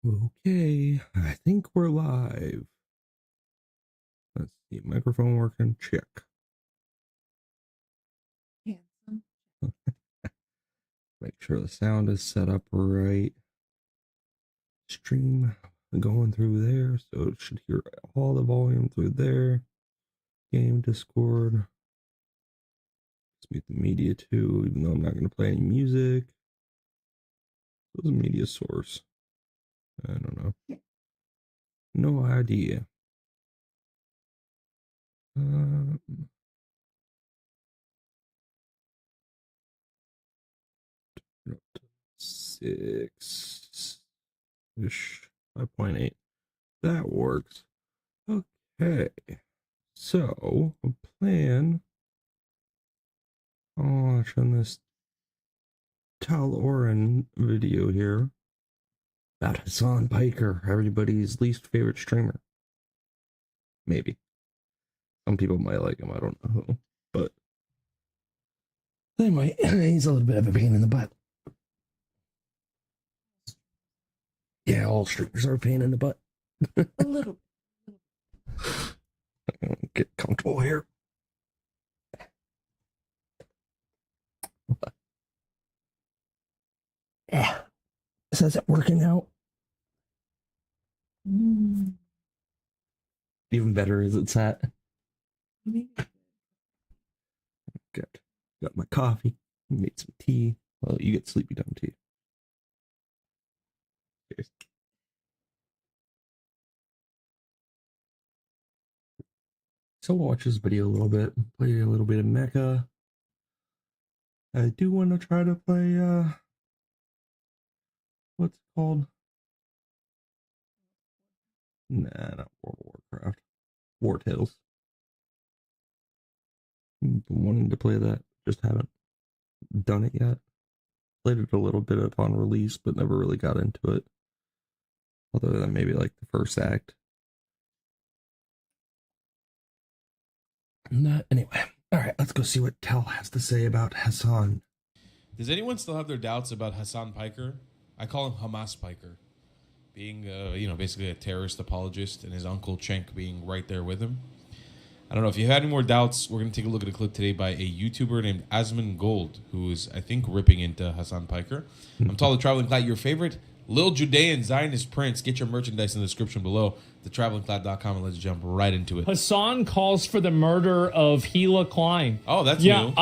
Okay, I think we're live. Let's see, microphone working, check. Handsome. Make sure the sound is set up right. Stream going through there, so it should hear all the volume through there. Game Discord. Let's mute the media too, even though I'm not going to play any music. What's a media source? I don't know. No idea. Um, 6 ish, 5.8. That works. Okay. So, a plan on watching this Oren video here about Hassan Piker, everybody's least favorite streamer. Maybe. Some people might like him, I don't know who. But they might. He's a little bit of a pain in the butt. Yeah, all streamers are a pain in the butt. A little. Get comfortable here. Yeah. Is it working out? Even better as it's at. Good. Got my coffee. Made some tea. Well, you get sleepy time tea. Cheers. So we'll watch this video a little bit, play a little bit of Mecha. I do want to try to play, what's it called? Nah, not World of Warcraft. War Tales. Been wanting to play that, just haven't done it yet. Played it a little bit upon release, but never really got into it. Other than maybe like the first act. Anyway, all right, let's go see what Tel has to say about Hassan. Does anyone still have their doubts about Hassan Piker? I call him Hamas Piker, being basically a terrorist apologist, and his uncle Cenk being right there with him. I don't know if you had any more doubts. We're going to take a look at a clip today by a YouTuber named Asman Gold, who is, I think, ripping into Hassan Piker. I'm Tall the Traveling Cloud, your favorite Lil Judean Zionist prince. Get your merchandise in the description below, thetravelingcloud.com, and let's jump right into it. Hassan calls for the murder of Gila Klein. Oh, that's new.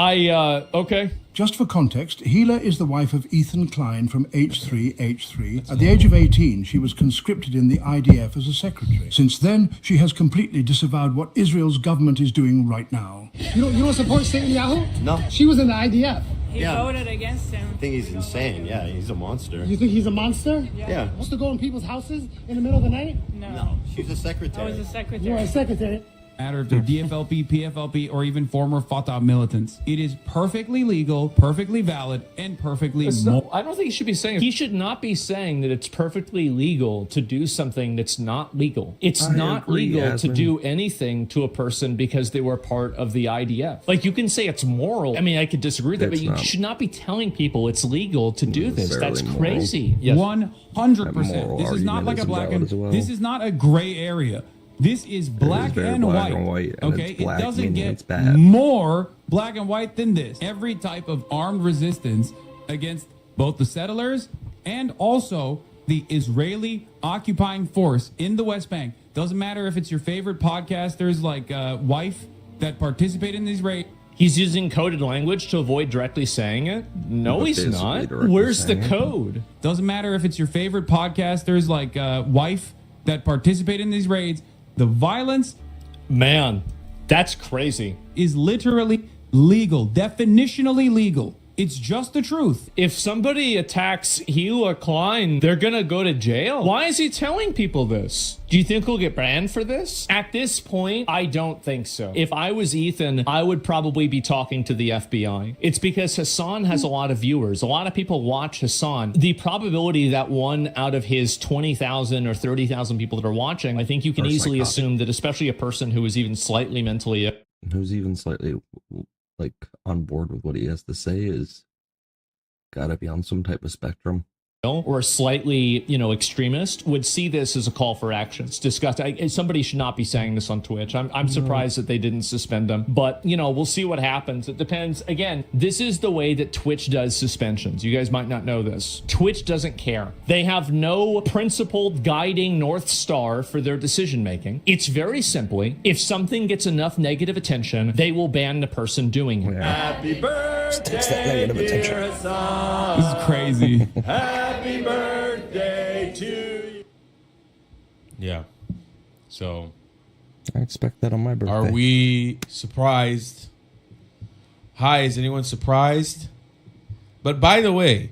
Okay. Just for context, Gila is the wife of Ethan Klein from H3H3. At the age of 18, she was conscripted in the IDF as a secretary. Since then, she has completely disavowed what Israel's government is doing right now. You don't support Satan Yahoo? No. She was in the IDF. He voted against him. I think he's insane. Yeah, he's a monster. You think he's a monster? Yeah. Supposed to go in people's houses in the middle of the night? No. She's a secretary. I was a secretary. You're a secretary. Matter if they're DFLP, PFLP, or even former Fatah militants. It is perfectly legal, perfectly valid, and perfectly I don't think he should be saying. He should not be saying that it's perfectly legal to do something that's not legal. It's not legal to do anything to a person because they were part of the IDF. Like, you can say it's moral. I mean, I could disagree with that, but you should not be telling people it's legal to do this. That's crazy. Yes. 100%. This is not like a black and this is not a gray area. This is black and white. Okay, it doesn't get more black and white than this. Every type of armed resistance against both the settlers and also the Israeli occupying force in the West Bank. Doesn't matter if it's your favorite podcasters like Wife that participate in these raids. He's using coded language to avoid directly saying it? No, he's not. Where's the code? Doesn't matter if it's your favorite podcasters like Wife that participate in these raids. The violence, man, that's crazy, is literally legal, definitionally legal. It's just the truth. If somebody attacks Gila Klein, they're gonna go to jail. Why is he telling people this? Do you think he'll get banned for this? At this point, I don't think so. If I was Ethan, I would probably be talking to the FBI. It's because Hassan has a lot of viewers. A lot of people watch Hassan. The probability that one out of his 20,000 or 30,000 people that are watching, I think you can easily assume that, especially a person who is even slightly mentally ill, who's even slightly like on board with what he has to say, is gotta be on some type of spectrum. or a slightly, extremist would see this as a call for action. It's disgusting. Somebody should not be saying this on Twitch. I'm surprised that they didn't suspend him, but we'll see what happens. It depends. Again, this is the way that Twitch does suspensions. You guys might not know this. Twitch doesn't care. They have no principled guiding North Star for their decision making. It's very simply, if something gets enough negative attention, they will ban the person doing it. Happy birthday, takes that negative attention. This is crazy. Happy birthday to you. Yeah. So, I expect that on my birthday. are we surprised? Hi, is anyone surprised? But by the way,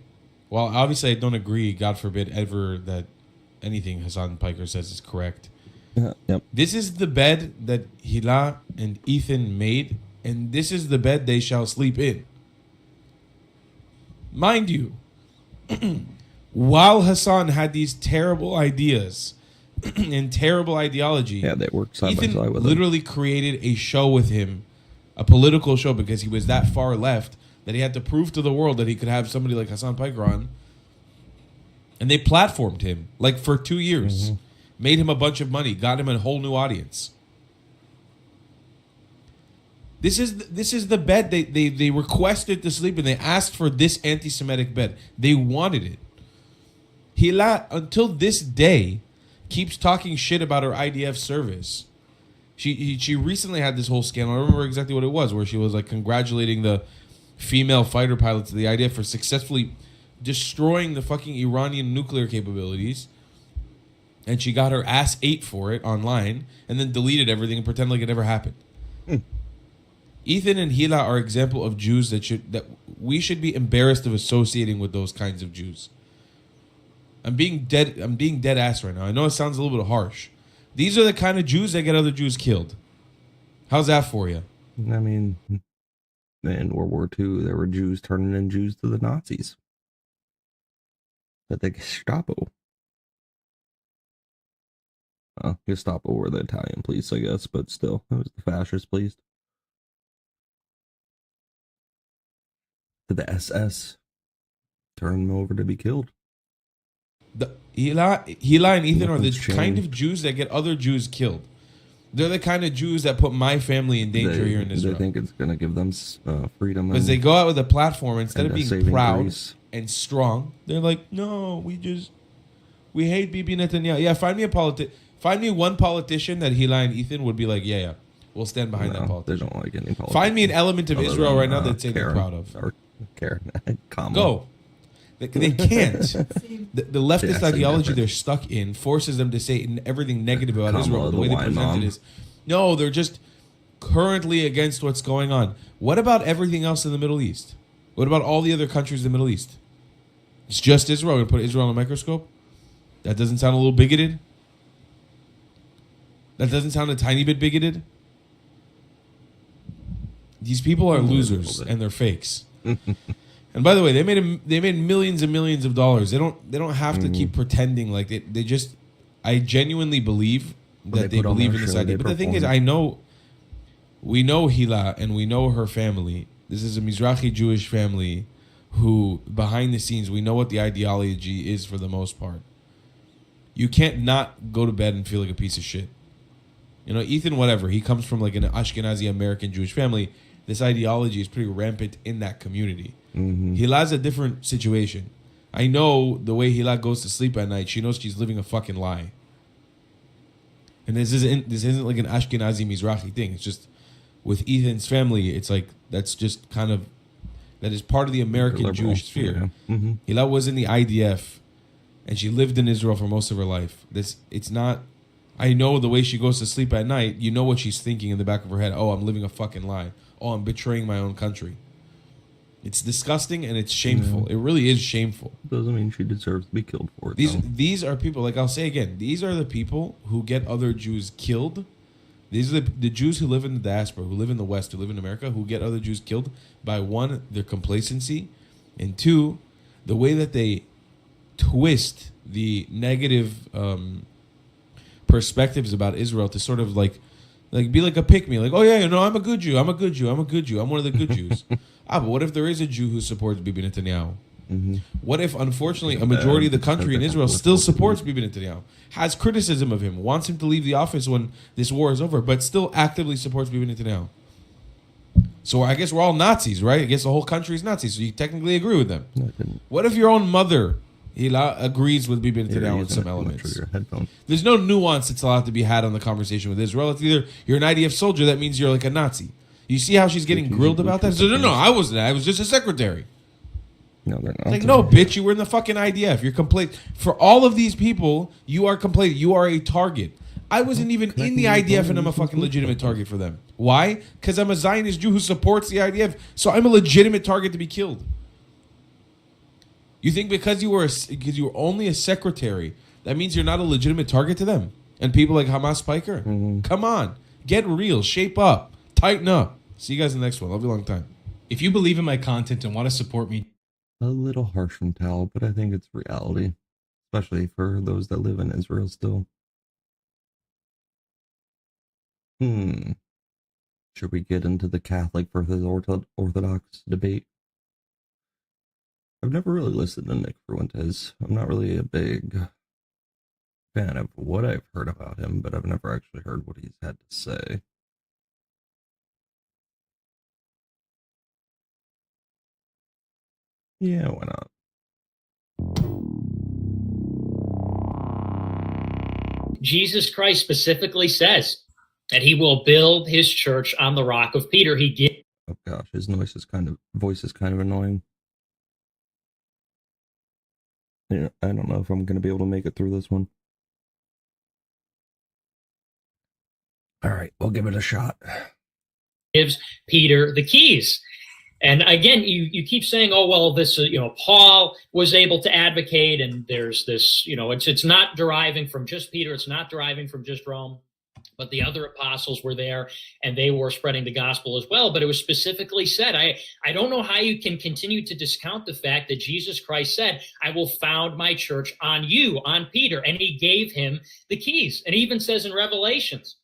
well, obviously I don't agree, God forbid, ever that anything Hassan Piker says is correct. Yep. This is the bed that Hila and Ethan made, and this is the bed they shall sleep in. Mind you, while Hassan had these terrible ideas and terrible ideology, Yeah, they worked side by Ethan side with literally created a show with him, a political show, because he was that far left that he had to prove to the world that he could have somebody like Hassan Piker on. And they platformed him like for 2 years, made him a bunch of money, got him a whole new audience. This is the bed they requested to sleep in. They asked for this anti-Semitic bed. They wanted it. Hila, until this day, keeps talking shit about her IDF service. She recently had this whole scandal. I don't remember exactly what it was, where she was like congratulating the female fighter pilots of the IDF for successfully destroying the fucking Iranian nuclear capabilities. And she got her ass ate for it online, and then deleted everything and pretended like it never happened. Ethan and Hila are example of Jews that we should be embarrassed of associating with those kinds of Jews. I'm being dead ass right now. I know it sounds a little bit harsh. These are the kind of Jews that get other Jews killed. How's that for you? I mean, in World War II, there were Jews turning in Jews to the Nazis. At the Gestapo. Gestapo were the Italian police, I guess, but still, it was the fascist police. To the SS, turn them over to be killed. Hila and Ethan are the kind of Jews that get other Jews killed. They're the kind of Jews that put my family in danger here in Israel. They think it's going to give them freedom. Because they go out with a platform, instead of being proud grace. and strong, they're like, no, we hate Bibi Netanyahu. Yeah, find me one politician that Hila and Ethan would be like, yeah, we'll stand behind that politician. They don't like any politician. Find me an element of Israel right now that say they're proud of. Or Karen. Go. They can't. The leftist ideology they're stuck in forces them to say everything negative about Israel. The way they present it is, no, they're just currently against what's going on. What about everything else in the Middle East? What about all the other countries in the Middle East? It's just Israel. We're going to put Israel on a microscope? That doesn't sound a little bigoted? That doesn't sound a tiny bit bigoted? These people are losers and they're fakes. And by the way, they made millions and millions of dollars. They don't have to keep pretending like they just. I genuinely believe that they believe in this idea. But the thing is, we know Hila and we know her family. This is a Mizrahi Jewish family who, behind the scenes, we know what the ideology is for the most part. You can't not go to bed and feel like a piece of shit. You know, Ethan, whatever, he comes from like an Ashkenazi American Jewish family. This ideology is pretty rampant in that community. Hila's a different situation. I know the way Hila goes to sleep at night, she knows she's living a fucking lie. And this isn't like an Ashkenazi Mizrahi thing. It's just with Ethan's family, it's like that is part of the American Jewish sphere. Yeah. Hila was in the IDF and she lived in Israel for most of her life. I know the way she goes to sleep at night, you know what she's thinking in the back of her head. Oh, I'm living a fucking lie. Oh, I'm betraying my own country. It's disgusting and it's shameful. It really is shameful. Doesn't mean she deserves to be killed for it. These are people, like I'll say again, these are the people who get other Jews killed. These are the Jews who live in the diaspora, who live in the West, who live in America, who get other Jews killed by, one, their complacency, and two, the way that they twist the negative perspectives about Israel to sort of like be like a pick-me, like, oh yeah, I'm a good Jew, I'm one of the good Jews. But what if there is a Jew who supports Bibi Netanyahu? Mm-hmm. What if, unfortunately, a majority of the country in Israel still supports Bibi Netanyahu, has criticism of him, wants him to leave the office when this war is over, but still actively supports Bibi Netanyahu? So I guess we're all Nazis, right? I guess the whole country is Nazis, so you technically agree with them. No, I didn't. What if your own mother agrees with Bibi Netanyahu in some elements? There's no nuance that's allowed to be had on the conversation with Israel. It's either you're an IDF soldier, that means you're like a Nazi. You see how she's getting grilled about that? So, no, I wasn't. I was just a secretary. No, they're not. Like, no, bitch, you were in the fucking IDF. You're complete. For all of these people, you are complete. You are a target. I wasn't even in the IDF, and I'm a fucking legitimate target for them. Why? Because I'm a Zionist Jew who supports the IDF, so I'm a legitimate target to be killed. You think because you were only a secretary, that means you're not a legitimate target to them? And people like Hamas Piker? Come on. Get real. Shape up. Tighten up. See you guys in the next one. Love you a long time. If you believe in my content and want to support me, a little harsh from Tal, but I think it's reality, especially for those that live in Israel still. Should we get into the Catholic versus Orthodox debate? I've never really listened to Nick Fuentes. I'm not really a big fan of what I've heard about him, but I've never actually heard what he's had to say. Yeah, why not? Jesus Christ specifically says that he will build his church on the rock of Peter. Oh gosh, his voice is kind of annoying. Yeah, I don't know if I'm going to be able to make it through this one. All right, we'll give it a shot. Gives Peter the keys. And again, you keep saying, oh, well, this, Paul was able to advocate, and there's this, it's not deriving from just Peter. It's not deriving from just Rome. But the other apostles were there, and they were spreading the gospel as well. But it was specifically said, I don't know how you can continue to discount the fact that Jesus Christ said, I will found my church on you, on Peter. And he gave him the keys. And he even says in Revelations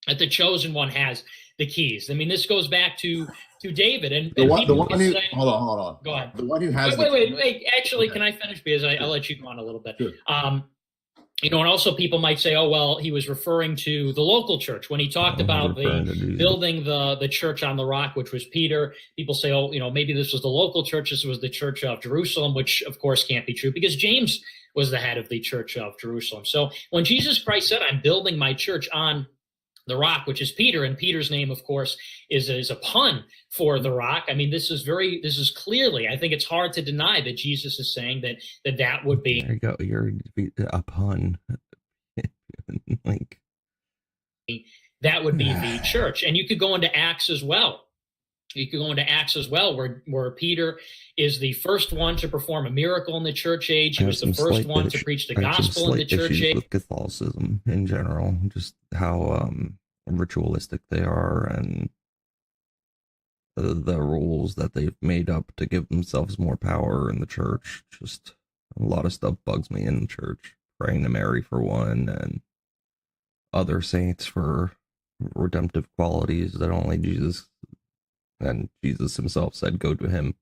that the chosen one has the keys. I mean, this goes back to David. And the one who, hold on. Go ahead. The one who has wait. Actually, okay. Can I finish? Because I'll let you go on a little bit. Sure. And also people might say, oh, well, he was referring to the local church when he talked about building the church on the rock, which was Peter. People say, oh, maybe this was the local church. This was the church of Jerusalem, which of course can't be true because James was the head of the church of Jerusalem. So when Jesus Christ said, I'm building my church on the rock, which is Peter, and Peter's name, of course, is a pun for the rock. I mean, this is clearly, I think it's hard to deny that Jesus is saying that would be. There you go. You're a pun. That would be the church. And you could go into Acts as well. Where Peter is the first one to perform a miracle in the church age. He was the first one to preach the gospel in the church age. With Catholicism in general, just how ritualistic they are and the rules that they've made up to give themselves more power in the church. Just a lot of stuff bugs me in the church. Praying to Mary for one, and other saints for redemptive qualities that only Jesus and Jesus himself said go to him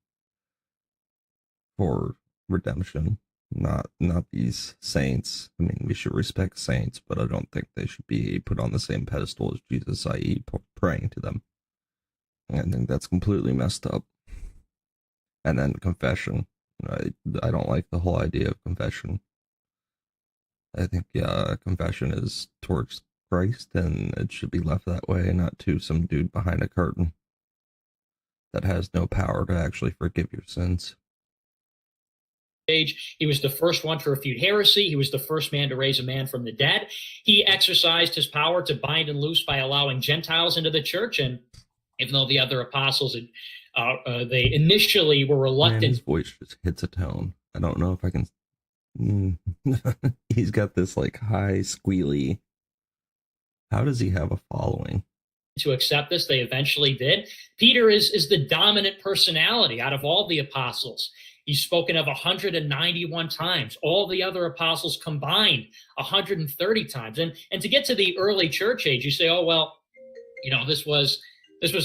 for redemption, not these saints. I mean, we should respect saints, but I don't think they should be put on the same pedestal as Jesus, i.e. praying to them. I think that's completely messed up. And then confession. I don't like the whole idea of confession. I think, confession is towards Christ, and it should be left that way, not to some dude behind a curtain that has no power to actually forgive your sins. He was the first one to refute heresy. He was the first man to raise a man from the dead. He exercised his power to bind and loose by allowing Gentiles into the church. And even though the other apostles, they initially were reluctant. Man, his voice just hits a tone. I don't know if I can. He's got this high squealy. How does he have a following? To accept this, they eventually did. Peter is the dominant personality out of all the apostles. He's spoken of 191 times. All the other apostles combined 130 times. And to get to the early church age, you say, oh, well, this was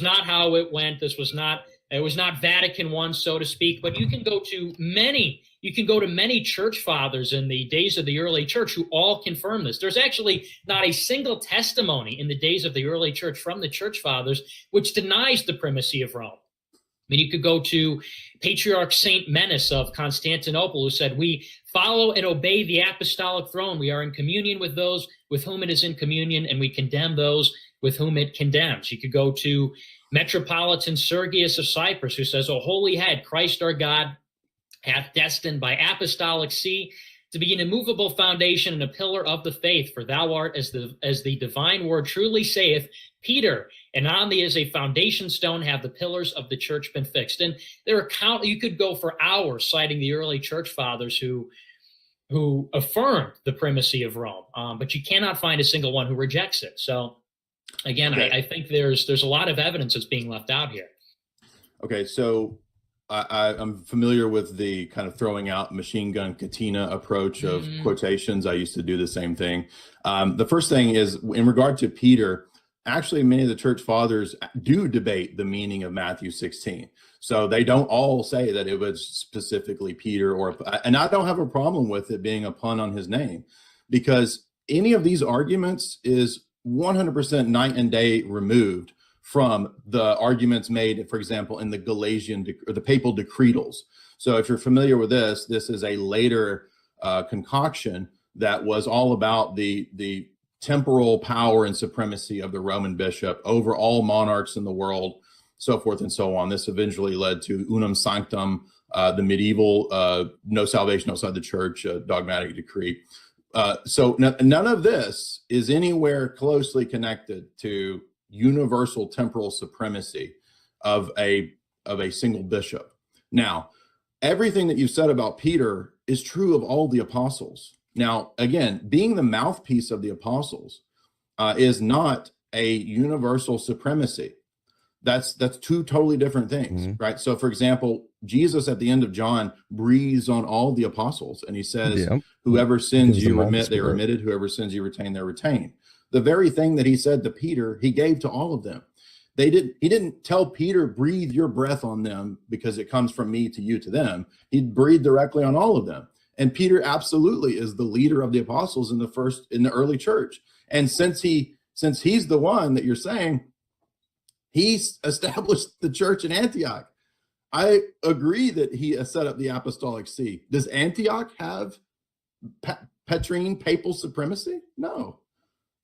not how it went. This was not It was not Vatican I, so to speak, but you can go to many church fathers in the days of the early church who all confirm this. There's actually not a single testimony in the days of the early church from the church fathers which denies the primacy of Rome. I mean, you could go to Patriarch Saint Menace of Constantinople, who said, "We follow and obey the apostolic throne. We are in communion with those with whom it is in communion, and we condemn those with whom it condemns." You could go to Metropolitan Sergius of Cyprus, who says, "O holy head, Christ our God hath destined by apostolic see to be an immovable foundation and a pillar of the faith. For thou art, as the divine word truly saith, Peter, and on thee as a foundation stone have the pillars of the church been fixed." And there are you could go for hours citing the early church fathers who affirmed the primacy of Rome, but you cannot find a single one who rejects it. So again, okay. I think there's a lot of evidence that's being left out here. Okay, so I'm familiar with the kind of throwing out machine gun katina approach of quotations. I used to do the same thing. The first thing is, in regard to Peter, actually many of the church fathers do debate the meaning of Matthew 16. So they don't all say that it was specifically Peter, and I don't have a problem with it being a pun on his name, because any of these arguments is 100% night and day removed from the arguments made, for example, in the Galatian or the papal decretals. So if you're familiar with this is a later concoction that was all about the temporal power and supremacy of the Roman bishop over all monarchs in the world, so forth and so on. This eventually led to unum sanctum, the medieval no salvation outside the church dogmatic decree. So none of this is anywhere closely connected to universal temporal supremacy of a single bishop. Now, everything that you said about Peter is true of all the apostles. Now, again, being the mouthpiece of the apostles is not a universal supremacy. That's two totally different things, right? So, for example, Jesus at the end of John breathes on all the apostles, and he says, "Whoever sins you remit, they are remitted. Whoever sins you retain, they're retained." The very thing that he said to Peter, he gave to all of them. He didn't tell Peter, "Breathe your breath on them because it comes from me to you to them." He breathed directly on all of them. And Peter absolutely is the leader of the apostles in the early church. And since he's the one that you're saying, he's established the church in Antioch. I agree that he set up the apostolic see. Does Antioch have Petrine papal supremacy? No.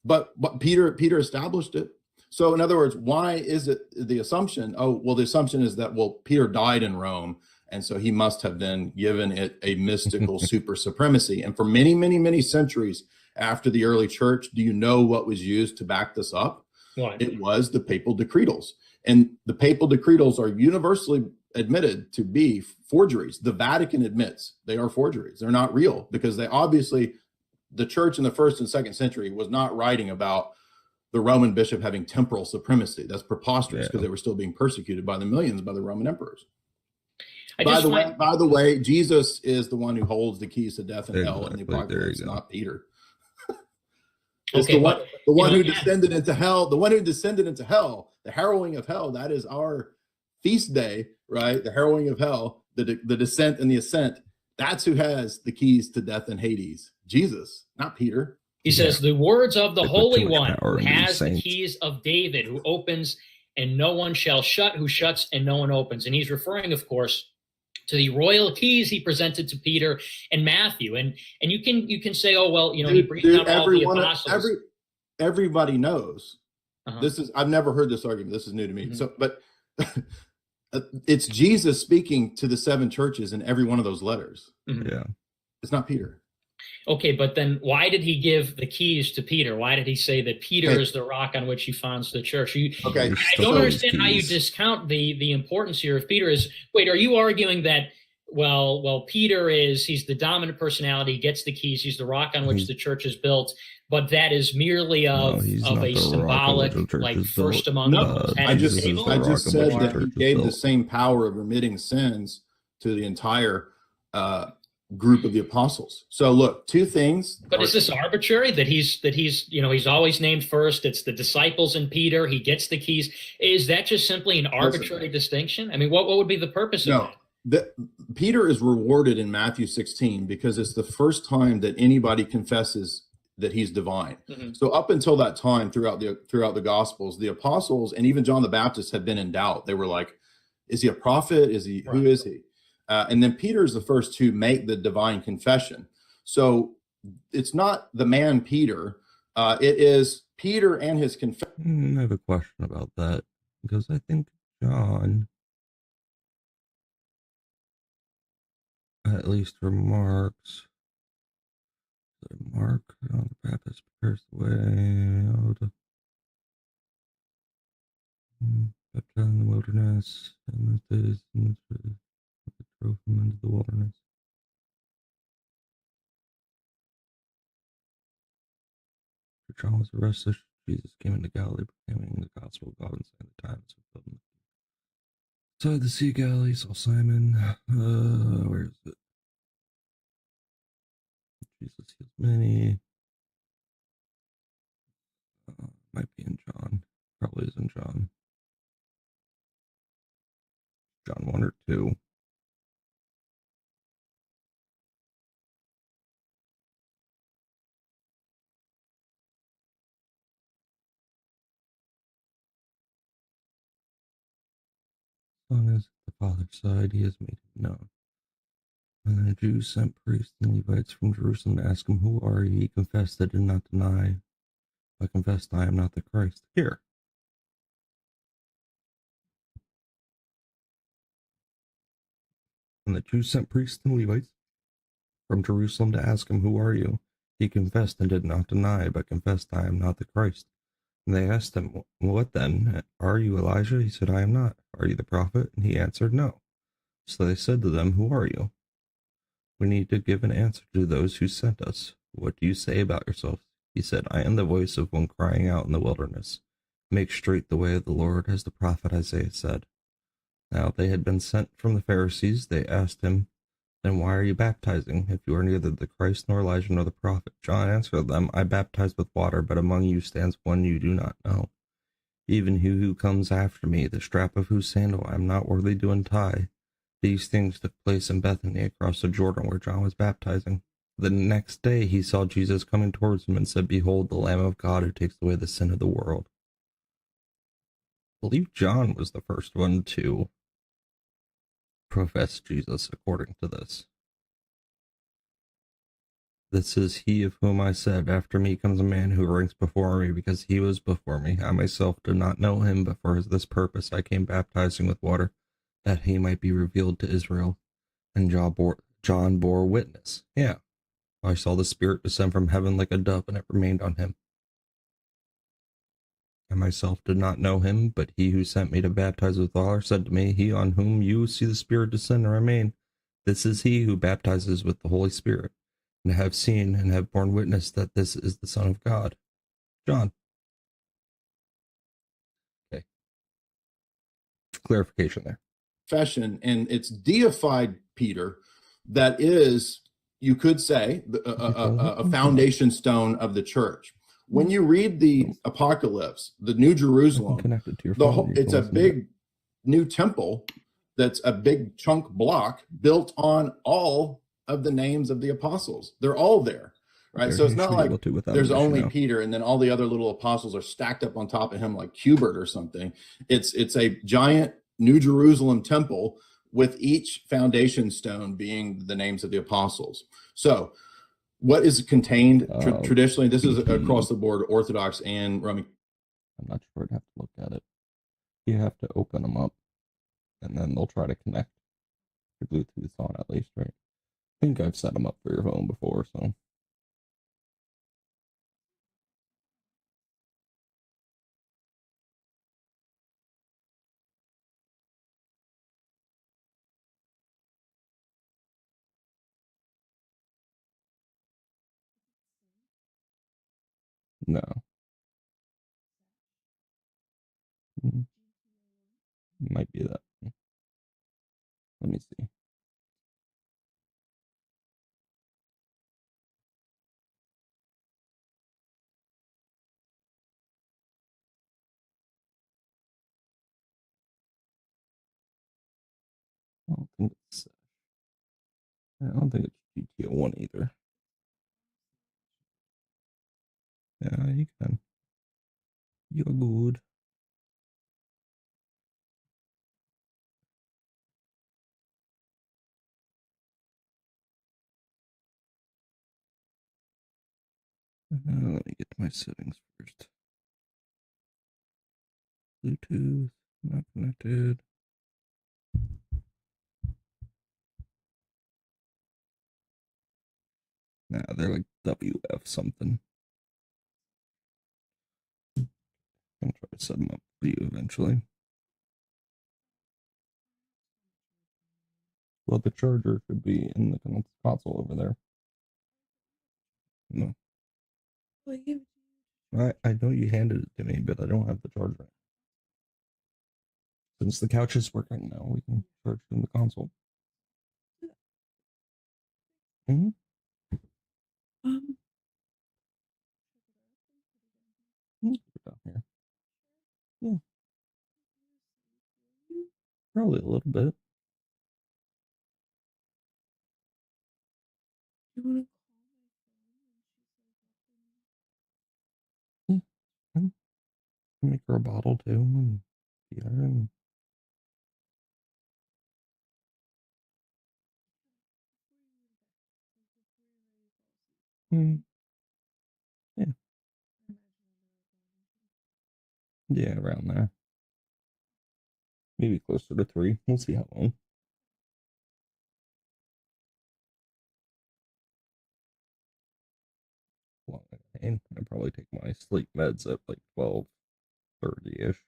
But Peter established it. So in other words, why is it the assumption? Oh, well, the assumption is that, well, Peter died in Rome, and so he must have then given it a mystical super supremacy. And for many, many, many centuries after the early church, do you know what was used to back this up? What? It was the papal decretals. And the papal decretals are universally admitted to be forgeries. The Vatican admits they are forgeries. They're not real, because the church in the 1st and 2nd century was not writing about the Roman bishop having temporal supremacy. That's preposterous, because they were still being persecuted by the millions by the Roman emperors. By the way, Jesus is the one who holds the keys to death and hell in the apocalypse, not Peter. It's the one who descended into hell. The one who descended into hell, the harrowing of hell. That is our feast day, right? The harrowing of hell, the descent and the ascent. That's who has the keys to death and Hades. Jesus, not Peter. He says, "The words of the Holy One, who has the keys of David, who opens and no one shall shut, who shuts and no one opens." And he's referring, of course, to the royal keys he presented to Peter and Matthew. And you can say, oh, well, he breathed out all the apostles. Everybody knows. I've never heard this argument. This is new to me. So, but it's Jesus speaking to the 7 churches in every one of those letters. Yeah. It's not Peter. Okay, but then why did he give the keys to Peter? Why did he say that Peter is the rock on which he founds the church? I don't understand how you discount the importance here of Peter. Are you arguing that, well, Peter he's the dominant personality, gets the keys, he's the rock on which the church is built, but that is merely of a symbolic, like first among equals? I just said that he gave the same power of remitting sins to the entire group of the apostles. So look, two things. But is this arbitrary that he's always named first? It's the disciples and Peter. He gets the keys. Is that just simply an arbitrary distinction? I mean, what would be the purpose of that? Peter is rewarded in Matthew 16 because it's the first time that anybody confesses that he's divine. Mm-hmm. So up until that time, throughout the Gospels, the apostles and even John the Baptist had been in doubt. They were like, "Is he a prophet? Is he? Right. Who is he?" And then Peter is the first to make the divine confession. So it's not the man Peter; it is Peter and his confession. I have a question about that because I think John at least remarks that Mark on the Baptist prepares the way out of baptized in the wilderness, and the days and drove him into the wilderness. After John was arrested, Jesus came into Galilee, proclaiming the gospel of God and saying the times of fulfillment. Outside the Sea of Galilee, saw Simon. Where is it? Jesus heals many. Might be in John. Probably is in John. John 1 or 2. As long as the Father's side, he has made him known. And then the Jews sent priests and Levites from Jerusalem to ask him, "Who are you?" He confessed and did not deny. I confessed, "I am not the Christ." Here. And the Jews sent priests and Levites from Jerusalem to ask him, "Who are you?" He confessed and did not deny, but confessed, "I am not the Christ." And they asked him, "What then? Are you Elijah?" He said, "I am not." "Are you the prophet?" And he answered, "No." So they said to them, "Who are you?" "We need to give an answer to those who sent us. What do you say about yourself?" He said, "I am the voice of one crying out in the wilderness. Make straight the way of the Lord, as the prophet Isaiah said." Now they had been sent from the Pharisees. They asked him, "Then why are you baptizing, if you are neither the Christ nor Elijah nor the prophet?" John answered them, "I baptize with water, but among you stands one you do not know, even he who comes after me, the strap of whose sandal I am not worthy to untie." These things took place in Bethany across the Jordan where John was baptizing. The next day he saw Jesus coming towards him and said, "Behold, the Lamb of God who takes away the sin of the world." I believe John was the first one to profess Jesus according to this. "This is he of whom I said, after me comes a man who ranks before me, because he was before me. I myself did not know him, but for this purpose I came baptizing with water, that he might be revealed to Israel." And John bore witness. Yeah. "I saw the Spirit descend from heaven like a dove, and it remained on him. I myself did not know him, but he who sent me to baptize with water said to me, 'He on whom you see the Spirit descend and remain, this is he who baptizes with the Holy Spirit. And I have seen and have borne witness that this is the Son of God." John. Okay. Clarification there. Confession, and it's deified Peter that is, you could say, a foundation stone of the church. When you read the Apocalypse, the New Jerusalem, connected to your it's a big new temple that's a big chunk block built on all of the names of the apostles. They're all there, right? So it's not like there's only Peter and then all the other little apostles are stacked up on top of him like Hubert or something. It's a giant New Jerusalem temple with each foundation stone being the names of the apostles. So what is contained traditionally, this is across the board, Orthodox and Roman. I'm not sure. I'd have to look at it. You have to open them up, and then they'll try to connect your Bluetooth on at least, right? I think I've set them up for your phone before, so. No. Might be that. Let me see. I don't think it's. I don't think it's GTA 1 either. Yeah, you can. You're good. Let me get to my settings first. Bluetooth, not connected. Nah, they're like WF something. I'll try to set them up for you eventually. Well, the charger should be in the console over there. No. I know you handed it to me, but I don't have the charger. Since the couch is working now, we can charge it in the console. Mm-hmm. Down here. Yeah. Probably a little bit. Yeah. Make her a bottle too, and yeah, and yeah, yeah, around there. Maybe closer to 3. We'll see how long. And I probably take my sleep meds at like 12:30ish.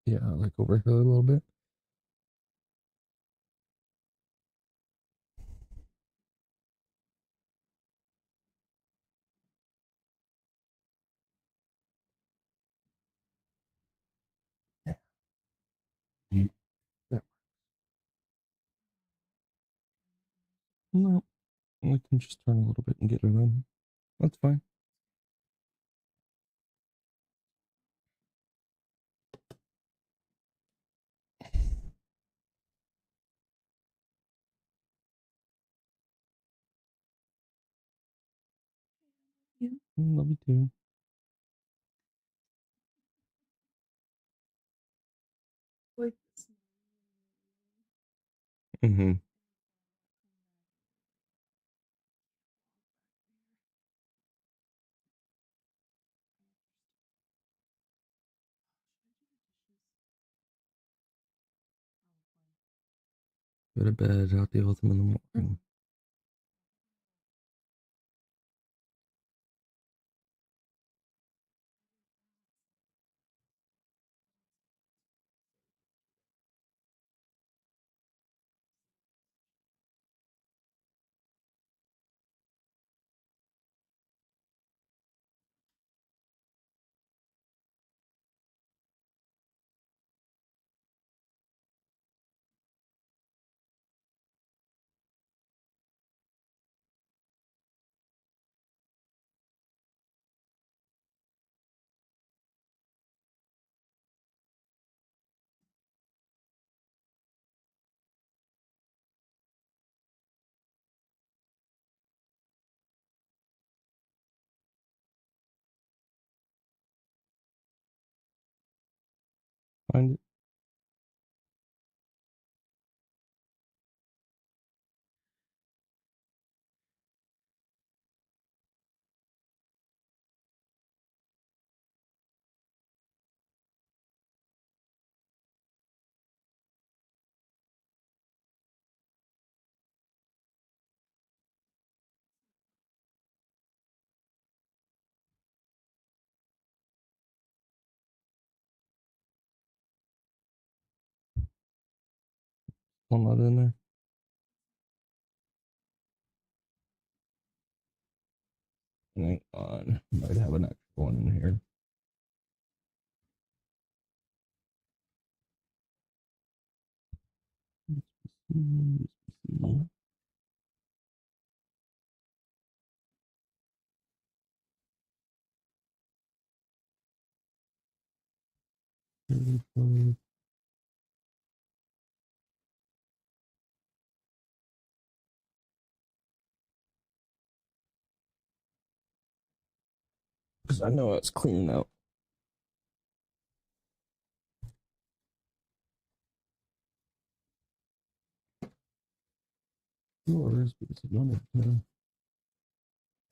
Yeah, like over here a little bit. Yeah. Yeah. No, we can just turn a little bit and get it in. That's fine. Love you too. Mm-hmm. Go to bed. I'll deal with them in the morning. Find it. one not in there? Hang on. Might have an extra one in here. Because I know it's cleaning out. Yours because I wanted to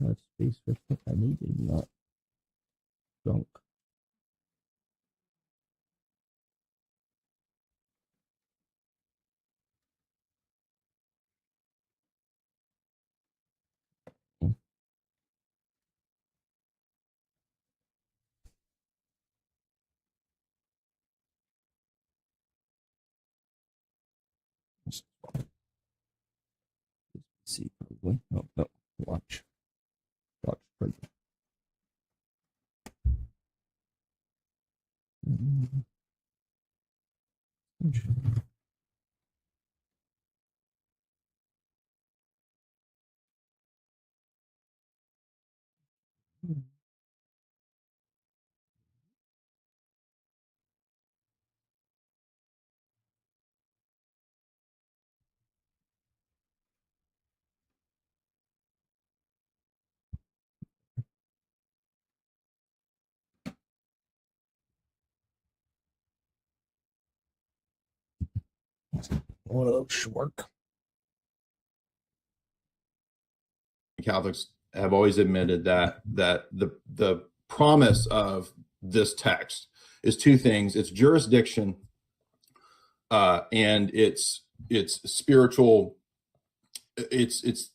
have space for stuff I needed, not junk. Let's see, probably. No, no. Watch. Watch. Right. One of those should work. Catholics have always admitted that the promise of this text is two things: it's jurisdiction, and it's spiritual. It's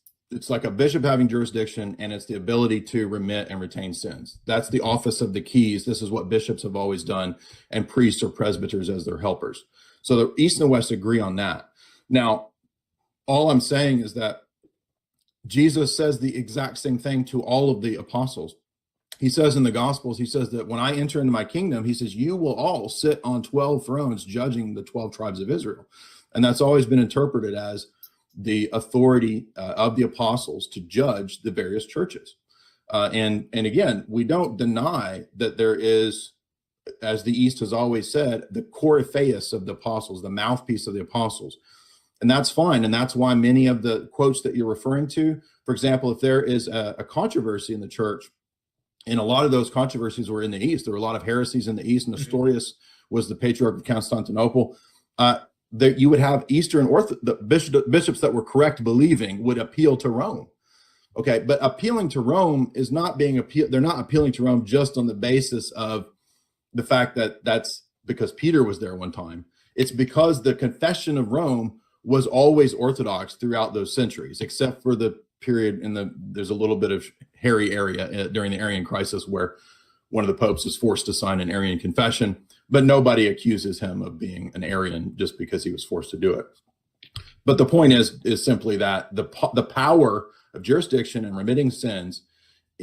like a bishop having jurisdiction, and it's the ability to remit and retain sins. That's the office of the keys. This is what bishops have always done, and priests or presbyters as their helpers. So the East and the West agree on that. Now, all I'm saying is that Jesus says the exact same thing to all of the apostles. He says in the Gospels, he says that when I enter into my kingdom, he says, you will all sit on 12 thrones judging the 12 tribes of Israel. And that's always been interpreted as the authority of the apostles to judge the various churches. And again, we don't deny that there is, as the East has always said, the coryphaeus of the apostles, the mouthpiece of the apostles. And that's fine. And that's why many of the quotes that you're referring to, for example, if there is a controversy in the church, and a lot of those controversies were in the East, there were a lot of heresies in the East. Nestorius was the patriarch of Constantinople. That you would have Eastern the bishops that were correct believing would appeal to Rome. Okay, but appealing to Rome is not they're not appealing to Rome just on the basis of the fact that that's because Peter was there one time. It's because the confession of Rome was always orthodox throughout those centuries, except for the period there's a little bit of hairy area during the Arian crisis where one of the popes was forced to sign an Arian confession, but nobody accuses him of being an Arian just because he was forced to do it. But the point is simply that the power of jurisdiction and remitting sins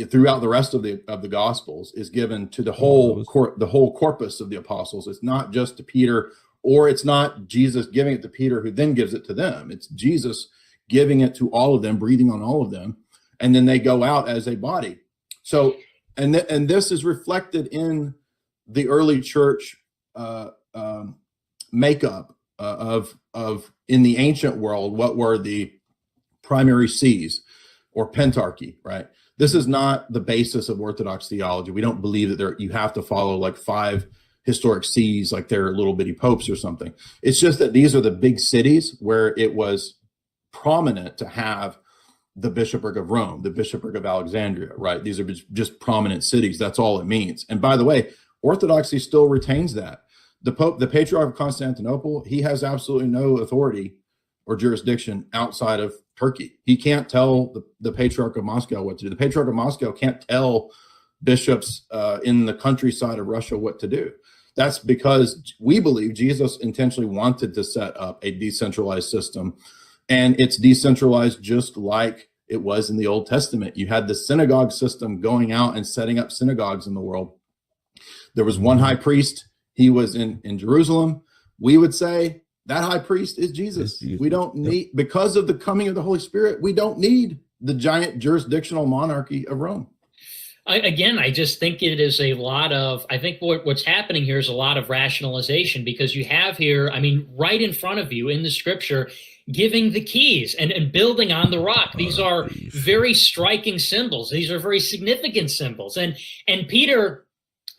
throughout the rest of the Gospels is given to the whole corpus of the apostles. It's not just to Peter, or it's not Jesus giving it to Peter who then gives it to them. It's Jesus giving it to all of them, breathing on all of them, and then they go out as a body. So, and this is reflected in the early church makeup of in the ancient world. What were the primary sees or pentarchy? Right. This is not the basis of Orthodox theology. We don't believe that you have to follow like 5 historic sees like they're little bitty popes or something. It's just that these are the big cities where it was prominent to have the bishopric of Rome, the bishopric of Alexandria, right? These are just prominent cities. That's all it means. And by the way, Orthodoxy still retains that. The Pope, the Patriarch of Constantinople, he has absolutely no authority or jurisdiction outside of Turkey. He can't tell the Patriarch of Moscow what to do. The Patriarch of Moscow can't tell bishops in the countryside of Russia what to do. That's because we believe Jesus intentionally wanted to set up a decentralized system, and it's decentralized just like it was in the Old Testament. You had the synagogue system going out and setting up synagogues in the world. There was one high priest. He was in Jerusalem. We would say that high priest is Jesus. We don't need, because of the coming of the Holy Spirit, we don't need the giant jurisdictional monarchy of Rome. I just think it is a lot of, I think what's happening here is a lot of rationalization, because you have here, I mean, right in front of you in the scripture, giving the keys and building on the rock. These are very striking symbols. These are very significant symbols. And Peter,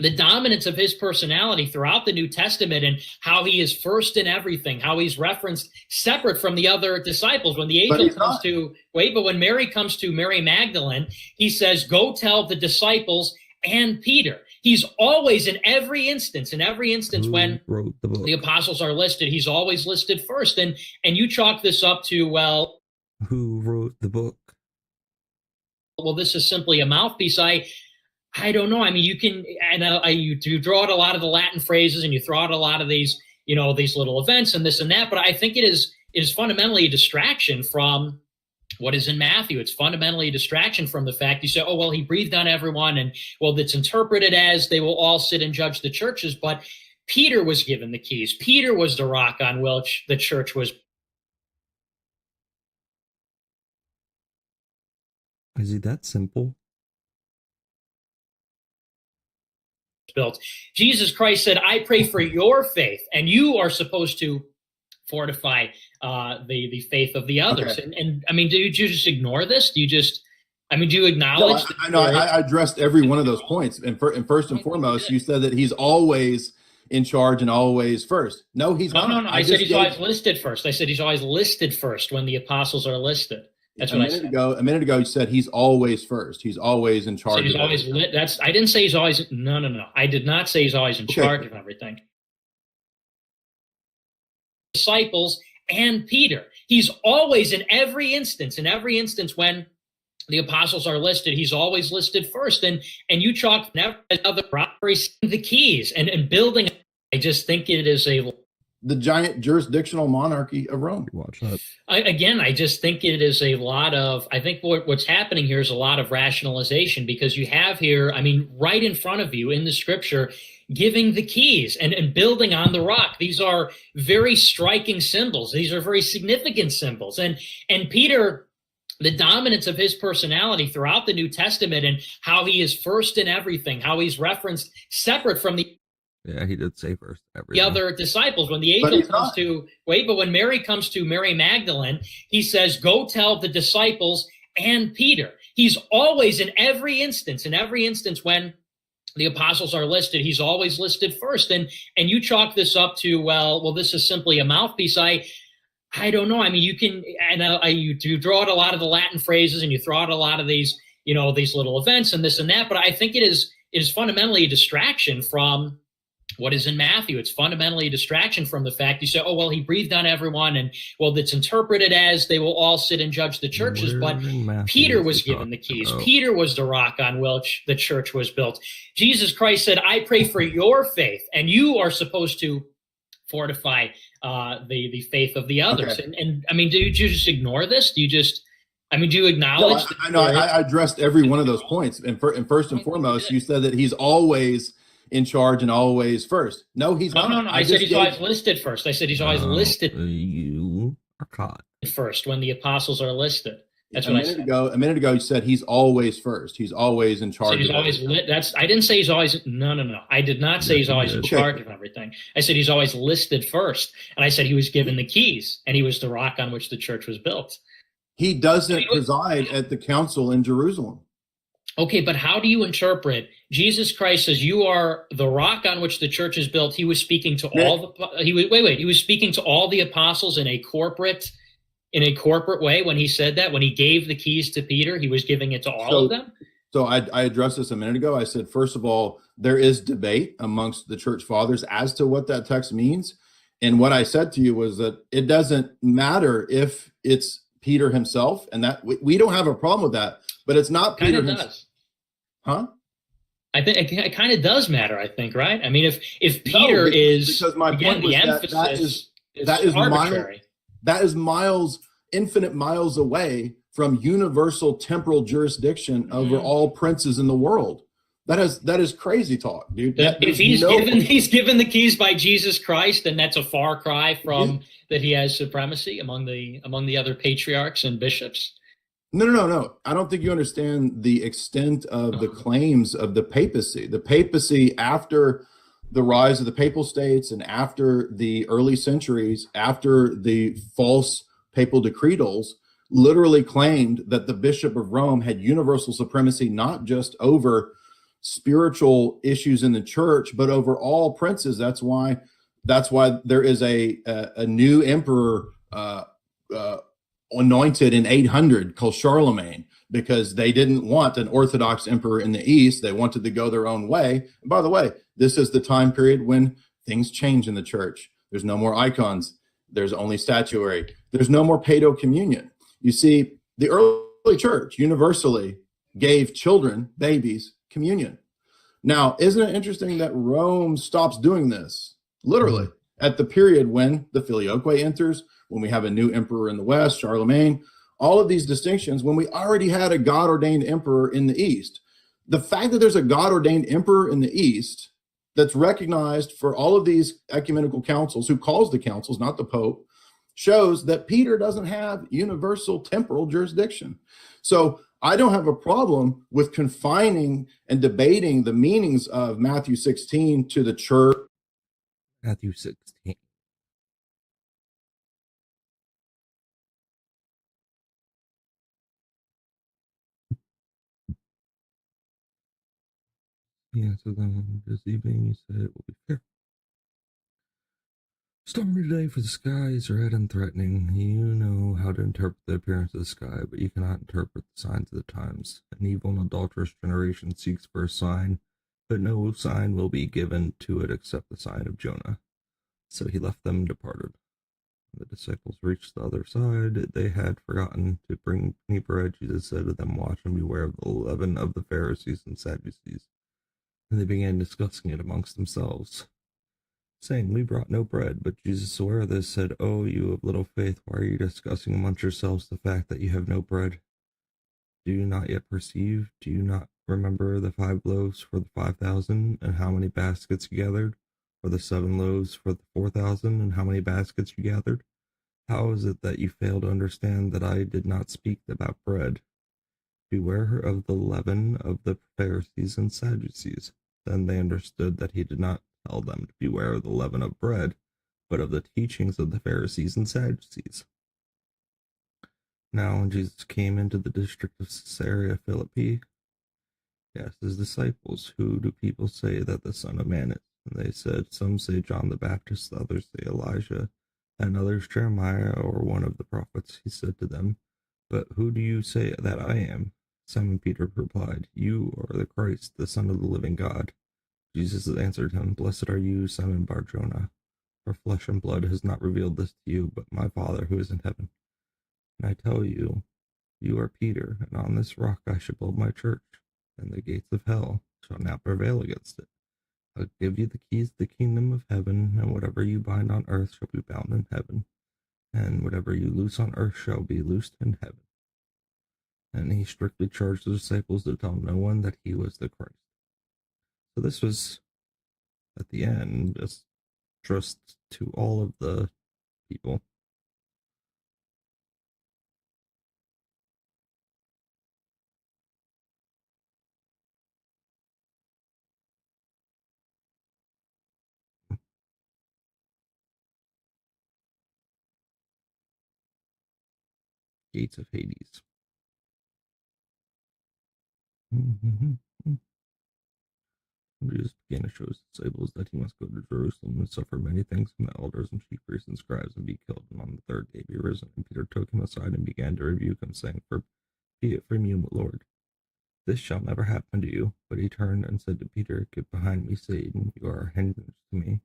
the dominance of his personality throughout the New Testament and how he is first in everything, how he's referenced separate from the other disciples. When the angel comes to, but when Mary comes to Mary Magdalene, he says, go tell the disciples and Peter. He's always in every instance when the apostles are listed, he's always listed first. And you chalk this up to, well, who wrote the book? Well, this is simply a mouthpiece. I don't know. I mean, you can, and you draw out a lot of the Latin phrases, and you throw out a lot of these, these little events and this and that. But I think it is fundamentally a distraction from what is in Matthew. It's fundamentally a distraction from the fact you say, oh, well, he breathed on everyone, and well, that's interpreted as they will all sit and judge the churches. But Peter was given the keys. Peter was the rock on which the church was. Is it that simple? Built. Jesus Christ said, I pray for your faith, and you are supposed to fortify the faith of the others. Okay. And I mean, do you just ignore this? Do you acknowledge? No, I addressed every one of those points. And first and foremost, you said that he's always in charge and always first. No, he's not. No. I said he's always listed first. I said he's always listed first when the apostles are listed. That's what I said. A minute ago, you said he's always first. He's always in charge. So he's always lit. I didn't say he's always. No. I did not say he's always in charge of everything. Disciples and Peter. He's always in every instance when the apostles are listed, he's always listed first. And you chalk other robberies, the keys and building. I just think it is the giant jurisdictional monarchy of Rome. Watch that. I just think it is a lot of, I think what's happening here is a lot of rationalization, because you have here, I mean, right in front of you in the scripture, giving the keys and building on the rock. These are very striking symbols. These are very significant symbols. And Peter, the dominance of his personality throughout the New Testament and how he is first in everything, how he's referenced separate from the he did say first. The other disciples. When the angel comes to, but when Mary comes to Mary Magdalene, he says, go tell the disciples and Peter. He's always in every instance when the apostles are listed, he's always listed first. And you chalk this up to, well, this is simply a mouthpiece. I don't know. I mean, you can, you draw out a lot of the Latin phrases, and you throw out a lot of these, these little events and this and that. But I think it is fundamentally a distraction from what is in Matthew. It's fundamentally a distraction from the fact you say, oh, well, he breathed on everyone, and well, that's interpreted as they will all sit and judge the churches. But Peter was given the keys. Peter was the rock on which the church was built. Jesus Christ said, I pray for your faith, and you are supposed to fortify the faith of the others. Okay. And I mean, do you just ignore this? Do you acknowledge? No, I addressed every one of those points. And first and foremost, you said that he's always in charge and always first. No, he's not. No. I said he's always listed first. I said he's always listed. You are caught first when the apostles are listed. That's what I said. A minute ago, you said he's always first. He's always in charge. So he's always lit. I didn't say he's always. No. I did not say he's always in charge of everything. I said he's always listed first, and I said he was given the keys, and he was the rock on which the church was built. He doesn't preside at the council in Jerusalem. Okay, but how do you interpret Jesus Christ says you are the rock on which the church is built? He was speaking to all the. He was speaking to all the apostles in a corporate way when he said that. When he gave the keys to Peter, he was giving it to all of them. So I addressed this a minute ago. I said, first of all, there is debate amongst the church fathers as to what that text means. And what I said to you was that it doesn't matter if it's Peter himself, and that we don't have a problem with that, but it's not Peter himself. Huh? I think it kind of does matter. I think, right? I mean, if Peter is because my again point was the that emphasis that is arbitrary. That is infinite miles away from universal temporal jurisdiction over all princes in the world. That is crazy talk, dude. If he's given the keys by Jesus Christ, then that's a far cry from that he has supremacy among the other patriarchs and bishops. No. I don't think you understand the extent of the claims of the papacy. The papacy, after the rise of the papal states and after the early centuries, after the false papal decretals, literally claimed that the Bishop of Rome had universal supremacy, not just over spiritual issues in the church, but over all princes. That's why there is a new emperor anointed in 800 called Charlemagne, because they didn't want an Orthodox emperor in the East. They wanted to go their own way. And by the way, this is the time period when things change in the church. There's no more icons. There's only statuary. There's no more paedo communion. You see, the early church universally gave children, babies, communion. Now, isn't it interesting that Rome stops doing this? Literally, at the period when the Filioque enters, when we have a new emperor in the West, Charlemagne, all of these distinctions, when we already had a God-ordained emperor in the East. The fact that there's a God-ordained emperor in the East that's recognized for all of these ecumenical councils, who calls the councils, not the Pope, shows that Peter doesn't have universal temporal jurisdiction. So I don't have a problem with confining and debating the meanings of Matthew 16 to the church. Matthew 16. Yeah, so then this evening he said it will be fair. Stormy day for the skies, red and threatening. You know how to interpret the appearance of the sky, but you cannot interpret the signs of the times. An evil and adulterous generation seeks for a sign, but no sign will be given to it except the sign of Jonah. So he left them and departed. When the disciples reached the other side, they had forgotten to bring any bread. Jesus said to them, "Watch and beware of the leaven of the Pharisees and Sadducees." And they began discussing it amongst themselves, saying, "We brought no bread." But Jesus, aware of this, said, "Oh, you of little faith, why are you discussing amongst yourselves the fact that you have no bread? Do you not yet perceive? Do you not remember the 5 loaves for the 5,000, and how many baskets you gathered? Or the 7 loaves for the 4,000, and how many baskets you gathered? How is it that you fail to understand that I did not speak about bread? Beware of the leaven of the Pharisees and Sadducees." Then they understood that he did not tell them to beware of the leaven of bread, but of the teachings of the Pharisees and Sadducees. Now when Jesus came into the district of Caesarea Philippi, he asked his disciples, "Who do people say that the Son of Man is?" And they said, "Some say John the Baptist, others say Elijah, and others Jeremiah or one of the prophets." He said to them, "But who do you say that I am?" Simon Peter replied, "You are the Christ, the Son of the living God." Jesus answered him, "Blessed are you, Simon Bar-Jonah, for flesh and blood has not revealed this to you, but my Father who is in heaven. And I tell you, you are Peter, and on this rock I shall build my church, and the gates of hell shall not prevail against it. I'll give you the keys to the kingdom of heaven, and whatever you bind on earth shall be bound in heaven, and whatever you loose on earth shall be loosed in heaven." And he strictly charged the disciples to tell no one that he was the Christ. So this was, at the end, just to all of the people. Gates of Hades. Jesus began to show his disciples that he must go to Jerusalem and suffer many things from the elders and chief priests and scribes and be killed, and on the 3rd day be risen. And Peter took him aside and began to rebuke him, saying, "Be it from you, Lord, this shall never happen to you." But he turned and said to Peter, "Get behind me, Satan. You are a hindrance to me,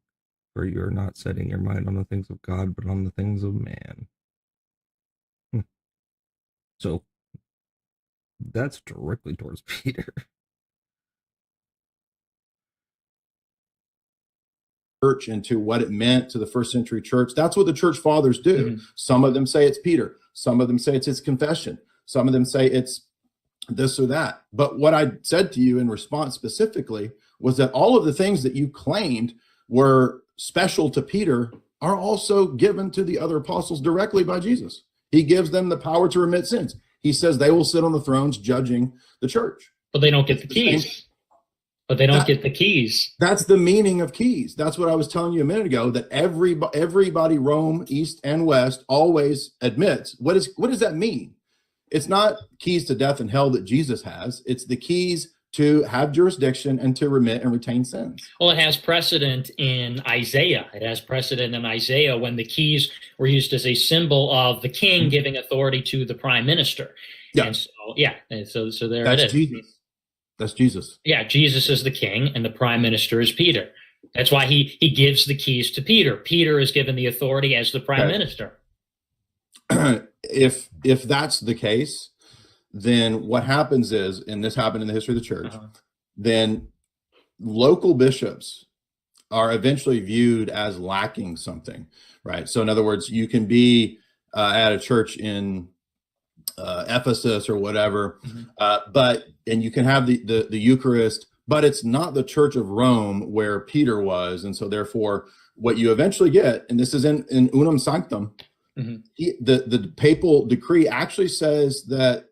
for you are not setting your mind on the things of God, but on the things of man." So that's directly towards Peter. church and to what it meant to the first century church. That's what the church fathers do. Mhm. Some of them say it's Peter. Some of them say it's his confession. Some of them say it's this or that. But what I said to you in response specifically was that all of the things that you claimed were special to Peter are also given to the other apostles directly by Jesus. He gives them the power to remit sins. He says they will sit on the thrones judging the church. But they don't get the keys. But they don't get the keys. That's the meaning of keys. That's what I was telling you a minute ago, that everybody, Rome, East and West, always admits. What does that mean? It's not keys to death and hell that Jesus has. It's the keys to have jurisdiction and to remit and retain sins. Well, it has precedent in Isaiah. It has precedent in Isaiah when the keys were used as a symbol of the king giving authority to the prime minister. Yeah. And so, yeah. And so there That's it is. Jesus. That's Jesus. Yeah, Jesus is the king and the prime minister is Peter. That's why he gives the keys to Peter. Peter is given the authority as the prime minister. If that's the case, then what happens is, and this happened in the history of the church, then local bishops are eventually viewed as lacking something, right? So in other words, you can be at a church in Ephesus or whatever, and you can have the Eucharist, but it's not the Church of Rome where Peter was. And so therefore what you eventually get, and this is in Unum Sanctum, the papal decree actually says that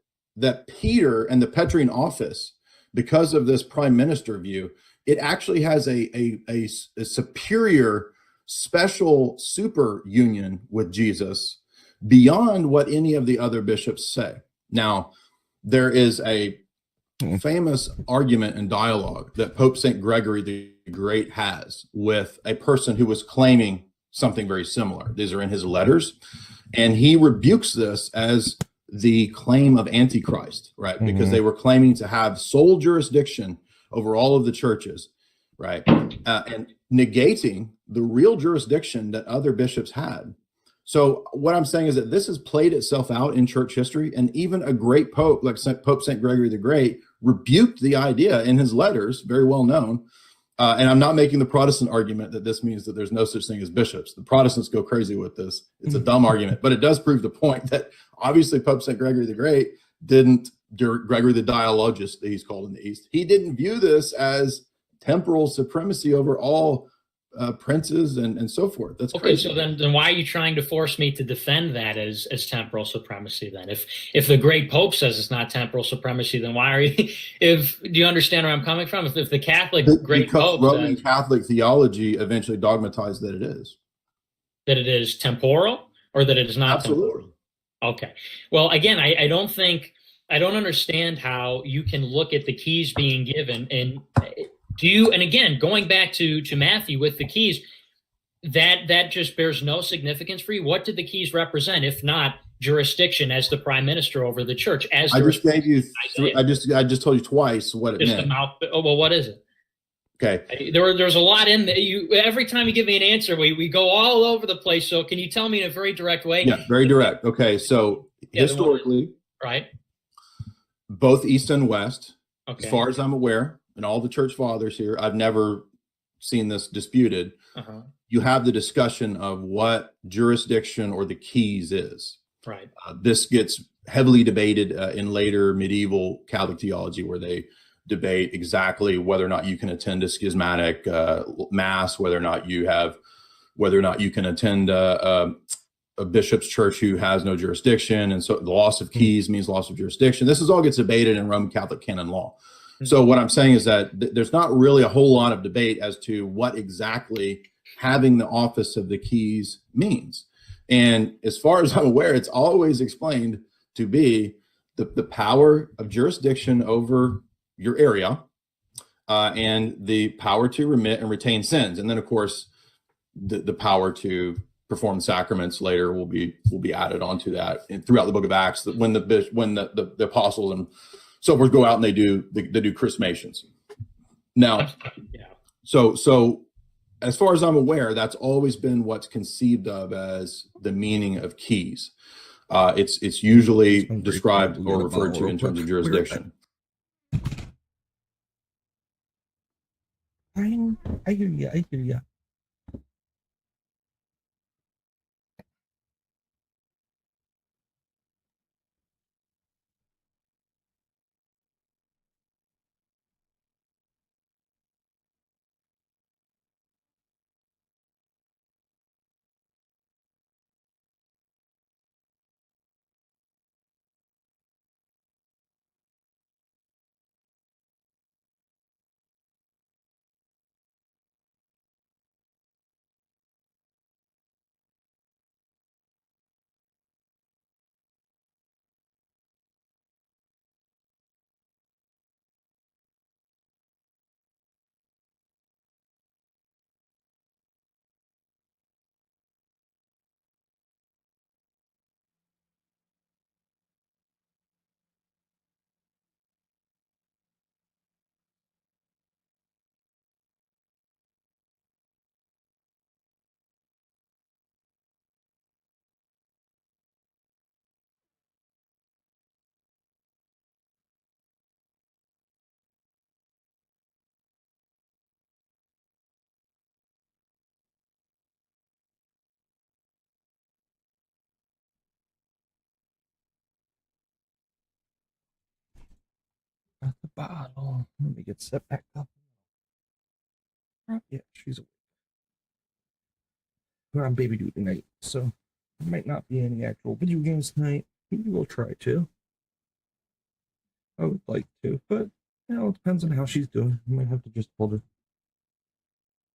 Peter and the Petrine office, because of this prime minister view, it actually has a superior special super union with Jesus beyond what any of the other bishops say. Now, there is a famous argument and dialogue that Pope St. Gregory the Great has with a person who was claiming something very similar. These are in his letters, and he rebukes this as the claim of Antichrist, right? Because they were claiming to have sole jurisdiction over all of the churches, right? And negating the real jurisdiction that other bishops had. So what I'm saying is that this has played itself out in church history, and even a great pope like Pope St. Gregory the Great rebuked the idea in his letters, very well known. And I'm not making the Protestant argument that this means that there's no such thing as bishops. The Protestants go crazy with this. It's a dumb argument, but it does prove the point that obviously Pope St. Gregory the Great didn't, Gregory the Dialogist, that he's called in the East, he didn't view this as temporal supremacy over all princes and so forth. That's okay. crazy. So then why are you trying to force me to defend that as temporal supremacy? Then, if the great pope says it's not temporal supremacy, then why are you? Do you understand where I'm coming from? If the Catholic great pope Roman Catholic theology eventually dogmatized that it is temporal, or that it is not absolutely temporal. Okay. Well, again, I don't understand how you can look at the keys being given and. And again, going back to Matthew with the keys, that just bears no significance for you. What did the keys represent, if not jurisdiction as the prime minister over the church? I just gave you. I just told you twice what it meant. Well, what is it? Okay. There's a lot in there. Every time you give me an answer, we go all over the place. So can you tell me in a very direct way? Yeah, very direct. Okay, so historically, right, both East and West, okay, as far as I'm aware. And all the church fathers here, I've never seen this disputed. You have the discussion of what jurisdiction or the keys is. Right. This gets heavily debated in later medieval Catholic theology, where they debate exactly whether or not you can attend a schismatic mass, whether or not you can attend a bishop's church who has no jurisdiction. And so the loss of keys means loss of jurisdiction. This all gets debated in Roman Catholic canon law. So what I'm saying is that there's not really a whole lot of debate as to what exactly having the office of the keys means. And as far as I'm aware, it's always explained to be the power of jurisdiction over your area and the power to remit and retain sins. And then, of course, the power to perform sacraments later will be added onto that. And throughout the book of Acts, when the apostles and so forth go out and they do chrismations. Now, so as far as I'm aware, that's always been what's conceived of as the meaning of keys. It's usually described or referred to in terms of jurisdiction. I hear you. bottle. Let me get set back up. Yeah, she's awake. We're on baby duty tonight, so there might not be any actual video games tonight. Maybe we'll try to. I would like to, but it depends on how she's doing. I might have to just hold her.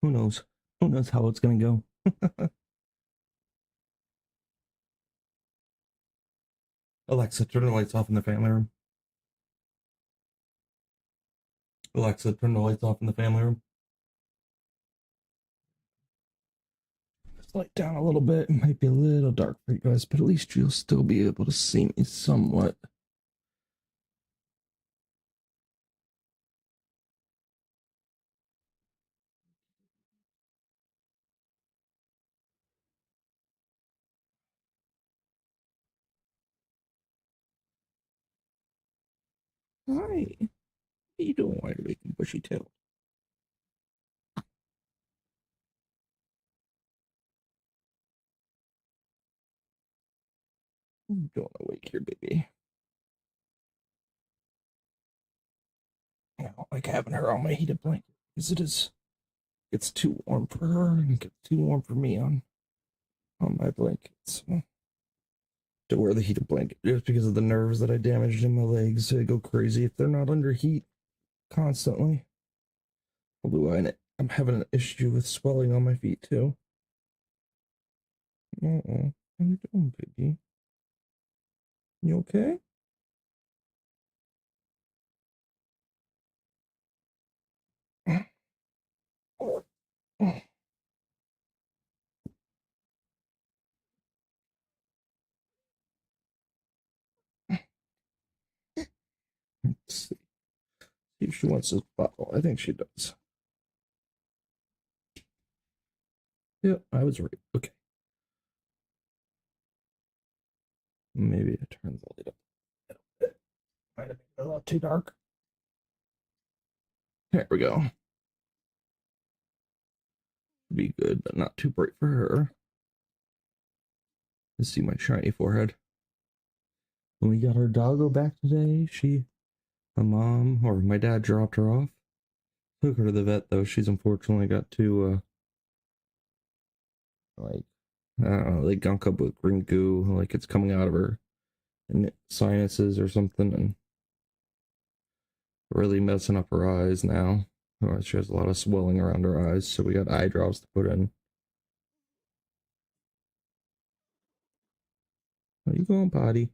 Who knows? Who knows how it's gonna go? Alexa, turn the lights off in the family room. Alexa, turn the lights off in the family room. Just light down a little bit. It might be a little dark for you guys, but at least you'll still be able to see me somewhat. Hi. What are you doing, wide awake and bushy tailed? I'm doing awake here, baby. I don't like having her on my heated blanket because it's too warm for her and it gets too warm for me on my blankets. To wear the heated blanket just because of the nerves that I damaged in my legs. They go crazy if they're not under heat constantly. Although I'm having an issue with swelling on my feet too. Uh-oh. How you doing, baby? You okay? Let's see if she wants this bottle. I think she does. Yep, I was right. Okay. Maybe it turns the light up a little bit. Might have been a little too dark. There we go. Be good, but not too bright for her. Let's see my shiny forehead. When we got our doggo back today, my mom or my dad dropped her off. Took her to the vet though. She's unfortunately got two like I don't know, like gunk up with green goo, like it's coming out of her sinuses or something, and really messing up her eyes now. She has a lot of swelling around her eyes, so we got eye drops to put in. How you going, potty?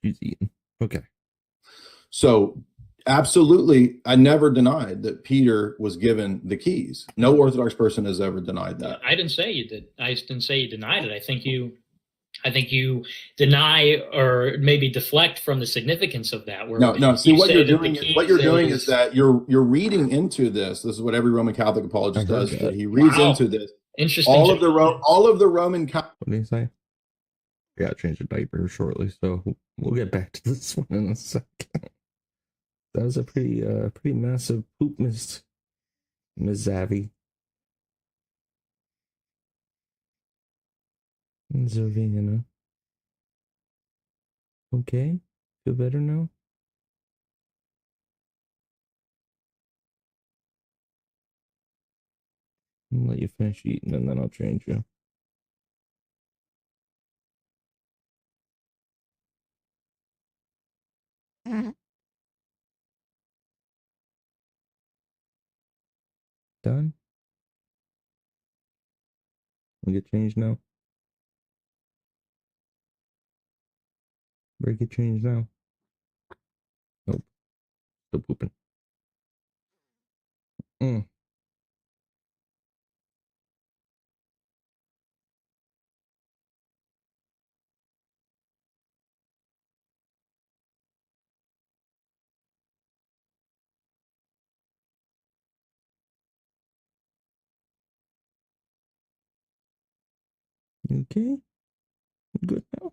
She's eating. Okay. So, absolutely, I never denied that Peter was given the keys. No Orthodox person has ever denied that. I didn't say you did. I didn't say you denied it. I think you deny or maybe deflect from the significance of that. No. See, what you're doing is that you're reading into this. This is what every Roman Catholic apologist does. He reads into this. Interesting. All of the Roman Catholic. What do you say? Yeah, I change the diaper shortly, so we'll get back to this one in a second. That was a pretty massive poop, Miss Zavi. Zavina. Okay, feel better now? I'll let you finish eating and then I'll change you. Done? We'll get changed now? Break it changed now? Nope. Still pooping. Okay. Good now?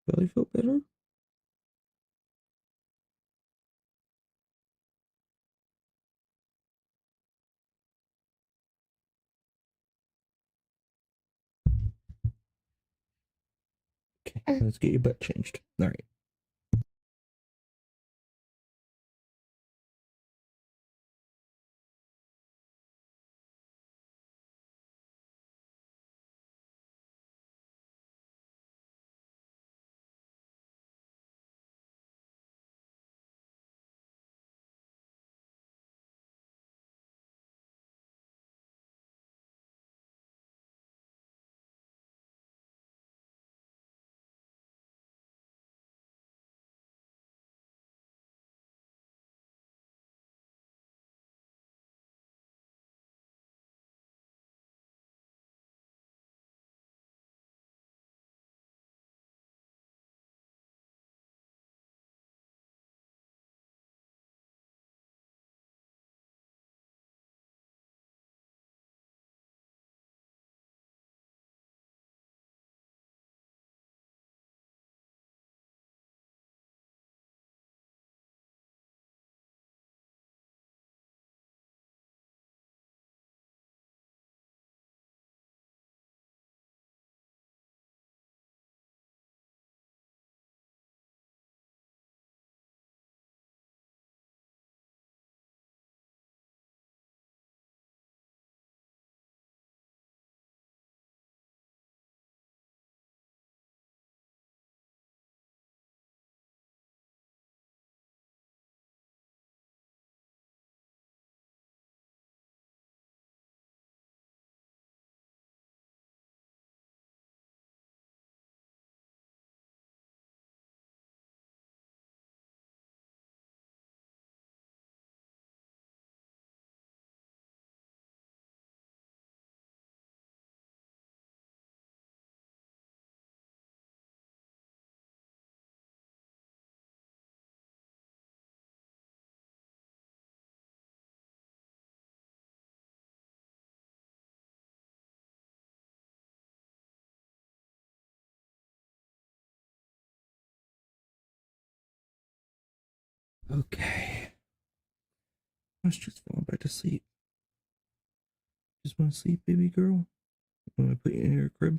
Belly feel better? Okay. Let's get your butt changed. All right. Okay. I was just falling back to sleep. Just want to sleep, baby girl? Want to put you in your crib?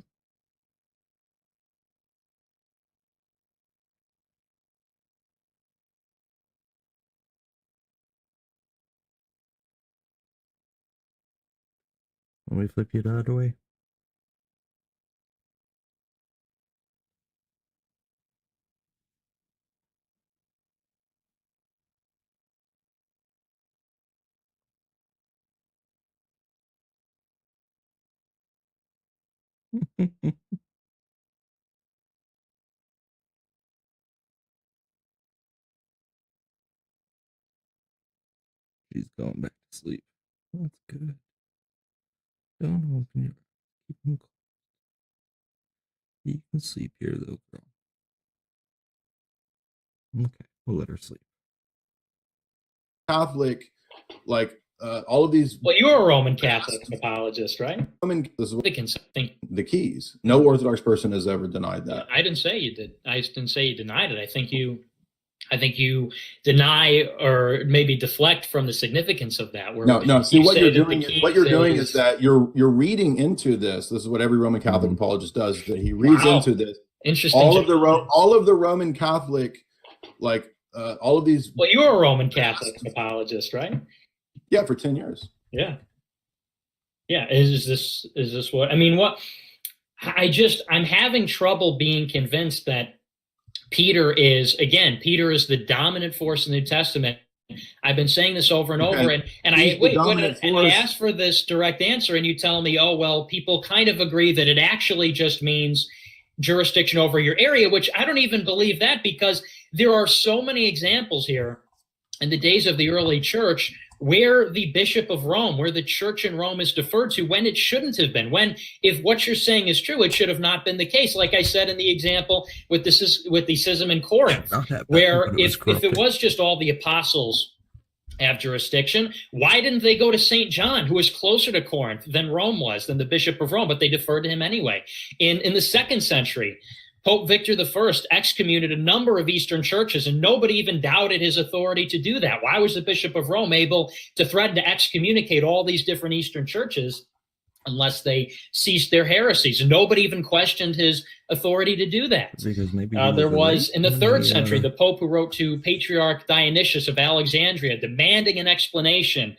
Want me to flip you the other way? She's going back to sleep. That's good. Don't open your eyes. Keep them closed. You can sleep here, little girl. Okay, we'll let her sleep. Catholic, like all of these. Well, you're a Roman Catholic apologist, right? Roman, this is what think the keys. No Orthodox person has ever denied that. I didn't say you did. I didn't say you denied it. I think you deny or maybe deflect from the significance of that. Where No. See, what you're doing is is that you're reading into this. This is what every Roman Catholic apologist does. That he reads into this. Interesting. All of the Roman Catholic, like all of these. Well, you're a Roman Catholic apologist, right? Yeah, for 10 years. Yeah. Yeah. Is this what I mean? What I'm having trouble being convinced that Peter is the dominant force in the New Testament. I've been saying this over and over, and I asked for this direct answer, and you tell me, oh, well, people kind of agree that it actually just means jurisdiction over your area, which I don't even believe that, because there are so many examples here in the days of the early church where the Bishop of Rome, where the church in Rome is deferred to when it shouldn't have been. When, if what you're saying is true, it should have not been the case. Like I said in the example with the schism in Corinth, where if it was just all the apostles have jurisdiction, why didn't they go to St. John, who was closer to Corinth than Rome was, than the Bishop of Rome? But they deferred to him anyway. In the 2nd century, Pope Victor I excommunicated a number of Eastern churches, and nobody even doubted his authority to do that. Why was the Bishop of Rome able to threaten to excommunicate all these different Eastern churches unless they ceased their heresies. And nobody even questioned his authority to do that. Because maybe there was, in the 3rd century, the Pope who wrote to Patriarch Dionysius of Alexandria demanding an explanation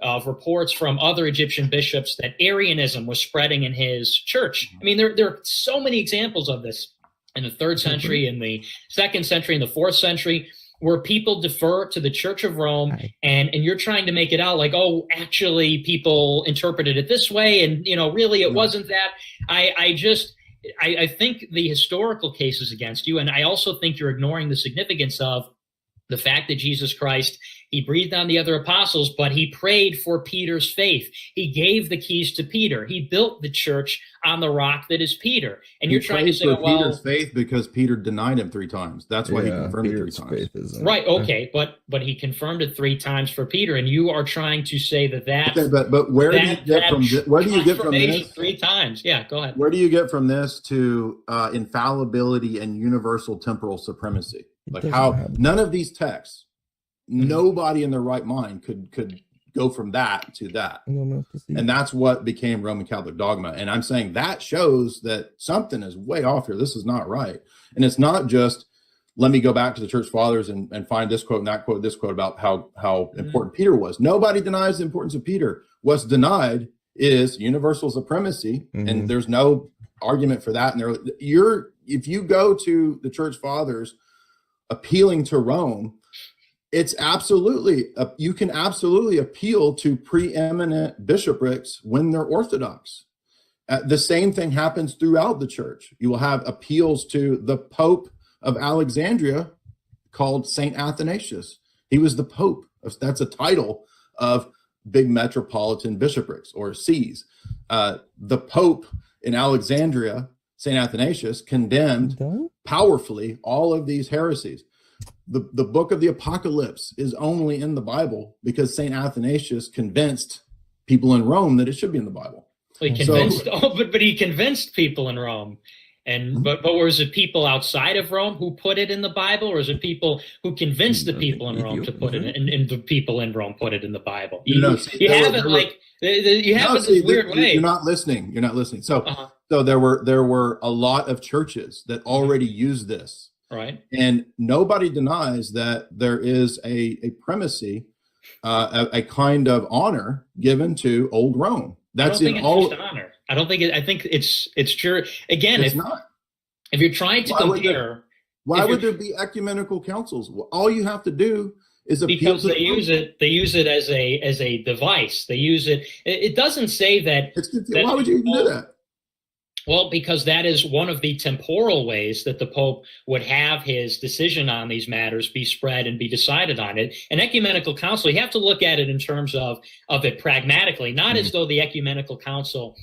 of reports from other Egyptian bishops that Arianism was spreading in his church. I mean, there are so many examples of this in the 3rd century, in the 2nd century, in the 4th century, where people defer to the Church of Rome, and you're trying to make it out like, oh, actually people interpreted it this way, and really it wasn't that. I think the historical case is against you, and I also think you're ignoring the significance of the fact that Jesus Christ, he breathed on the other apostles, but he prayed for Peter's faith. He gave the keys to Peter. He built the church on the rock that is Peter. And you're trying to say, well, Peter's faith because Peter denied him 3 times. That's why he confirmed Peter's it 3 times. Right. Okay. But he confirmed it 3 times for Peter, and you are trying to say that that's okay, but where do you get from where do you get from this 3 times? Yeah. Go ahead. Where do you get from this to infallibility and universal temporal supremacy? Like how none of these texts, nobody in their right mind could go from that to that. And that's what became Roman Catholic dogma. And I'm saying that shows that something is way off here. This is not right. And it's not just, let me go back to the church fathers and find this quote and that quote, this quote about how important Peter was. Nobody denies the importance of Peter. What's denied is universal supremacy. And there's no argument for that. And if you go to the church fathers appealing to Rome, it's absolutely, you can absolutely appeal to preeminent bishoprics when they're Orthodox. The same thing happens throughout the church. You will have appeals to the Pope of Alexandria called Saint Athanasius. He was the Pope. That's a title of big metropolitan bishoprics or sees. The Pope in Alexandria, Saint Athanasius, condemned powerfully all of these heresies. The book of the Apocalypse is only in the Bible because Saint Athanasius convinced people in Rome that it should be in the Bible. He convinced, but he convinced people in Rome. And but was it people outside of Rome who put it in the Bible, or is it people who convinced the people in Rome to put it in, and the people in Rome put it in the Bible? You have this weird way. You're not listening. You're not listening. So so there were a lot of churches that already used this. Right. And nobody denies that there is a primacy, a kind of honor given to old Rome. That's in all honor. I don't think it. I think it's true. Again, it's not. If you're trying to compare, why would there be ecumenical councils? All you have to do is appeal because they use it. They use it as a device. They use it. It doesn't say that. Why would you even do that? Well, because that is one of the temporal ways that the Pope would have his decision on these matters be spread and be decided on it. An ecumenical council, you have to look at it in terms of it pragmatically, not as though the ecumenical council.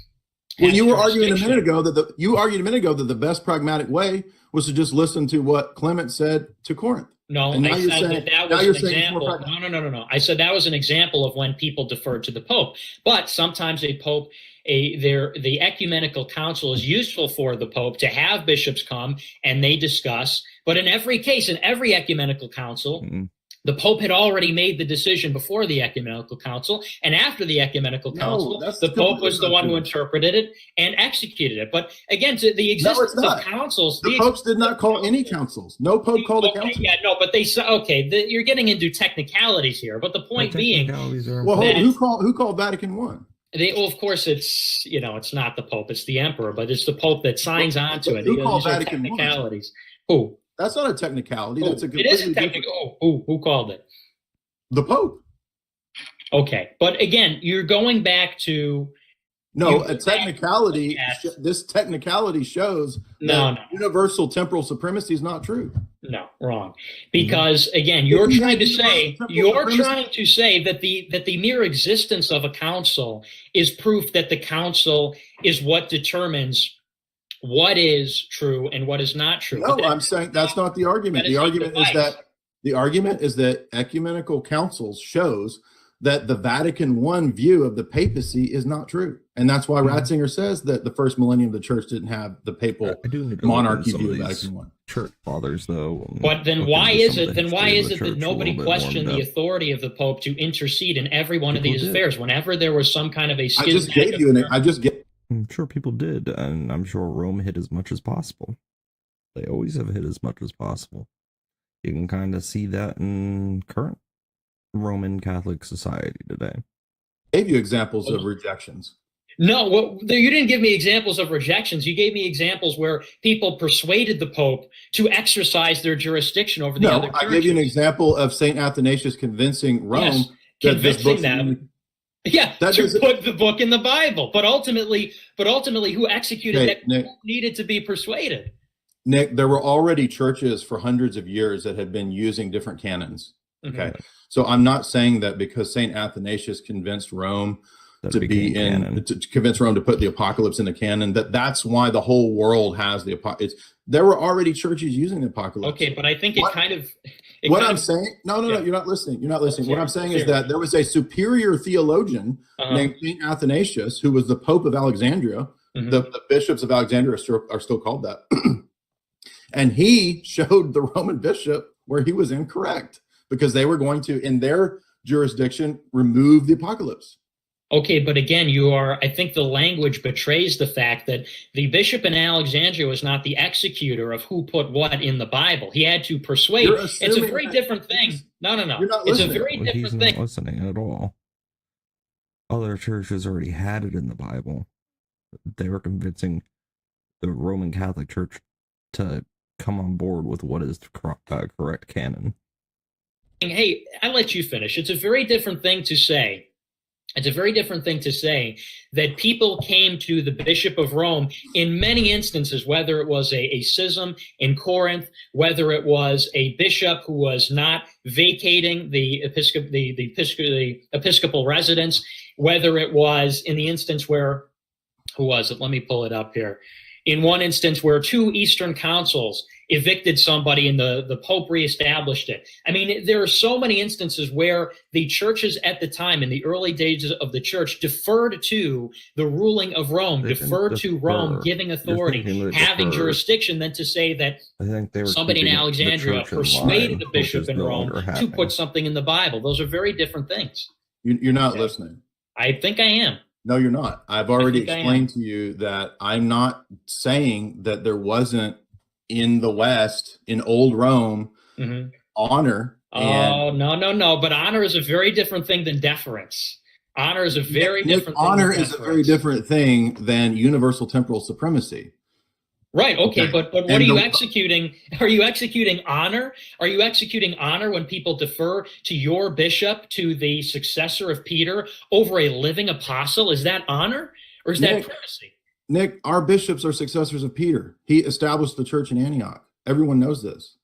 Well, you were arguing a minute ago that the best pragmatic way was to just listen to what Clement said to Corinth. No, I said that was an example. No. I said that was an example of when people deferred to the Pope. But sometimes a Pope, the ecumenical council is useful for the Pope to have bishops come and they discuss. But in every case, in every ecumenical council, the Pope had already made the decision before the ecumenical council, and after the ecumenical council, the Pope was the one who interpreted it and executed it. But again, to the existence of councils, the popes did not call any councils. No Pope called a council. Yeah, no, but they said, you're getting into technicalities here. But the point being, who called Vatican I? Well, of course, it's not the Pope, it's the Emperor, but it's the Pope that signs on to it. Who called Vatican technicalities? Who? That's not a technicality. That's it is a technical. Who called it? The Pope. Okay, but again, you're going back to a technicality. This technicality shows that universal temporal supremacy is not true. No, wrong. Because again, you're trying to say that the mere existence of a council is proof that the council is what determines what is true and what is not true. No, I'm saying that's not the argument. The argument is that ecumenical councils shows that the Vatican I view of the papacy is not true. And that's why Ratzinger says that the first millennium of the church didn't have the papal monarchy view of Vatican I. church fathers, though. But then why is it? Then why is it that nobody questioned the authority of the Pope to intercede in every one of these affairs? Whenever there was some kind of a I'm sure people did, and I'm sure Rome hid as much as possible. They always have hid as much as possible. You can kind of see that in current Roman Catholic society today. Gave you examples of rejections. No, you didn't give me examples of rejections. You gave me examples where people persuaded the Pope to exercise their jurisdiction over the other churches. I gave you an example of St. Athanasius convincing Rome convincing them. Yeah, to put the book in the Bible. But ultimately, who executed that Nick, needed to be persuaded. Nick, there were already churches for hundreds of years that had been using different canons. Okay. So I'm not saying that because St. Athanasius convinced Rome to convince Rome to put the Apocalypse in the canon, that's why the whole world has the Apocalypse. There were already churches using the Apocalypse. Okay, but I think you're not listening. You're not listening. What I'm saying is that there was a superior theologian named St. Athanasius, who was the Pope of Alexandria. The bishops of Alexandria are still called that. And he showed the Roman bishop where he was incorrect because they were going to, in their jurisdiction, remove the Apocalypse. Okay, but again, I think the language betrays the fact that the bishop in Alexandria was not the executor of who put what in the Bible. He had to persuade. It's a very different thing. No. It's a very different thing. He's not listening at all. Other churches already had it in the Bible. They were convincing the Roman Catholic Church to come on board with what is correct canon. Hey, I'll let you finish. It's a very different thing to say. It's a very different thing to say that people came to the Bishop of Rome in many instances, whether it was a schism in Corinth, whether it was a bishop who was not vacating the episcopal residence, whether it was in the instance where, who was it? Let me pull it up here. In one instance where 2 Eastern councils evicted somebody and the Pope reestablished it. I mean, there are so many instances where the churches at the time, in the early days of the church, deferred to the ruling of Rome, deferred to Rome giving authority, having jurisdiction, than to say that somebody in Alexandria persuaded the bishop in Rome to put something in the Bible. Those are very different things. You're not listening. I think I am. No, you're not. I've already explained to you that I'm not saying that there wasn't in the West, in old Rome, honor. No. But honor is a very different thing than deference. Honor is a very different thing. Honor is a very different thing than universal temporal supremacy. Right. Okay. But what are you executing? Are you executing honor? Are you executing honor when people defer to your bishop, to the successor of Peter, over a living apostle? Is that honor, or is that primacy? Nick, our bishops are successors of Peter. He established the church in Antioch. Everyone knows this.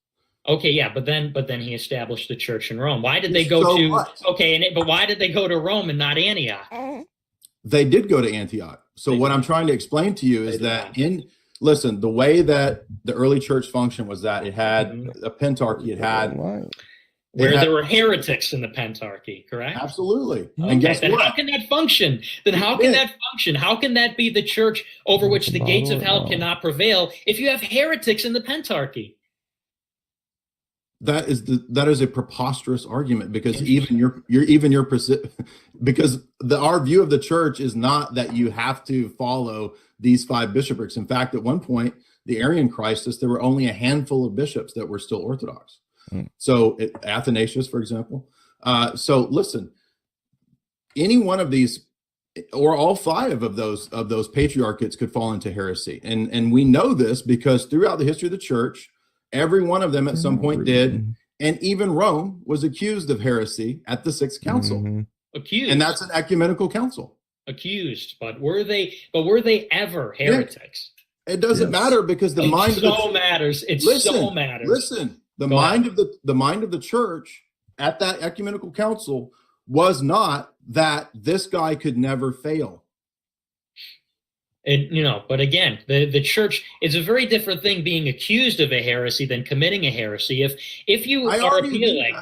Okay, yeah, but then he established the church in Rome. Why did they go but why did they go to Rome and not Antioch? They did go to Antioch. So what I'm trying to explain to you is that listen, the way that the early church functioned was that it had a pentarchy. It had there were heretics in the pentarchy, correct? Absolutely. Okay, and guess what? How can that function? Then how can that function? How can that be the church over which the gates of hell cannot prevail if you have heretics in the pentarchy? That is a preposterous argument, because because our view of the church is not that you have to follow these 5 bishoprics. In fact, at one point, the Arian crisis, there were only a handful of bishops that were still Orthodox. So Athanasius, for example. So listen, any one of these, or all 5 of those patriarchates could fall into heresy, and we know this because throughout the history of the church, every one of them at some point did, and even Rome was accused of heresy at the 6th Council. Accused, and that's an ecumenical council. Accused, but were they ever heretics? It doesn't matter, because the mind matters. It so matters. Listen, the mind of the church at that ecumenical council was not that this guy could never fail. But again, the church is a very different thing being accused of a heresy than committing a heresy. If you are appealing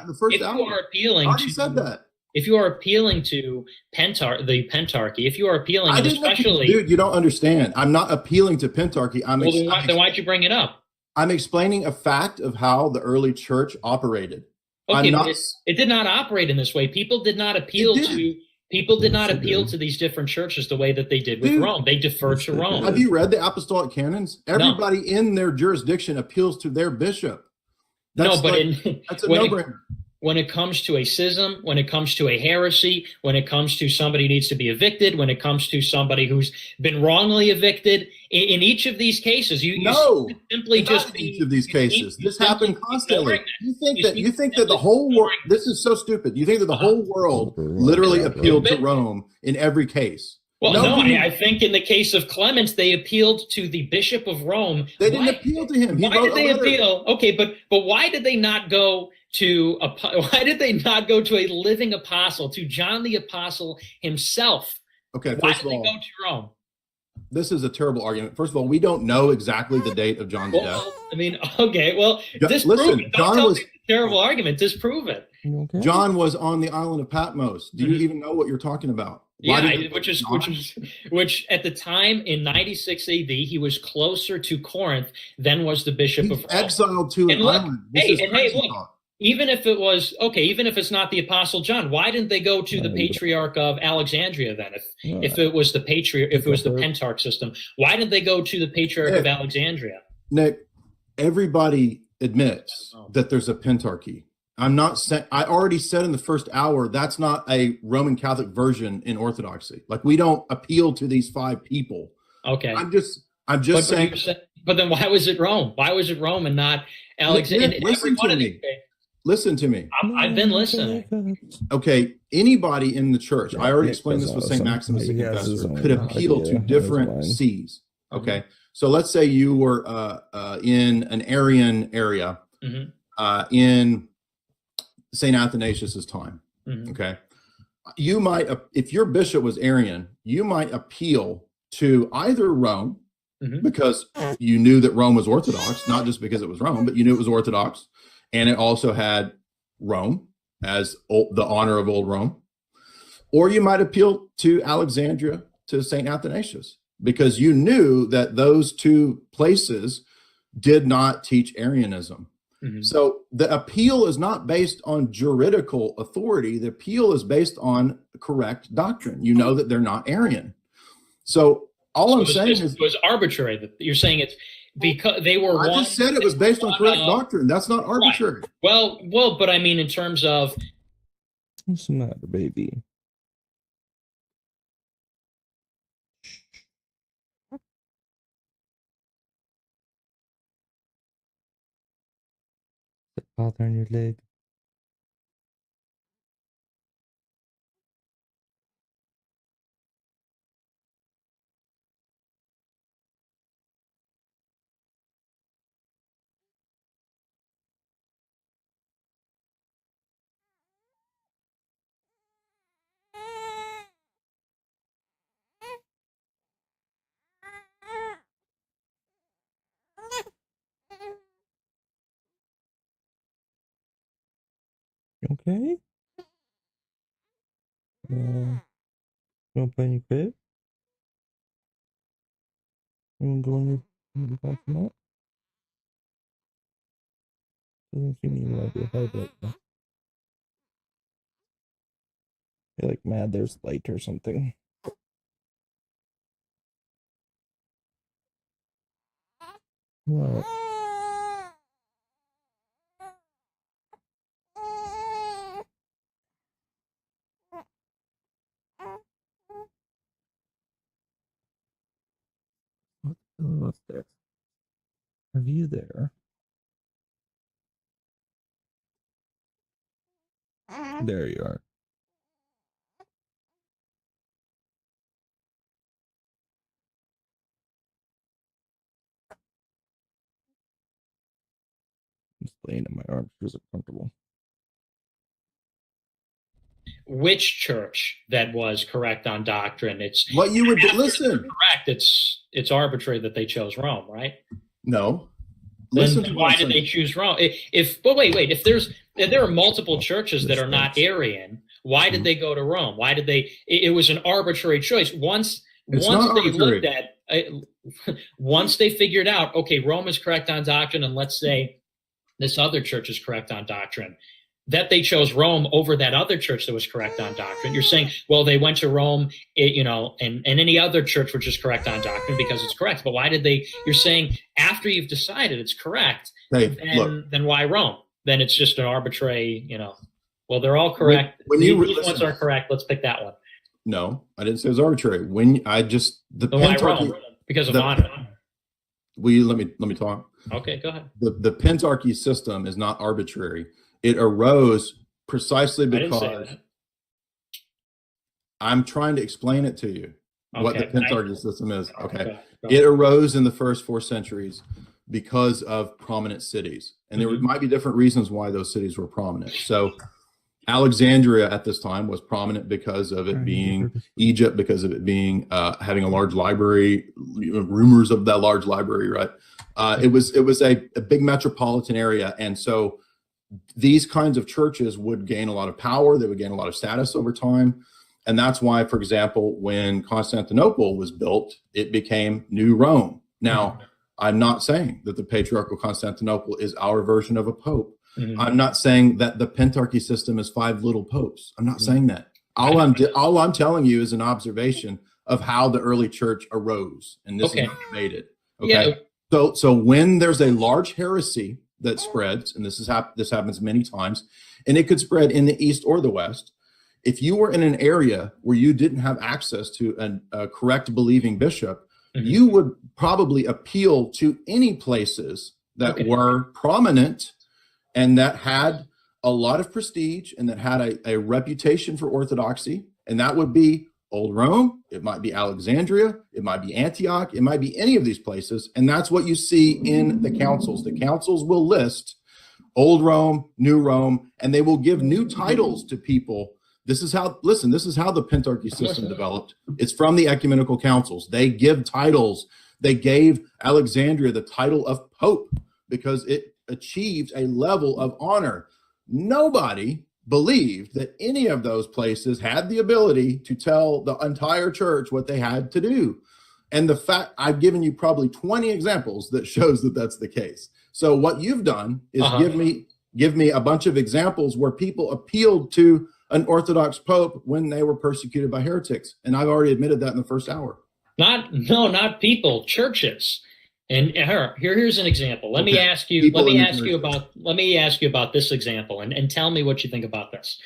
to the pentarchy, if you are appealing, dude, you don't understand. I'm not appealing to pentarchy. Then why'd you bring it up? I'm explaining a fact of how the early church operated. Okay, but it did not operate in this way. People did not appeal to these different churches the way that they did with Rome. They deferred to Rome. Have you read the apostolic canons? Everybody in their jurisdiction appeals to their bishop. That's a no-brainer. When it comes to a schism, when it comes to a heresy, when it comes to somebody who needs to be evicted, when it comes to somebody who's been wrongly evicted, in each of these cases, you simply just in each of these cases. This happened constantly. You think that the whole world? This is so stupid. You think that the whole world literally appealed to Rome in every case? Well, no, I think in the case of Clemens, they appealed to the Bishop of Rome. They didn't appeal to him. Why did they appeal? Okay, but why did they not go to a living apostle, to John the Apostle himself? Okay, why did they go to Rome? This is a terrible argument. First of all, we don't know exactly the date of John's death. I mean, okay, well, disprove it. Don't tell me it's a terrible argument. Disprove it. Okay. John was on the island of Patmos. Do you even know what you're talking about? Which at the time in 96 AD, he was closer to Corinth than was the Bishop of Rome. Exiled to an island. Look, even if it's not the Apostle John, why didn't they go to the Patriarch of Alexandria then? If it was the Pentarch system, why didn't they go to the Patriarch of Alexandria? Nick, everybody admits that there's a pentarchy. I already said in the first hour, that's not a Roman Catholic version in Orthodoxy. Like, we don't appeal to these 5 people. Okay. I'm just saying. But then why was it Rome? Why was it Rome and not Alexandria? Listen to me. I've been listening. Okay. Anybody in the church, I already explained this with St. Maximus the Confessor, could appeal to different sees. Okay. So let's say you were in an Arian area in St. Athanasius's time. Okay. You might, if your bishop was Arian, you might appeal to either Rome because you knew that Rome was Orthodox, not just because it was Rome, but you knew it was Orthodox. And it also had Rome as the honor of old Rome. Or you might appeal to Alexandria, to St. Athanasius, because you knew that those 2 places did not teach Arianism. So the appeal is not based on juridical authority. The appeal is based on correct doctrine. You know that they're not Arian. So all I'm saying is it was arbitrary. That you're saying it's because they were. I just said it was based on correct doctrine. That's not arbitrary. Right. Well, but I mean, in terms of. What's the matter, baby? Bother on your leg. Okay. You want to play any crib? You want to go in your bathroom out? Doesn't seem like you're hard right now. You're like mad there's light or something. What? What's there? Are you there? There you are. I'm just laying in my arms because it's comfortable. Which church that was correct on doctrine? It's what you would listen. Correct. It's arbitrary that they chose Rome, right? No. Then why did they choose Rome? If there are multiple churches that are not Arian, why did they go to Rome? Why did they? It was an arbitrary choice. Once once they figured out, okay, Rome is correct on doctrine, and let's say this other church is correct on doctrine, that they chose Rome over that other church that was correct on doctrine. You're saying, well, they went to Rome, and any other church which is correct on doctrine because it's correct. But why did they? You're saying after you've decided it's correct, then why Rome? Then it's just an arbitrary, well, they're all correct. These ones are correct. Let's pick that one. No, I didn't say it was arbitrary. Why Rome? Because of honor. Let me talk. Okay, go ahead. The Pentarchy system is not arbitrary. It arose precisely because I'm trying to explain it to you what the Pentarchy system is. Okay. It arose in the first 4 centuries because of prominent cities. And there might be different reasons why those cities were prominent. So Alexandria at this time was prominent because of it being Egypt, because of it being having a large library, rumors of that large library, right? It was a big metropolitan area. And so these kinds of churches would gain a lot of power. They would gain a lot of status over time. And that's why, for example, when Constantinople was built, it became New Rome. Now, I'm not saying that the Patriarchal Constantinople is our version of a pope. I'm not saying that the Pentarchy system is 5 little popes. I'm not saying that. All I'm telling you is an observation of how the early church arose, and this is not debated. Okay, so when there's a large heresy that spreads, and this happens many times, and it could spread in the east or the west. If you were in an area where you didn't have access to a correct believing bishop, you would probably appeal to any places that were prominent and that had a lot of prestige and that had a reputation for orthodoxy. And that would be Old Rome, it might be Alexandria, it might be Antioch, it might be any of these places. And that's what you see in the councils. The councils will list Old Rome, New Rome, and they will give new titles to people. This is how the Pentarchy system developed. It's from the ecumenical councils. They give titles. They gave Alexandria the title of Pope because it achieved a level of honor. Nobody believed that any of those places had the ability to tell the entire church what they had to do. And the fact, I've given you probably 20 examples that shows that that's the case. So what you've done is give me a bunch of examples where people appealed to an Orthodox Pope when they were persecuted by heretics. And I've already admitted that in the first hour. Not people, churches. And here's an example. Let me ask you about this example and tell me what you think about this.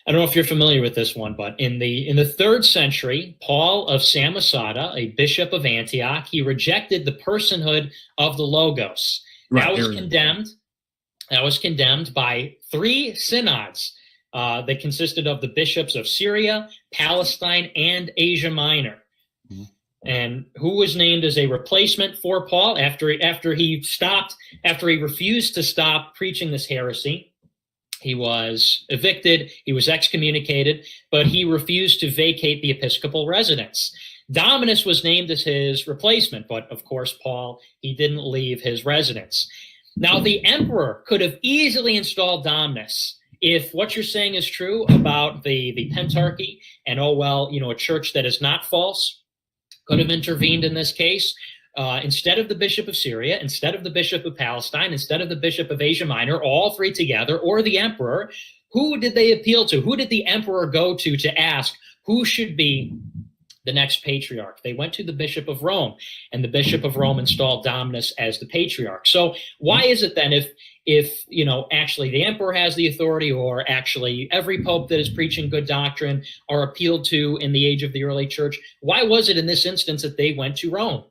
I don't know if you're familiar with this one, but in the 3rd century, Paul of Samosata, a bishop of Antioch, he rejected the personhood of the Logos. That was condemned by 3 synods. They consisted of the bishops of Syria, Palestine, and Asia Minor. And who was named as a replacement for Paul after he refused to stop preaching this heresy? He was evicted, he was excommunicated, but he refused to vacate the episcopal residence. Dominus was named as his replacement, but of course, Paul, he didn't leave his residence. Now, the emperor could have easily installed Dominus if what you're saying is true about the Pentarchy and, a church that is not false could have intervened in this case. Instead of the bishop of Syria, instead of the bishop of Palestine, instead of the bishop of Asia Minor, all 3 together, or the emperor, who did they appeal to? Who did the emperor go to ask who should be the next patriarch? They went to the bishop of Rome, and the bishop of Rome installed Dominus as the patriarch. So why is it then if actually the emperor has the authority, or actually every pope that is preaching good doctrine are appealed to in the age of the early church, why was it in this instance that they went to Rome?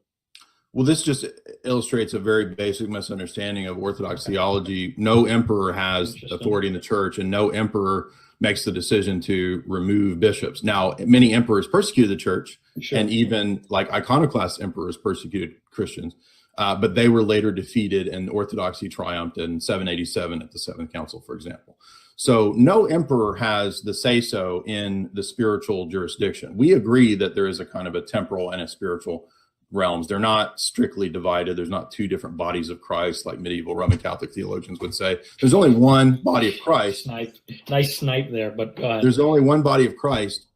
Well, this just illustrates a very basic misunderstanding of Orthodox theology. No emperor has authority in the church, and no emperor makes the decision to remove bishops. Now, many emperors persecuted the church, and even like iconoclast emperors persecuted Christians. But they were later defeated, and orthodoxy triumphed in 787 at the Seventh Council, for example. So no emperor has the say-so in the spiritual jurisdiction. We agree that there is a kind of a temporal and a spiritual realms. They're not strictly divided. There's not 2 different bodies of Christ like medieval Roman Catholic theologians would say. There's only one body of Christ. Nice snipe there, but go ahead. There's only one body of Christ.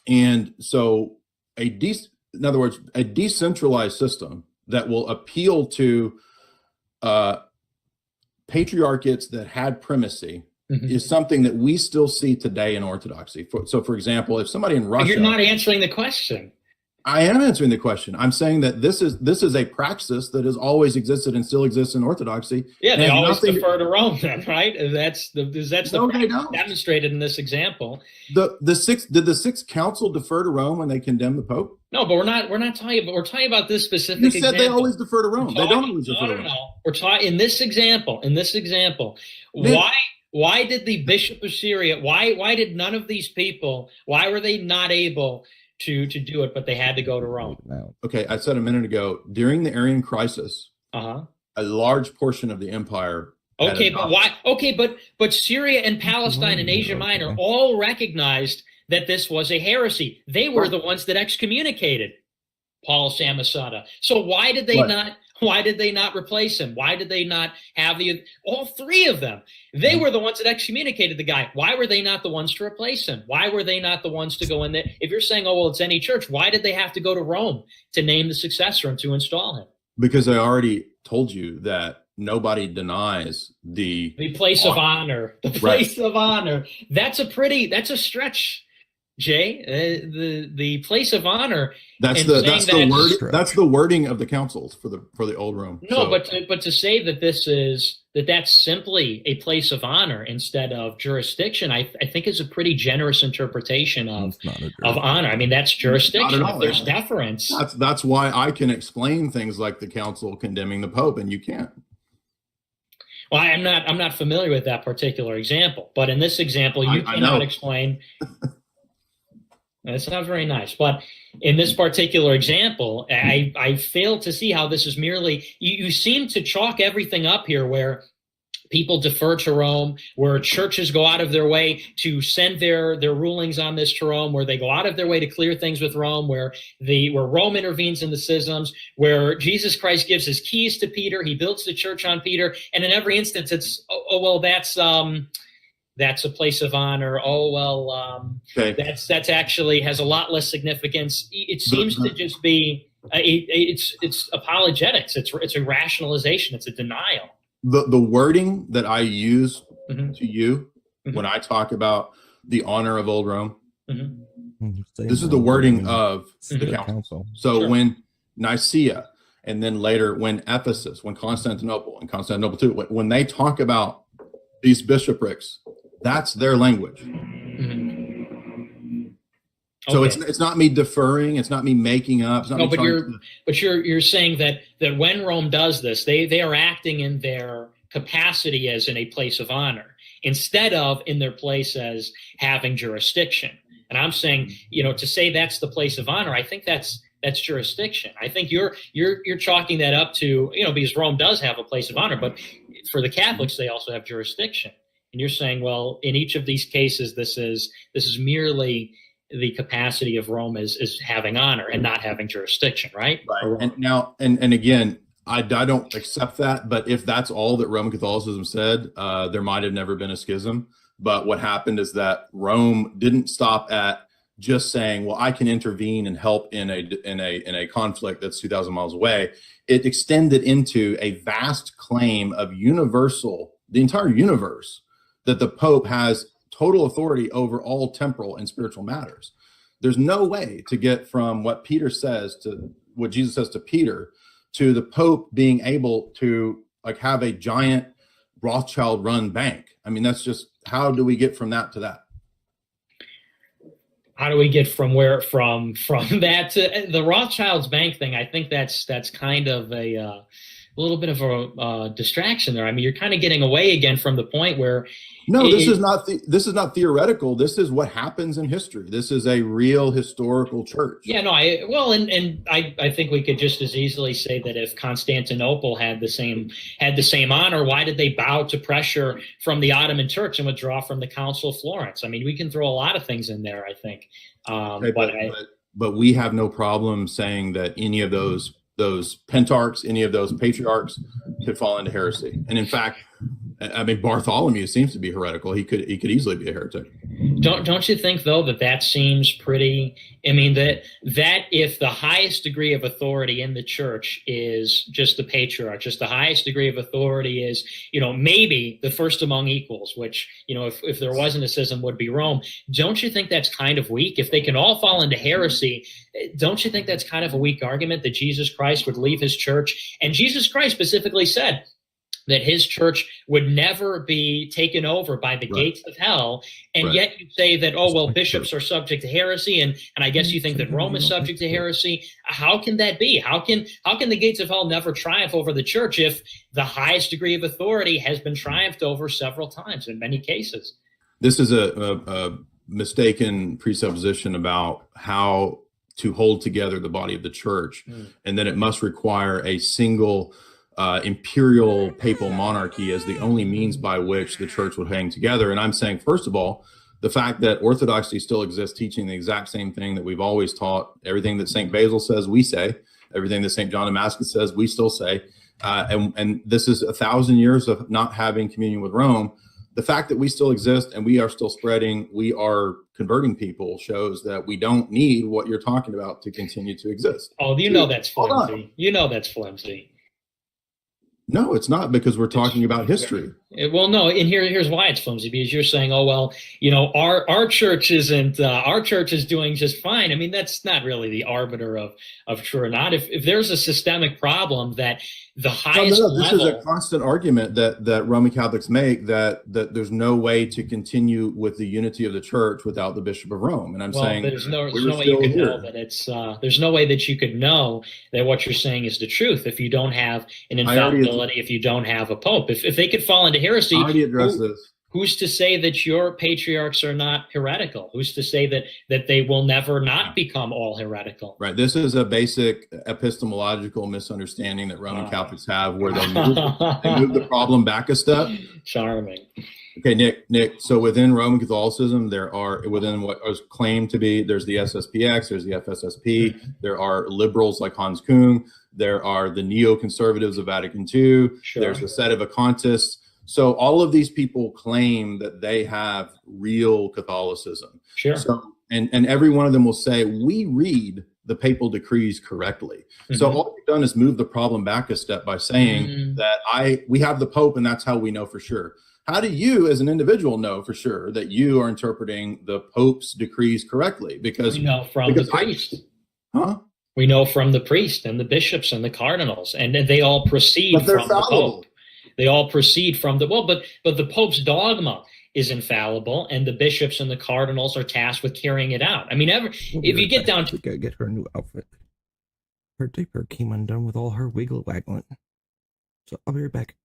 And so in other words, a decentralized system that will appeal to patriarchates that had primacy is something that we still see today in Orthodoxy. So, for example, if somebody in Russia, you're not answering the question. I am answering the question. I'm saying that this is a praxis that has always existed and still exists in Orthodoxy. Yeah, they always defer to Rome, then, right? That's the they don't. demonstrated in this example. Did the Sixth Council defer to Rome when they condemned the Pope? No, but we're not talking about. We're talking about this specific. You said example. They always defer to Rome. They don't always defer to Rome. No. We're talking in this example. Why did the Bishop of Syria? Why did none of these people? Why were they not able to do it, but they had to go to Rome? Okay, I said a minute ago, during the Arian crisis, a large portion of the empire. Okay, but why? Okay, but Syria and Palestine and Asia Minor all recognized that this was a heresy. They were the ones that excommunicated Paul Samosata. So why did they not? Why did they not replace him? Why did they not have all three of them? They were the ones that excommunicated the guy. Why were they not the ones to replace him? Why were they not the ones to go in there? If you're saying, oh, well, it's any church, why did they have to go to Rome to name the successor and to install him? Because I already told you that nobody denies the place of honor. The place of honor. That's a stretch, Jay. The place of honor. That's the wording of the councils for the old Rome. No, but to say that that's simply a place of honor instead of jurisdiction, I think is a pretty generous interpretation of honor. I mean, that's jurisdiction. There's deference. That's why I can explain things like the council condemning the Pope, and you can't. Well, I'm not familiar with that particular example, but in this example, you cannot explain. That's not very nice. But in this particular example, I fail to see how this is merely, you seem to chalk everything up here where people defer to Rome, where churches go out of their way to send their rulings on this to Rome, where they go out of their way to clear things with Rome, where Rome intervenes in the schisms, where Jesus Christ gives his keys to Peter, he builds the church on Peter, and in every instance it's, that's a place of honor. That's actually has a lot less significance. It seems to just be it's apologetics. It's a rationalization. It's a denial. The wording that I use to you when I talk about the honor of old Rome, this is the wording of the council. So when Nicaea, and then later when Ephesus, when Constantinople, and Constantinople too, when they talk about these bishoprics, that's their language. So it's not me deferring. It's not me making up. It's not you're saying that when Rome does this, they are acting in their capacity as in a place of honor instead of in their place as having jurisdiction. And I'm saying, to say that's the place of honor, I think that's jurisdiction. I think you're chalking that up to, because Rome does have a place of honor, but for the Catholics, they also have jurisdiction. And you're saying, well, in each of these cases, this is merely the capacity of Rome is having honor and not having jurisdiction, right? Right. And now, and again, I don't accept that. But if that's all that Roman Catholicism said, there might have never been a schism. But what happened is that Rome didn't stop at just saying, well, I can intervene and help in a conflict that's 2,000 miles away. It extended into a vast claim of the entire universe, that the Pope has total authority over all temporal and spiritual matters. There's no way to get from what Peter says to what Jesus says to Peter to the Pope being able to have a giant Rothschild run bank. I mean, that's just, how do we get from that to that? How do we get from that to the Rothschild's bank thing? I think that's kind of a little bit of a distraction there. I mean, you're kind of getting away again from the point where this is not theoretical. This is what happens in history. This is a real historical church. Yeah, no, I think we could just as easily say that if Constantinople had the same honor, why did they bow to pressure from the Ottoman Turks and withdraw from the Council of Florence? I mean, we can throw a lot of things in there, I think. But we have no problem saying that any of those pentarchs, any of those patriarchs could fall into heresy. And in fact, I mean, Bartholomew seems to be heretical. He could easily be a heretic. Don't you think though that seems pretty? I mean that if the highest degree of authority in the church is just the patriarch, just the highest degree of authority is maybe the first among equals, which if there wasn't a schism would be Rome. Don't you think that's kind of weak? If they can all fall into heresy, don't you think that's kind of a weak argument that Jesus Christ would leave his church? And Jesus Christ specifically said that his church would never be taken over by the gates of hell. And yet you say that, oh, well, bishops are subject to heresy. And I guess you think that Rome is subject to heresy. How can that be? How can the gates of hell never triumph over the church if the highest degree of authority has been triumphed over several times in many cases? This is a mistaken presupposition about how to hold together the body of the church, and that it must require a single imperial papal monarchy as the only means by which the church would hang together. And I'm saying, first of all, the fact that orthodoxy still exists, teaching the exact same thing that we've always taught, everything that St. Basil says, we say, everything that St. John Damascus says, we still say. And this is 1,000 years of not having communion with Rome. The fact that we still exist and we are still spreading, we are converting people, shows that we don't need what you're talking about to continue to exist. Oh, that's flimsy. That's flimsy. No, it's not, because we're talking about history. Well, no, and here's why it's flimsy, because you're saying, oh, well, our church isn't, our church is doing just fine. I mean, that's not really the arbiter of true or not. If there's a systemic problem that the highest this level, is a constant argument that Roman Catholics make, that there's no way to continue with the unity of the church without the Bishop of Rome. And I'm saying there's no way you could know that it's, there's no way that you could know that what you're saying is the truth if you don't have an infallibility, if you don't have a pope. If they could fall into heresy, I already addressed this. Who's to say that your patriarchs are not heretical? Who's to say that they will never not become all heretical? Right. This is a basic epistemological misunderstanding that Roman Catholics have, where they move the problem back a step. Charming. Okay, Nick. So within Roman Catholicism, there are, within what is claimed to be, there's the SSPX, there's the FSSP, there are liberals like Hans Küng, there are the neoconservatives of Vatican II, there's the Sedevacantists. So all of these people claim that they have real Catholicism. Sure. So, and every one of them will say, we read the papal decrees correctly. Mm-hmm. So all we've done is move the problem back a step by saying that we have the Pope and that's how we know for sure. How do you as an individual know for sure that you are interpreting the Pope's decrees correctly? Because we know from the priest. We know from the priest and the bishops and the cardinals, and they all proceed from the Pope. They all proceed from but the Pope's dogma is infallible, and the bishops and the cardinals are tasked with carrying it out. I mean, if you get down to get her a new outfit, her diaper came undone with all her wiggle waggling. So I'll be right back.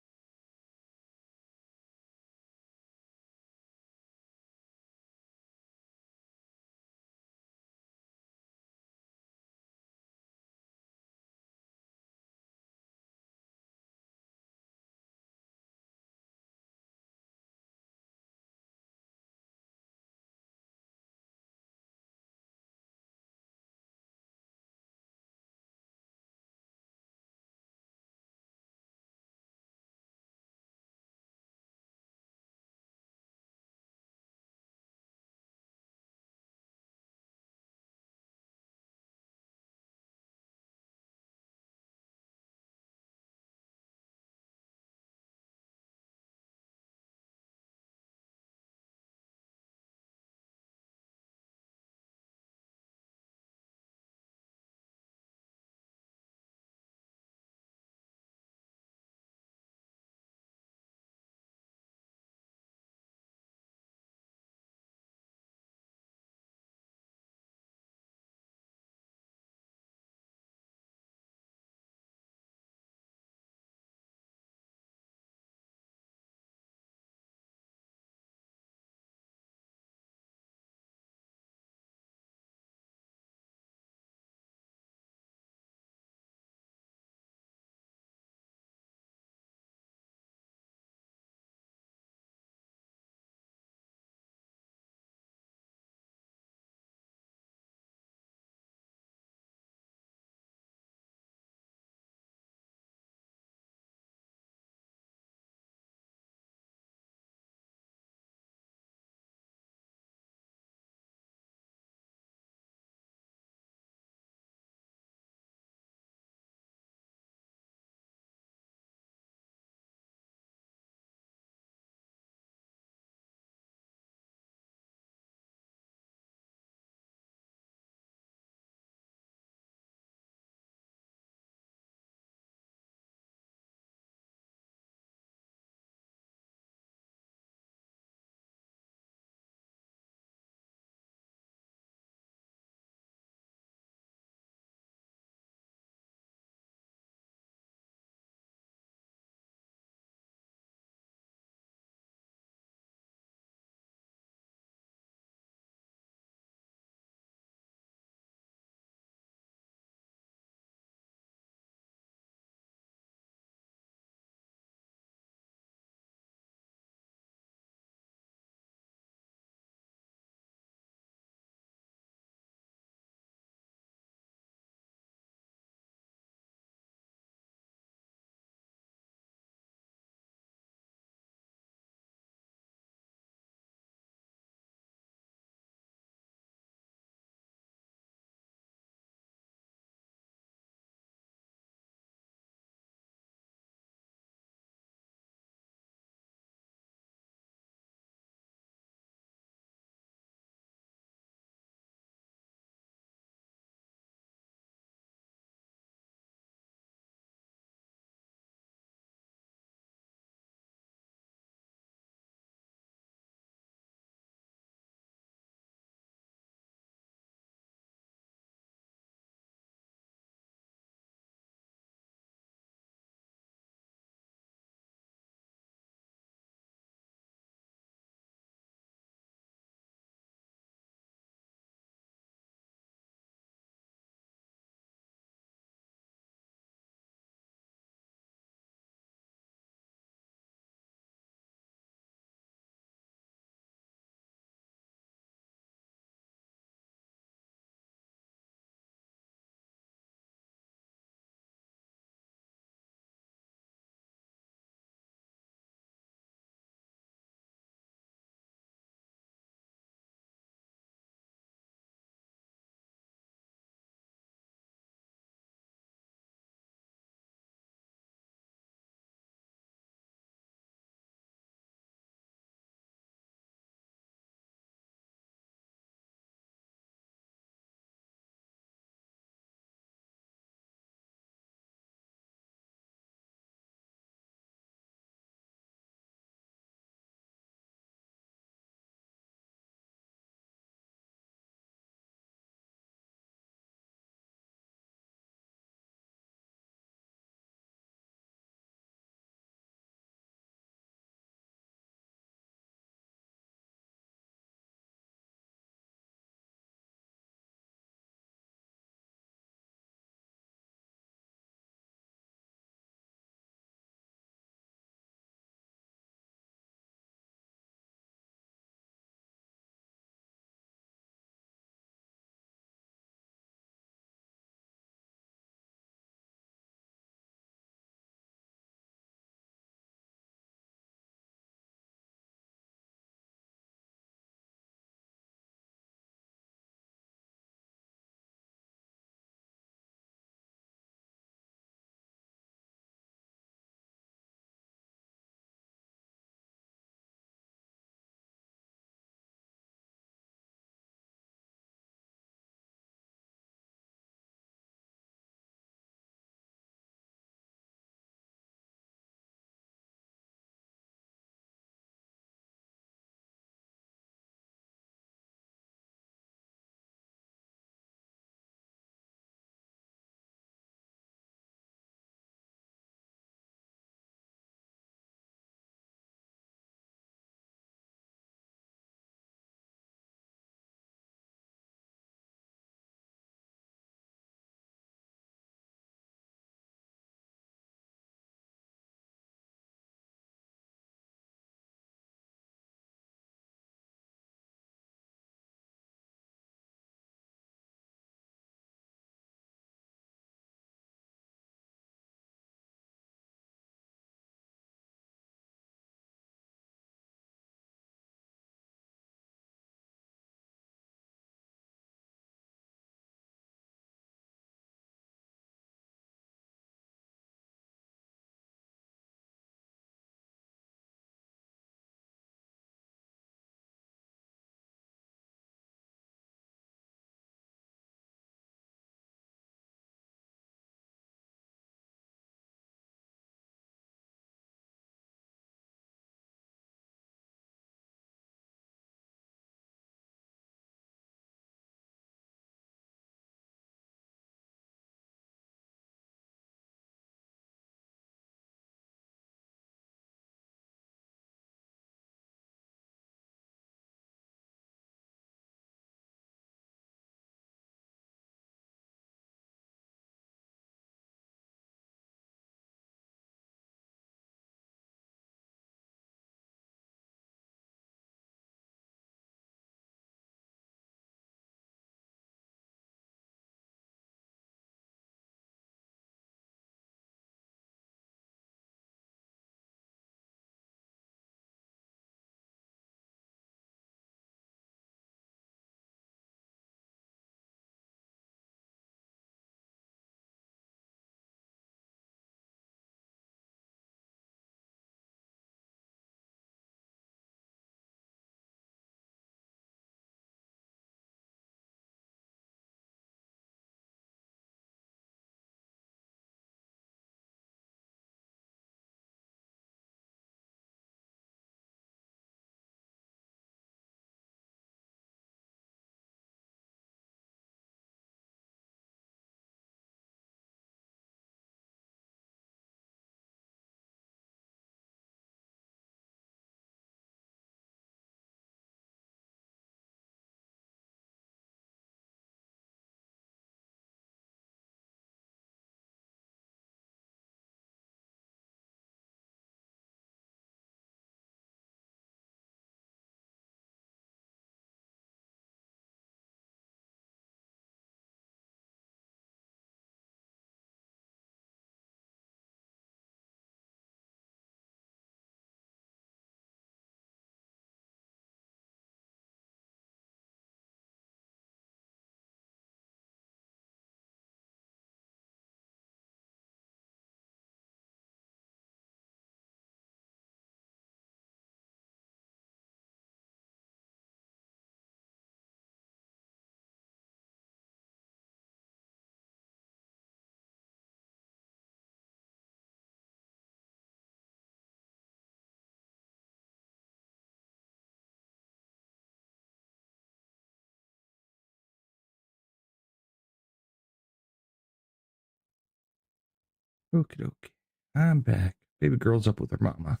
Okie dokie. I'm back. Baby girl's up with her mama.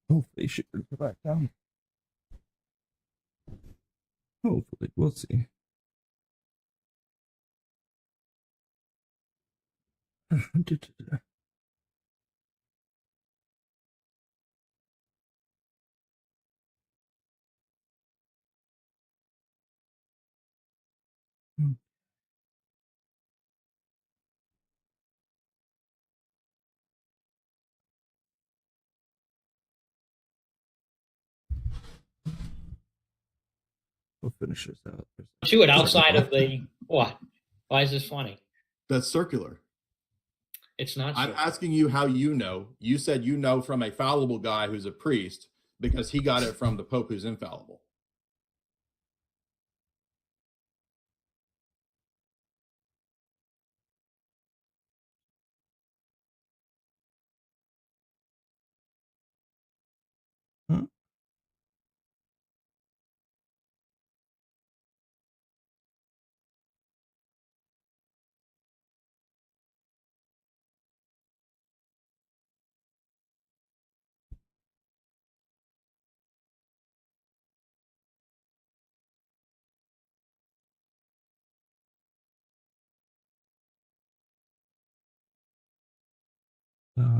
Hopefully she can go back down. Hopefully, we'll see. We'll finish this out. To it outside of the what? Why is this funny? That's circular. It's not. I'm asking you how you know. You said you know from a fallible guy who's a priest because he got it from the Pope who's infallible. Huh?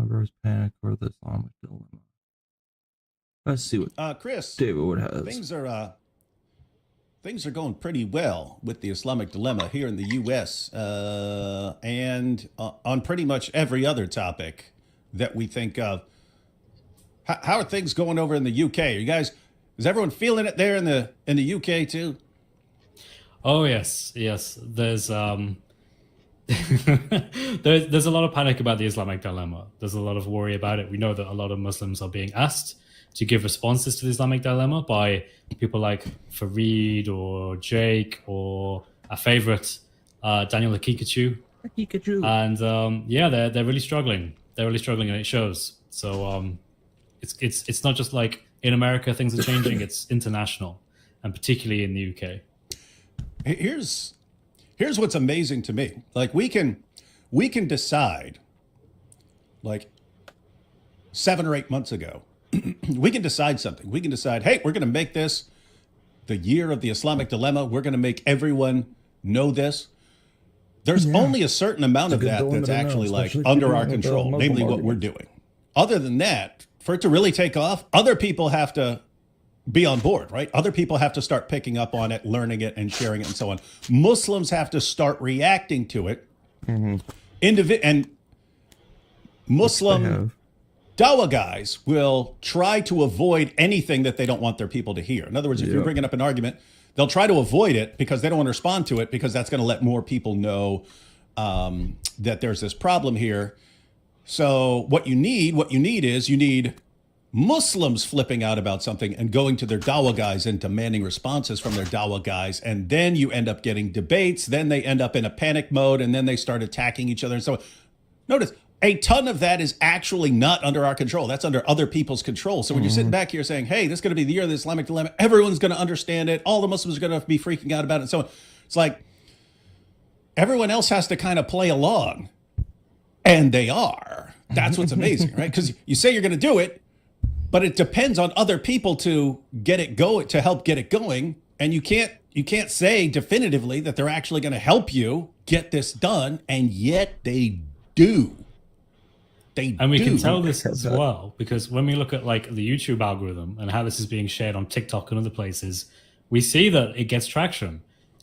Rose Panic or the Islamic Dilemma. Let's see what Chris David Wood has. Things are going pretty well with the Islamic dilemma here in the U.S. And on pretty much every other topic that we think of. How are things going over in the U.K.? Are you guys? Is everyone feeling it there in the U.K. too? Oh yes. There's there's a lot of panic about the Islamic dilemma. There's a lot of worry about it. We know that a lot of Muslims are being asked to give responses to the Islamic dilemma by people like Fareed or Jake or our favorite Daniel Akikachu. And they're really struggling. They're really struggling, and it shows. So it's not just like in America things are changing. It's international, and particularly in the UK. Here's what's amazing to me. Like we can decide, like 7 or 8 months ago, we can decide something. We can decide, hey, we're going to make this the year of the Islamic dilemma. We're going to make everyone know this. There's only a certain amount of that that's actually like under our control, namely what we're doing. Other than that, for it to really take off, other people have to be on board, right? Other people have to start picking up on it, learning it, and sharing it, and so on. Muslims have to start reacting to it. And Muslim Dawa guys will try to avoid anything that they don't want their people to hear. In other words, if you're bringing up an argument, they'll try to avoid it because they don't want to respond to it because that's going to let more people know that there's this problem here. So what you need is Muslims flipping out about something and going to their Dawa guys and demanding responses from their Dawa guys. And then you end up getting debates. Then they end up in a panic mode and then they start attacking each other. And so notice a ton of that is actually not under our control. That's under other people's control. So when you're sitting back here saying, hey, this is going to be the year of the Islamic dilemma, everyone's going to understand it. All the Muslims are going to be freaking out about it. And so on. It's like everyone else has to kind of play along. And they are. That's what's amazing, right? Because you say you're going to do it, but it depends on other people to get it going, to help get it going. And you can't say definitively that they're actually going to help you get this done. And yet they do. And we can tell this as well because when we look at like the YouTube algorithm and how this is being shared on TikTok and other places, we see that it gets traction.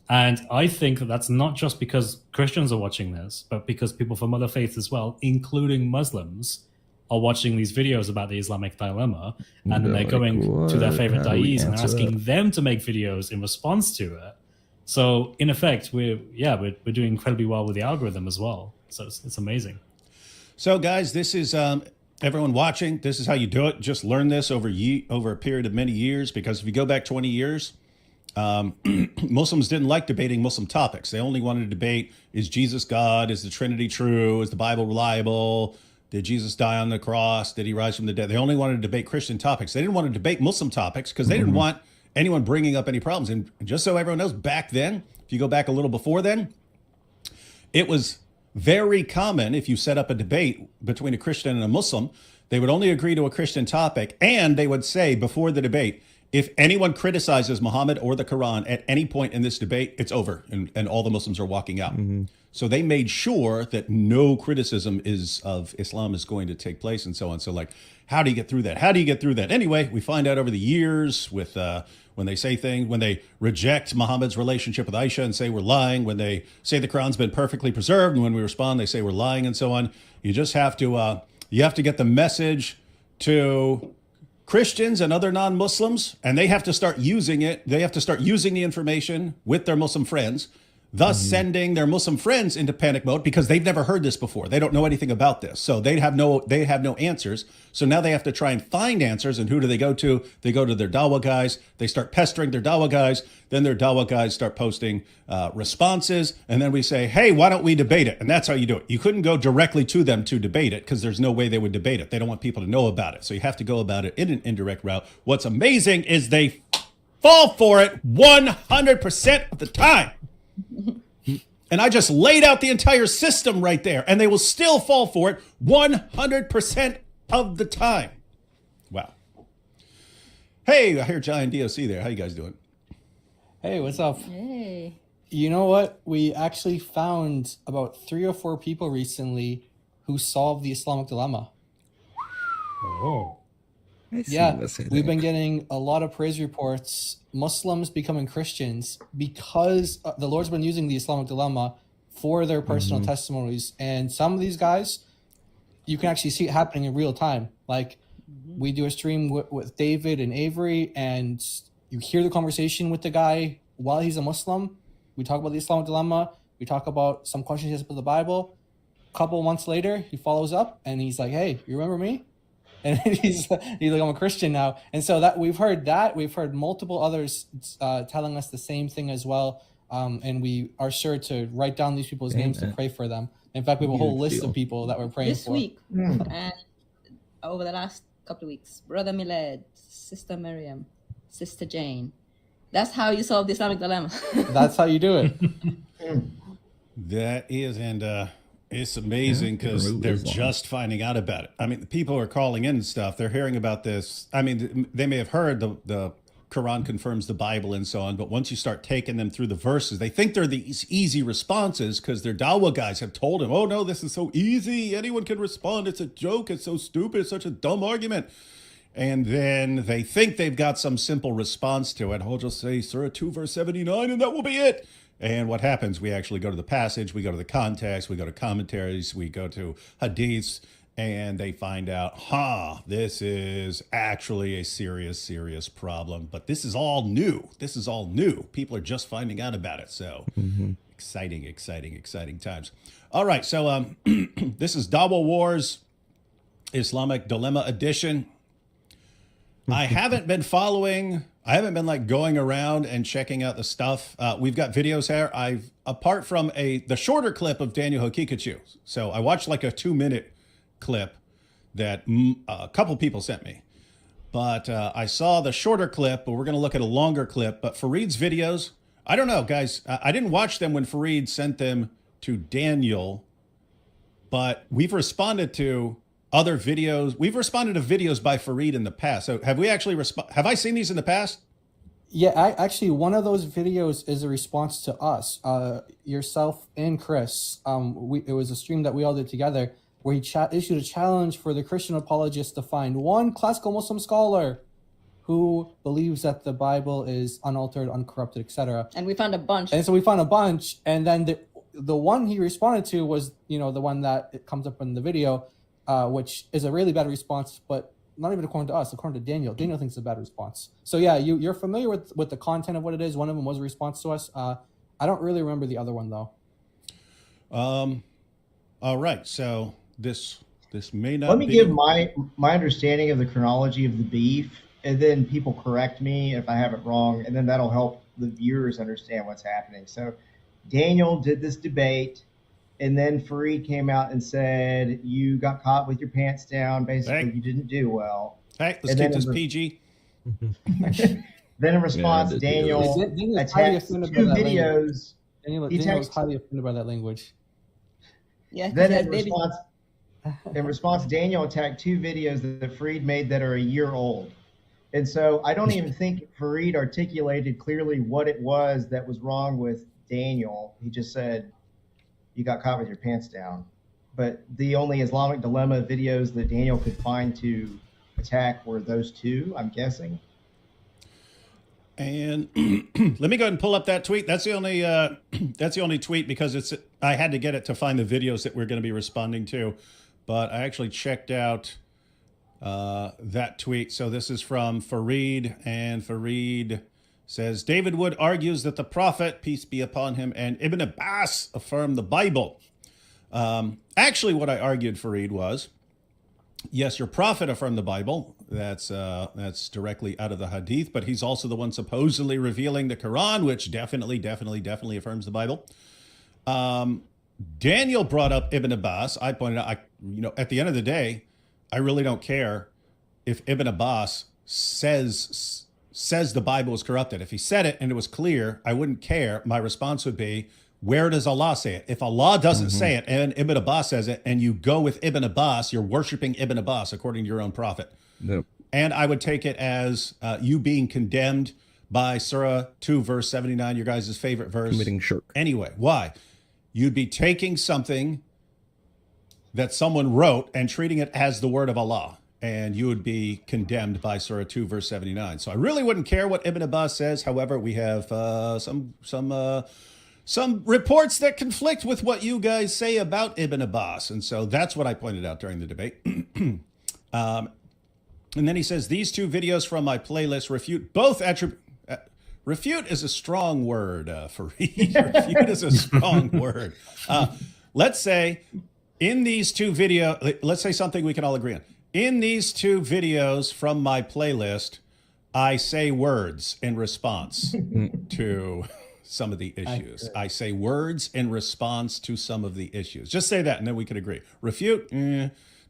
And I think that that's not just because Christians are watching this, but because people from other faiths as well, including Muslims, are watching these videos about the Islamic dilemma, and then they're going to their favorite da'is and asking them to make videos in response to it. So in effect, we're doing incredibly well with the algorithm as well. So it's amazing. So guys, this is everyone watching. This is how you do it. Just learn this over a period of many years, because if you go back 20 years, Muslims didn't like debating Muslim topics. They only wanted to debate, is Jesus God? Is the Trinity true? Is the Bible reliable? Did Jesus die on the cross? Did he rise from the dead? They only wanted to debate Christian topics. They didn't want to debate Muslim topics because they didn't want anyone bringing up any problems. And just so everyone knows, back then, if you go back a little before then, it was very common if you set up a debate between a Christian and a Muslim. They would only agree to a Christian topic, and they would say before the debate, if anyone criticizes Muhammad or the Quran at any point in this debate, it's over, and all the Muslims are walking out. So they made sure that no criticism of Islam is going to take place and so on. So like, how do you get through that? How do you get through that? Anyway, we find out over the years with when they say things, when they reject Muhammad's relationship with Aisha and say we're lying, when they say the Quran's been perfectly preserved, and when we respond, they say we're lying and so on. You just have to get the message to Christians and other non-Muslims, and they have to start using it. They have to start using the information with their Muslim friends, thus sending their Muslim friends into panic mode because they've never heard this before. They don't know anything about this. So they have no answers. So now they have to try and find answers. And who do they go to? They go to their dawah guys. They start pestering their dawah guys. Then their dawah guys start posting responses. And then we say, hey, why don't we debate it? And that's how you do it. You couldn't go directly to them to debate it because there's no way they would debate it. They don't want people to know about it. So you have to go about it in an indirect route. What's amazing is they fall for it 100% of the time. And I just laid out the entire system right there, and they will still fall for it 100% of the time. Wow. Hey, I hear Giant DOC there. How you guys doing? Hey, what's up? Hey. You know what? We actually found about 3 or 4 people recently who solved the Islamic dilemma. Oh. Yeah, we've been getting a lot of praise reports, Muslims becoming Christians because the Lord's been using the Islamic dilemma for their personal testimonies. And some of these guys, you can actually see it happening in real time. Like we do a stream with David and Avery, and you hear the conversation with the guy while he's a Muslim. We talk about the Islamic dilemma. We talk about some questions he has about the Bible. A couple months later, he follows up and he's like, hey, you remember me? And he's like, I'm a Christian now. And so that we've heard multiple others telling us the same thing as well. And we are sure to write down these people's names to pray for them. In fact, we have a whole list of people that we're praying This for. week and over the last couple of weeks, Brother Miled, Sister Miriam, Sister Jane. That's how you solve the Islamic dilemma. That's how you do it. That is, and it's amazing because they're just finding out about it. I mean, people are calling in and stuff. They're hearing about this. I mean, they may have heard the Quran confirms the Bible and so on, but once you start taking them through the verses, they think they're these easy responses because their dawah guys have told them, oh, no, this is so easy. Anyone can respond. It's a joke. It's so stupid. It's such a dumb argument. And then they think they've got some simple response to it. I'll just say Surah 2, verse 79, and that will be it. And what happens? We actually go to the passage, we go to the context, we go to commentaries, we go to hadiths, and they find out, this is actually a serious, serious problem. But this is all new. This is all new. People are just finding out about it. So exciting, exciting, exciting times. All right. So this is Dawah Wars Islamic Dilemma Edition. I haven't been like going around and checking out the stuff. We've got videos here. Apart from the shorter clip of Daniel Hokikachu. So I watched like a 2-minute clip that a couple people sent me. But I saw the shorter clip, but we're going to look at a longer clip. But Fareed's videos, I don't know, guys. I didn't watch them when Fareed sent them to Daniel. But we've responded to other videos. We've responded to videos by Fareed in the past. So have we actually have I seen these in the past? Yeah, actually, one of those videos is a response to us, yourself and Chris. It was a stream that we all did together where he issued a challenge for the Christian apologists to find one classical Muslim scholar who believes that the Bible is unaltered, uncorrupted, etc. And we found a bunch. And so we found a bunch, and then the one he responded to was, the one that it comes up in the video, which is a really bad response, but not even according to us, according to Daniel. Daniel thinks it's a bad response. So yeah, you're familiar with the content of what it is. One of them was a response to us. I don't really remember the other one though. All right, so this may not. Let me give my understanding of the chronology of the beef, and then people correct me if I have it wrong, and then that'll help the viewers understand what's happening. So Daniel did this debate. And then Fareed came out and said, you got caught with your pants down. Basically, you didn't do well. Hey, let's keep this PG. Then in response, Daniel attached 2 videos. Daniel was highly offended by that language. Yeah, Then yeah, in response, Daniel attacked 2 videos that Fareed made that are a year old. And so I don't even think Fareed articulated clearly what it was that was wrong with Daniel. He just said, you got caught with your pants down. But the only Islamic dilemma videos that Daniel could find to attack were those 2, I'm guessing. And let me go ahead and pull up that tweet. That's the only tweet because I had to get it to find the videos that we're going to be responding to. But I actually checked out that tweet. So this is from Fareed, and Fareed says, David Wood argues that the Prophet, peace be upon him, and Ibn Abbas affirm the Bible. Actually, what I argued, Fareed, was, yes, your Prophet affirmed the Bible. That's directly out of the Hadith, but he's also the one supposedly revealing the Quran, which definitely affirms the Bible. Daniel brought up Ibn Abbas. I pointed out, at the end of the day, I really don't care if Ibn Abbas says the Bible is corrupted. If he said it and it was clear, I wouldn't care. My response would be, where does Allah say it? If Allah doesn't say it and Ibn Abbas says it, and you go with Ibn Abbas, you're worshiping Ibn Abbas according to your own prophet. Yep. And I would take it as you being condemned by Surah 2, verse 79, your guys' favorite verse. Committing shirk. Anyway, why? You'd be taking something that someone wrote and treating it as the word of Allah, and you would be condemned by Surah 2, verse 79. So I really wouldn't care what Ibn Abbas says. However, we have some reports that conflict with what you guys say about Ibn Abbas. And so that's what I pointed out during the debate. And then he says, these 2 videos from my playlist refute both attributes. Refute is a strong word, Fareed. Refute is a strong word. Let's say in these 2 videos, let's say something we can all agree on. In these 2 videos from my playlist, I say words in response to some of the issues. I say words in response to some of the issues. Just say that, and then we could agree. Refute,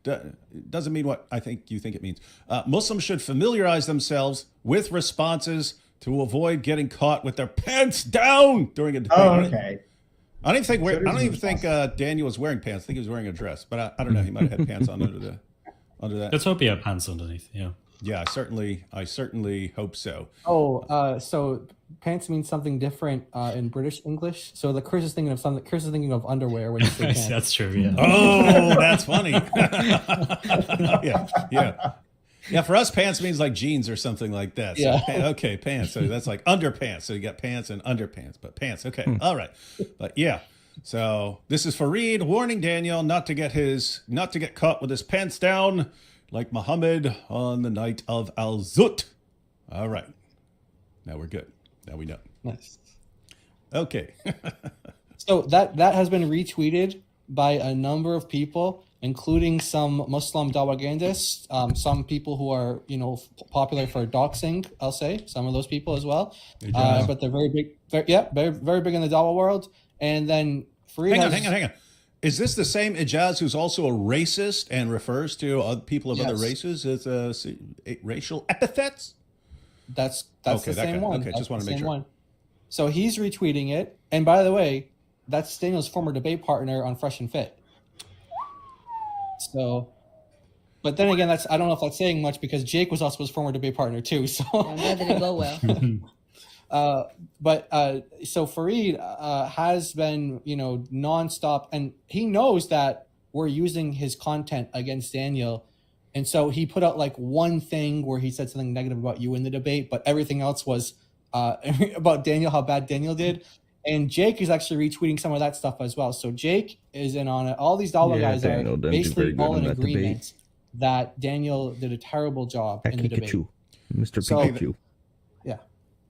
doesn't mean what I think you think it means. Muslims should familiarize themselves with responses to avoid getting caught with their pants down during a debate. Oh, okay. I don't even think Daniel was wearing pants. I think he was wearing a dress, but I don't know. He might have had pants on under that. Let's hope he had pants underneath. Yeah. Yeah, I certainly hope so. So pants means something different in British English. So the Chris is thinking of something. Chris is thinking of underwear when you say pants. That's true. Yeah. Oh, that's funny. Yeah. For us, pants means like jeans or something like that. So, yeah. Okay, pants. So that's like underpants. So you got pants and underpants, but pants. Okay. All right. But yeah. So this is Fareed warning Daniel not to get caught with his pants down like Muhammad on the night of Al-Zut. All right. Now we're good. Now we know. Nice. Okay. So that has been retweeted by a number of people, including some Muslim propagandists, some people who are, popular for doxing, I'll say, some of those people as well. But they're very big, very big in the Dawa world. And then Hang on. Is this the same Ijaz who's also a racist and refers to other people of other races as racial epithets? That's the same one. Okay, just want to make sure. So he's retweeting it. And by the way, that's Daniel's former debate partner on Fresh and Fit. So, but then again, I don't know if that's saying much because Jake was also his former debate partner too. So that didn't go well. So Fareed has been, nonstop, and he knows that we're using his content against Daniel. And so he put out like one thing where he said something negative about you in the debate, but everything else was about Daniel, how bad Daniel did. And Jake is actually retweeting some of that stuff as well. So Jake is in on it. All these Dawa guys are basically all in agreement that Daniel did a terrible job in the debate. Mr. Pikachu. Yeah.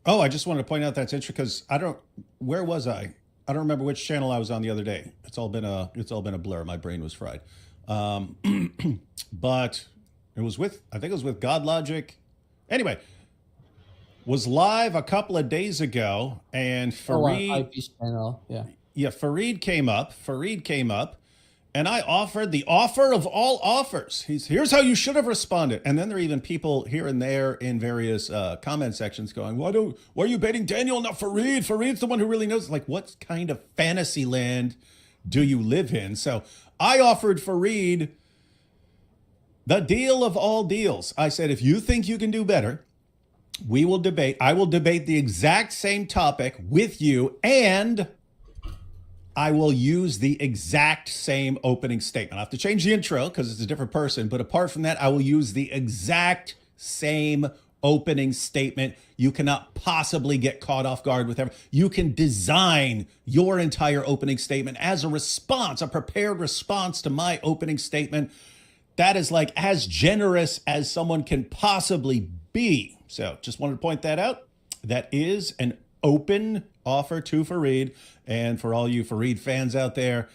Oh, I just wanted to point out that's interesting because where was I? I don't remember which channel I was on the other day. It's all been a blur. My brain was fried. But I think it was with God Logic. Anyway, was live a couple of days ago, and Fareed, channel. Fareed came up, and I offered the offer of all offers. Here's how you should have responded. And then there are even people here and there in various comment sections going, why are you baiting Daniel, not Fareed? Fareed's the one who really knows. Like, what kind of fantasy land do you live in? So I offered Fareed the deal of all deals. I said, if you think you can do better, we will debate. I will debate the exact same topic with you, and I will use the exact same opening statement. I have to change the intro because it's a different person, but apart from that, I will use the exact same opening statement. You cannot possibly get caught off guard with everything. You can design your entire opening statement as a response, a prepared response to my opening statement. That is like as generous as someone can possibly be. So just wanted to point that out. That is an open offer to Fareed. And for all you Fareed fans out there,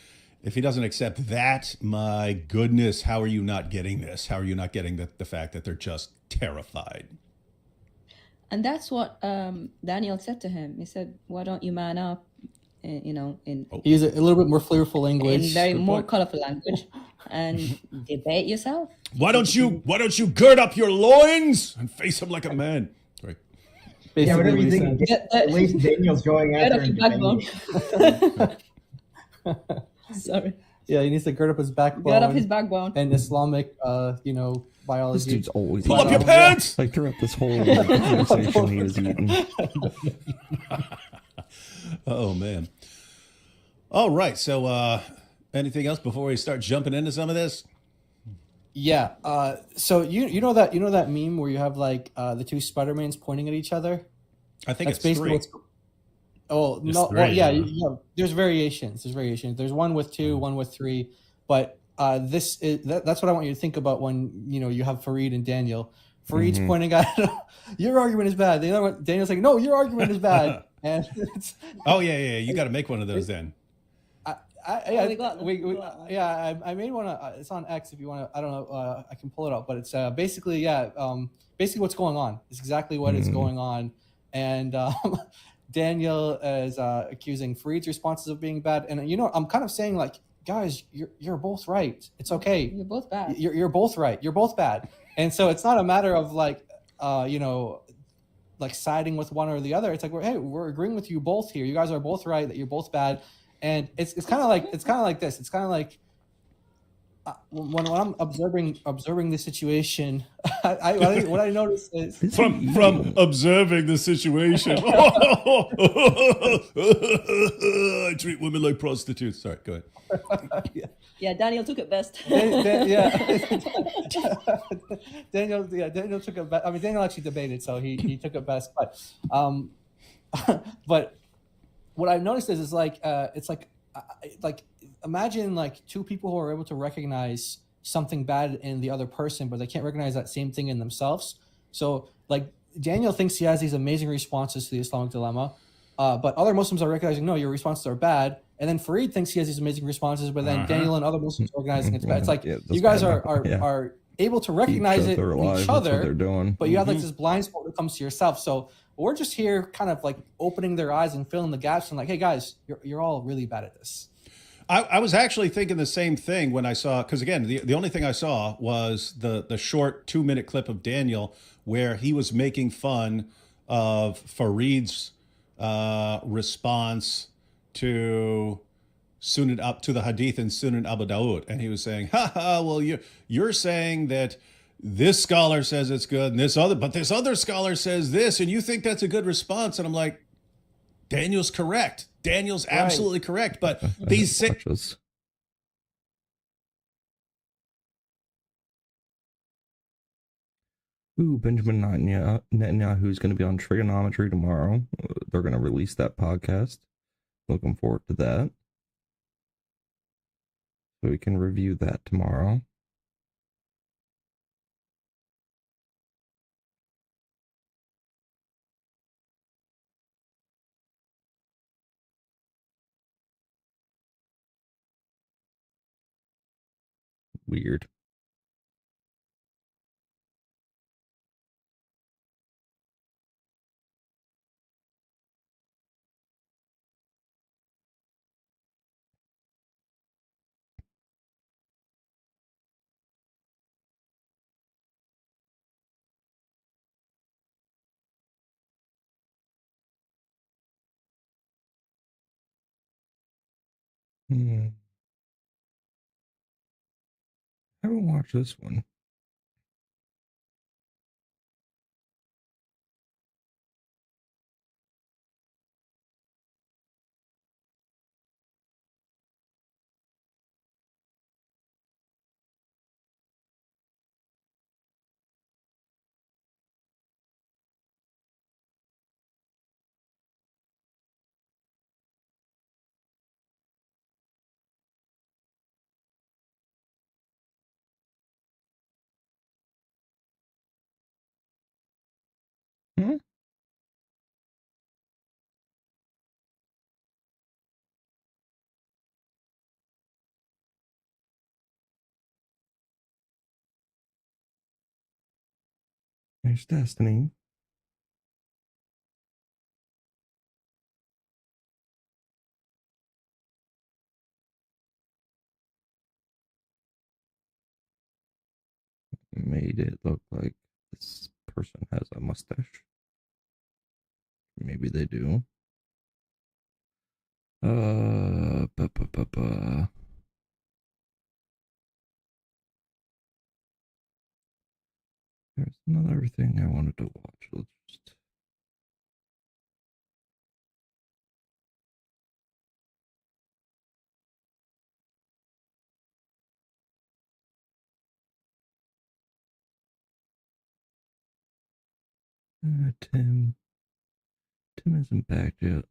if he doesn't accept that, my goodness, how are you not getting this? How are you not getting the fact that they're just terrified? And that's what Daniel said to him. He said, why don't you man up? In use a little bit more flavorful language. In very more colorful language. And debate yourself. Why don't you gird up your loins and face him like a man? Right. Yeah, whatever you think. At least Daniel's going after him. Sorry. Yeah, he needs to gird up his backbone. Gird up his backbone. And Islamic, biology. This dude's always pull up your pants. Like throughout this whole conversation, he was eating. Oh man. All right. So, anything else before we start jumping into some of this? Yeah. So you know that meme where you have like the two Spider-Mans pointing at each other? I think that's it's basically three. There's variations. There's one with two, one with three, but that's what I want you to think about when you have Fareed and Daniel. Fareed's pointing at your argument is bad. The other one, Daniel's like, no, your argument is bad. And yeah. You got to make one of those then. I made one. It's on X if you want to. I don't know. I can pull it up, but it's basically what's going on. It's exactly what is going on, and Daniel is accusing Fareed's responses of being bad, and I'm kind of saying like, guys, you're both right. It's okay. You're both bad. You're both right. You're both bad, and so it's not a matter of like like siding with one or the other. It's like we're agreeing with you both here. You guys are both right that you're both bad. And it's kind of like this. It's kind of like when I'm observing the situation. What I noticed is from observing the situation. I treat women like prostitutes. Sorry, go ahead. Yeah, Daniel took it best. Daniel took it best. I mean, Daniel actually debated, so he took it best. But what I've noticed is it's like imagine like two people who are able to recognize something bad in the other person, but they can't recognize that same thing in themselves. So like Daniel thinks he has these amazing responses to the Islamic dilemma, but other Muslims are recognizing, no, your responses are bad. And then Fareed thinks he has these amazing responses, but then Daniel and other Muslims are recognizing it's bad. It's like you guys are able to recognize it in each other, but you have like this blind spot that comes to yourself. So we're just here kind of like opening their eyes and filling the gaps and like, hey guys, you're all really bad at this. I was actually thinking the same thing when I saw, because again, the only thing I saw was the short 2-minute clip of Daniel where he was making fun of Fareed's response to the hadith in Sunan Abu Dawud. And he was saying, well, you're saying that this scholar says it's good and this other scholar says this, and you think that's a good response. And I'm like, Daniel's correct. Daniel's absolutely correct. But these six. Benjamin Netanyahu is going to be on trigonometry tomorrow. They're going to release that podcast. Looking forward to that. So we can review that tomorrow. Weird. I haven't watched this one. Hmm? There's Destiny. Made it look like this person has a mustache. Maybe they do. Ba, ba, ba, ba. There's another thing I wanted to watch. Let's just... Tim isn't back yet.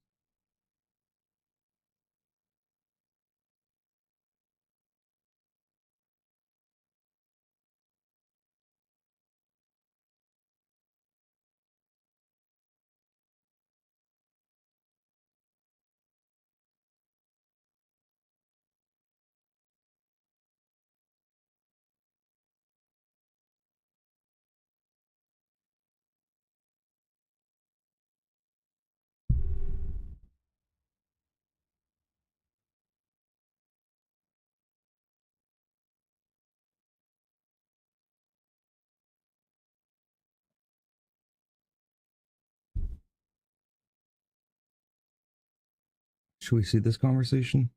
Should we see this conversation?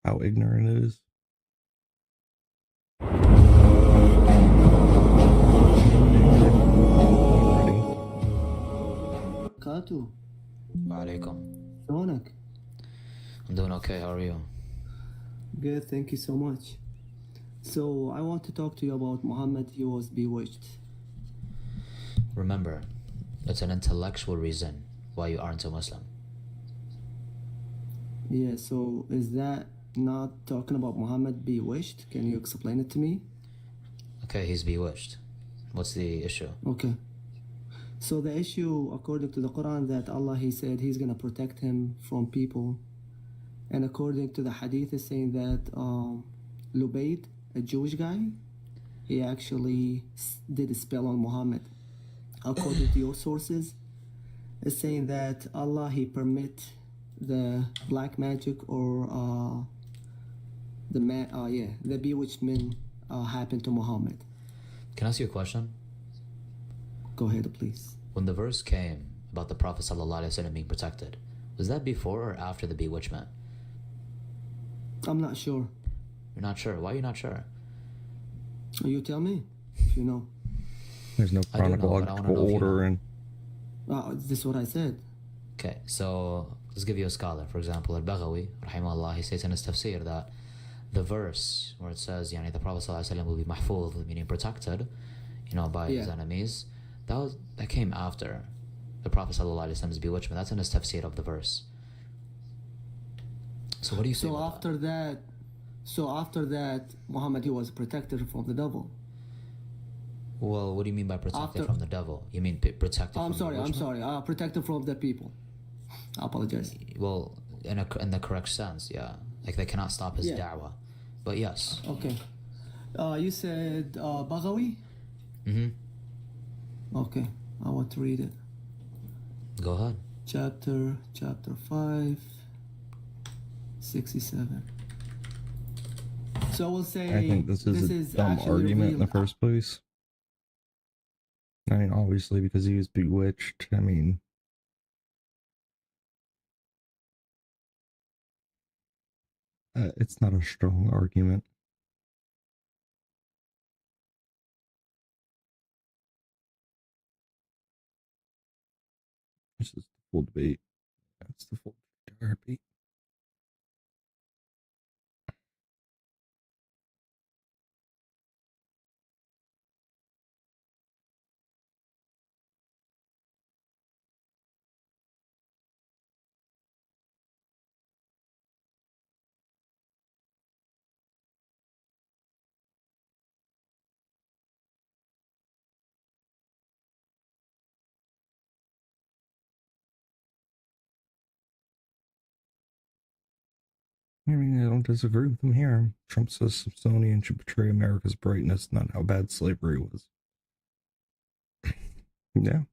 How ignorant it is? Katu. Walaikum. شلونك? I'm doing okay. How are you? Good, thank you so much. So I want to talk to you about Muhammad. He was bewitched. Remember, it's an intellectual reason why you aren't a Muslim. Yeah, so is that not talking about Muhammad bewitched? Can you explain it to me? Okay, he's bewitched. What's the issue? Okay. So the issue, according to the Quran, that Allah, he said he's going to protect him from people. And according to the hadith, is saying that Lubayd, a Jewish guy, he actually did a spell on Muhammad. According to your sources, it's saying that Allah, he permit the black magic or the bewitchment happened to Muhammad. Can I ask you a question? Go ahead, please. When the verse came about the Prophet ﷺ being protected, was that before or after the bewitchment? I'm not sure. You're not sure? Why are you not sure? You tell me, if you know. There's no chronological order in. This is what I said. Okay, so let's give you a scholar. For example, Al-Baghawi, rahimahullah, he says in his tafsir that the verse where it says, the Prophet ﷺ will be mahfuz, meaning protected, by his enemies, that came after the Prophet ﷺ's bewitchment. That's in his tafsir of the verse. So what do you say about that? So after that, Muhammad, he was protected from the devil. Well, what do you mean by protected from the devil? You mean protected from the I'm sorry. Protected from the people. I apologize. Well, in the correct sense, yeah. Like they cannot stop his da'wah. But yes. Okay. You said Baghawi? Mm-hmm. Okay. I want to read it. Go ahead. Chapter 5, 67. So we'll say I think this is a dumb argument in the first place. I mean, obviously, because he was bewitched. I mean, it's not a strong argument. full debate. That's the full debate. I mean, I don't disagree with him here. Trump says Smithsonian should portray America's brightness, not how bad slavery was. Yeah.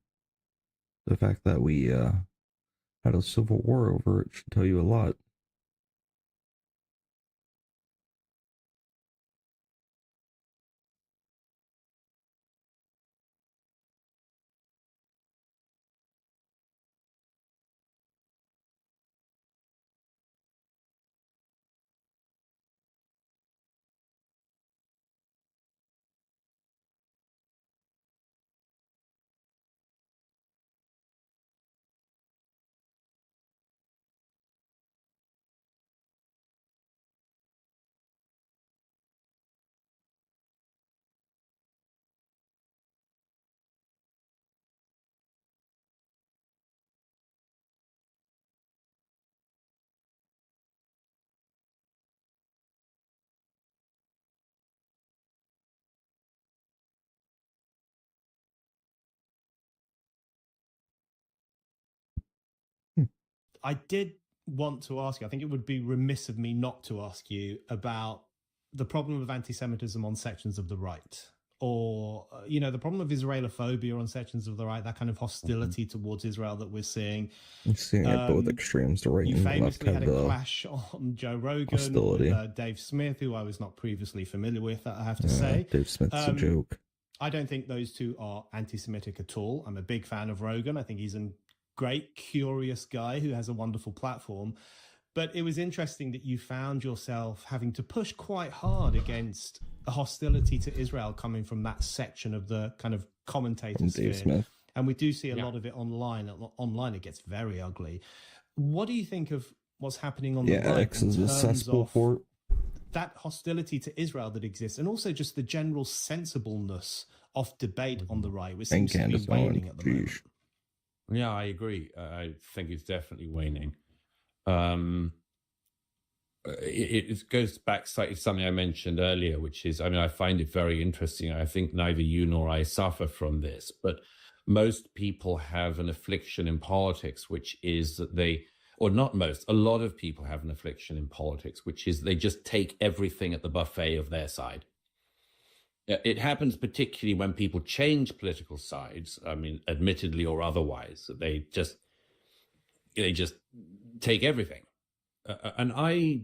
The fact that we had a civil war over it should tell you a lot. I did want to ask you, I think it would be remiss of me not to ask you about the problem of anti-Semitism on sections of the right, or, the problem of Israelophobia on sections of the right, that kind of hostility towards Israel that we're seeing. I'm seeing it both extremes, the right You and left famously had have a clash on Joe Rogan hostility. with Dave Smith, who I was not previously familiar with, I have to say. Dave Smith's a joke. I don't think those two are anti-Semitic at all. I'm a big fan of Rogan. I think he's a great, curious guy who has a wonderful platform. But it was interesting that you found yourself having to push quite hard against a hostility to Israel coming from that section of the kind of commentator sphere. And we do see a lot of it online. Online, it gets very ugly. What do you think of what's happening on the right X is a cesspool for it. That hostility to Israel that exists, and also just the general sensibleness of debate on the right, which seems to be waning at the moment? Yeah, I agree. I think it's definitely waning. It goes back slightly to something I mentioned earlier, which is, I find it very interesting. I think neither you nor I suffer from this, but most people have an affliction in politics, which is that a lot of people have an affliction in politics, which is they just take everything at the buffet of their side. It happens particularly when people change political sides, admittedly or otherwise. They just take everything. And I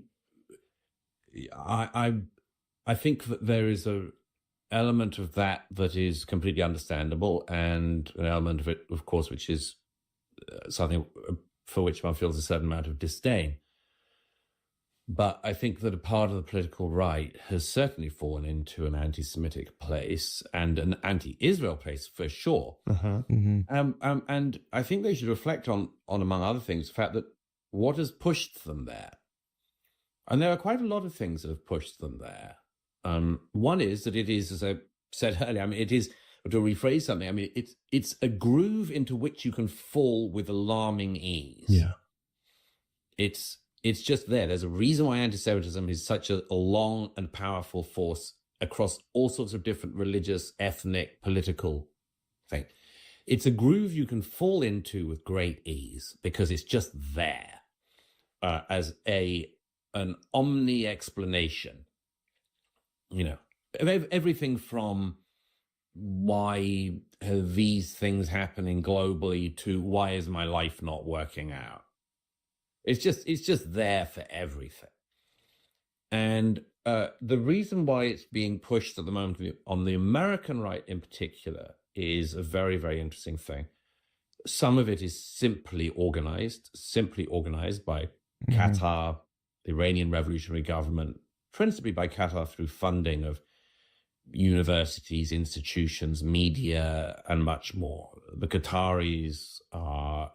think that there is an element of that is completely understandable, and an element of it, of course, which is something for which one feels a certain amount of disdain. But I think that a part of the political right has certainly fallen into an anti-Semitic place and an anti-Israel place for sure. And I think they should reflect on, among other things, the fact that what has pushed them there. And there are quite a lot of things that have pushed them there. One is that it is, as I said earlier, it is, to rephrase something, it's a groove into which you can fall with alarming ease. Yeah. It's just there. There's a reason why anti-Semitism is such a long and powerful force across all sorts of different religious, ethnic, political things. It's a groove you can fall into with great ease because it's just there as an omni-explanation. Everything from why are these things happening globally to why is my life not working out? It's just there for everything. And the reason why it's being pushed at the moment on the American right in particular is a very, very interesting thing. Some of it is simply organized by Qatar, the Iranian revolutionary government, principally by Qatar through funding of universities, institutions, media, and much more. The Qataris are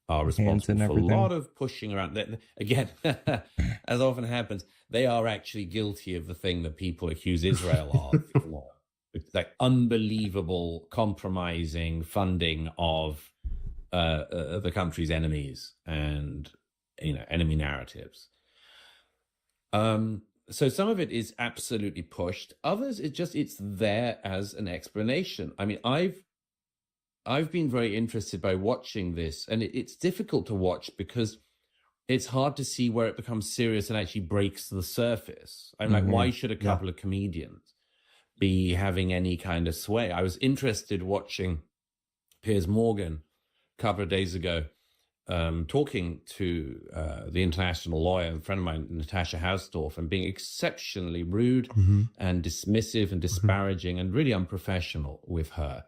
are responsible for a lot of pushing around. Again, as often happens, they are actually guilty of the thing that people accuse Israel of. It's like unbelievable compromising funding of the country's enemies and enemy narratives. So some of it is absolutely pushed. Others, it's there as an explanation. I mean, I've been very interested by watching this, and it's difficult to watch because it's hard to see where it becomes serious and actually breaks the surface. I'm like, why should a couple of comedians be having any kind of sway? I was interested watching Piers Morgan a couple of days ago, talking to the international lawyer, a friend of mine, Natasha Hausdorff, and being exceptionally rude and dismissive and disparaging and really unprofessional with her.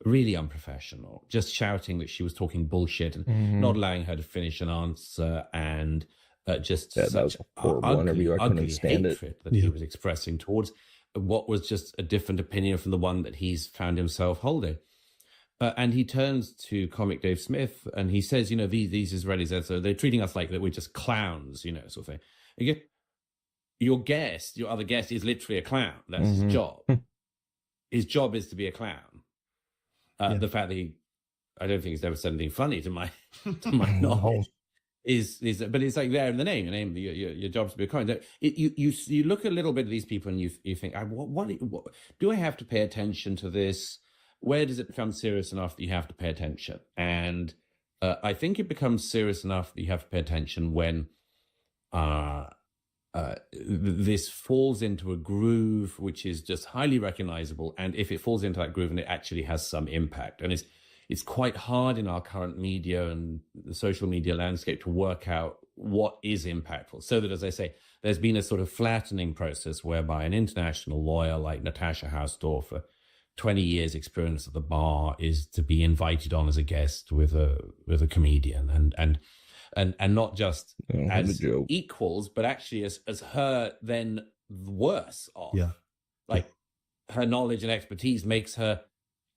Really unprofessional, just shouting that she was talking bullshit and not allowing her to finish an answer, and just such ugly hatred that he was expressing towards what was just a different opinion from the one that he's found himself holding. And he turns to comic Dave Smith and he says, these Israelis, so they're treating us like that we're just clowns, sort of thing. Again, your other guest is literally a clown. That's his job. His job is to be a clown. The fact that I don't think he's ever said anything funny to my knowledge is, but it's like there in the name. Your job's to be a clown. You look a little bit at these people and you think, what do I have to pay attention to this? Where does it become serious enough that you have to pay attention? And I think it becomes serious enough that you have to pay attention when this falls into a groove which is just highly recognizable, and if it falls into that groove and it actually has some impact. And it's quite hard in our current media and the social media landscape to work out what is impactful, so that, as I say, there's been a sort of flattening process whereby an international lawyer like Natasha Hausdorff, 20 years experience at the bar, is to be invited on as a guest with a comedian, and not just as equals, but actually as her then worse off. Yeah. Like her knowledge and expertise makes her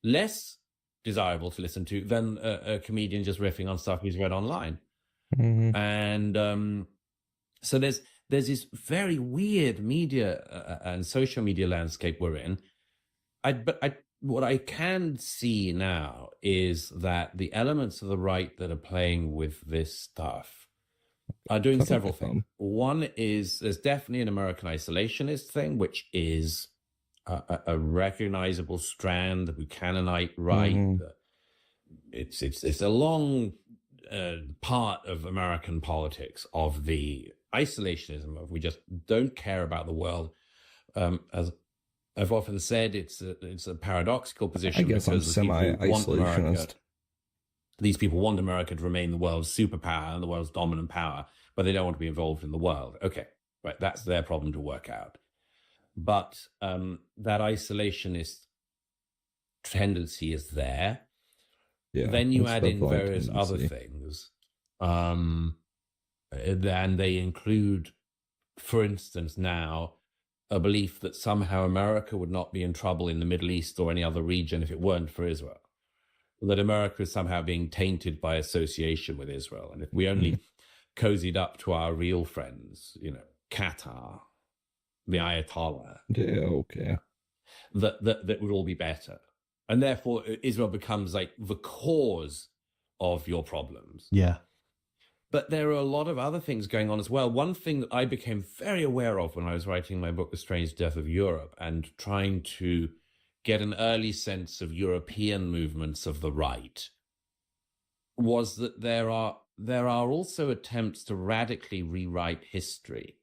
less desirable to listen to than a comedian just riffing on stuff he's read online. And so there's this very weird media and social media landscape we're in. What I can see now is that the elements of the right that are playing with this stuff are doing several things. One is there's definitely an American isolationist thing, which is a recognizable strand, the Buchananite right. It's a long part of American politics, of the isolationism of we just don't care about the world. As I've often said, it's a paradoxical position. I guess I'm semi-isolationist. These people want America to remain the world's superpower and the world's dominant power, but they don't want to be involved in the world. Okay, right, that's their problem to work out. But that isolationist tendency is there. Yeah, then you add in various other things. And they include, for instance, now, a belief that somehow America would not be in trouble in the Middle East or any other region if it weren't for Israel. That America is somehow being tainted by association with Israel. And if we only cozied up to our real friends, Qatar, the Ayatollah. That would all be better. And therefore, Israel becomes like the cause of your problems. Yeah. But there are a lot of other things going on as well. One thing that I became very aware of when I was writing my book, The Strange Death of Europe, and trying to get an early sense of European movements of the right, was that there are also attempts to radically rewrite history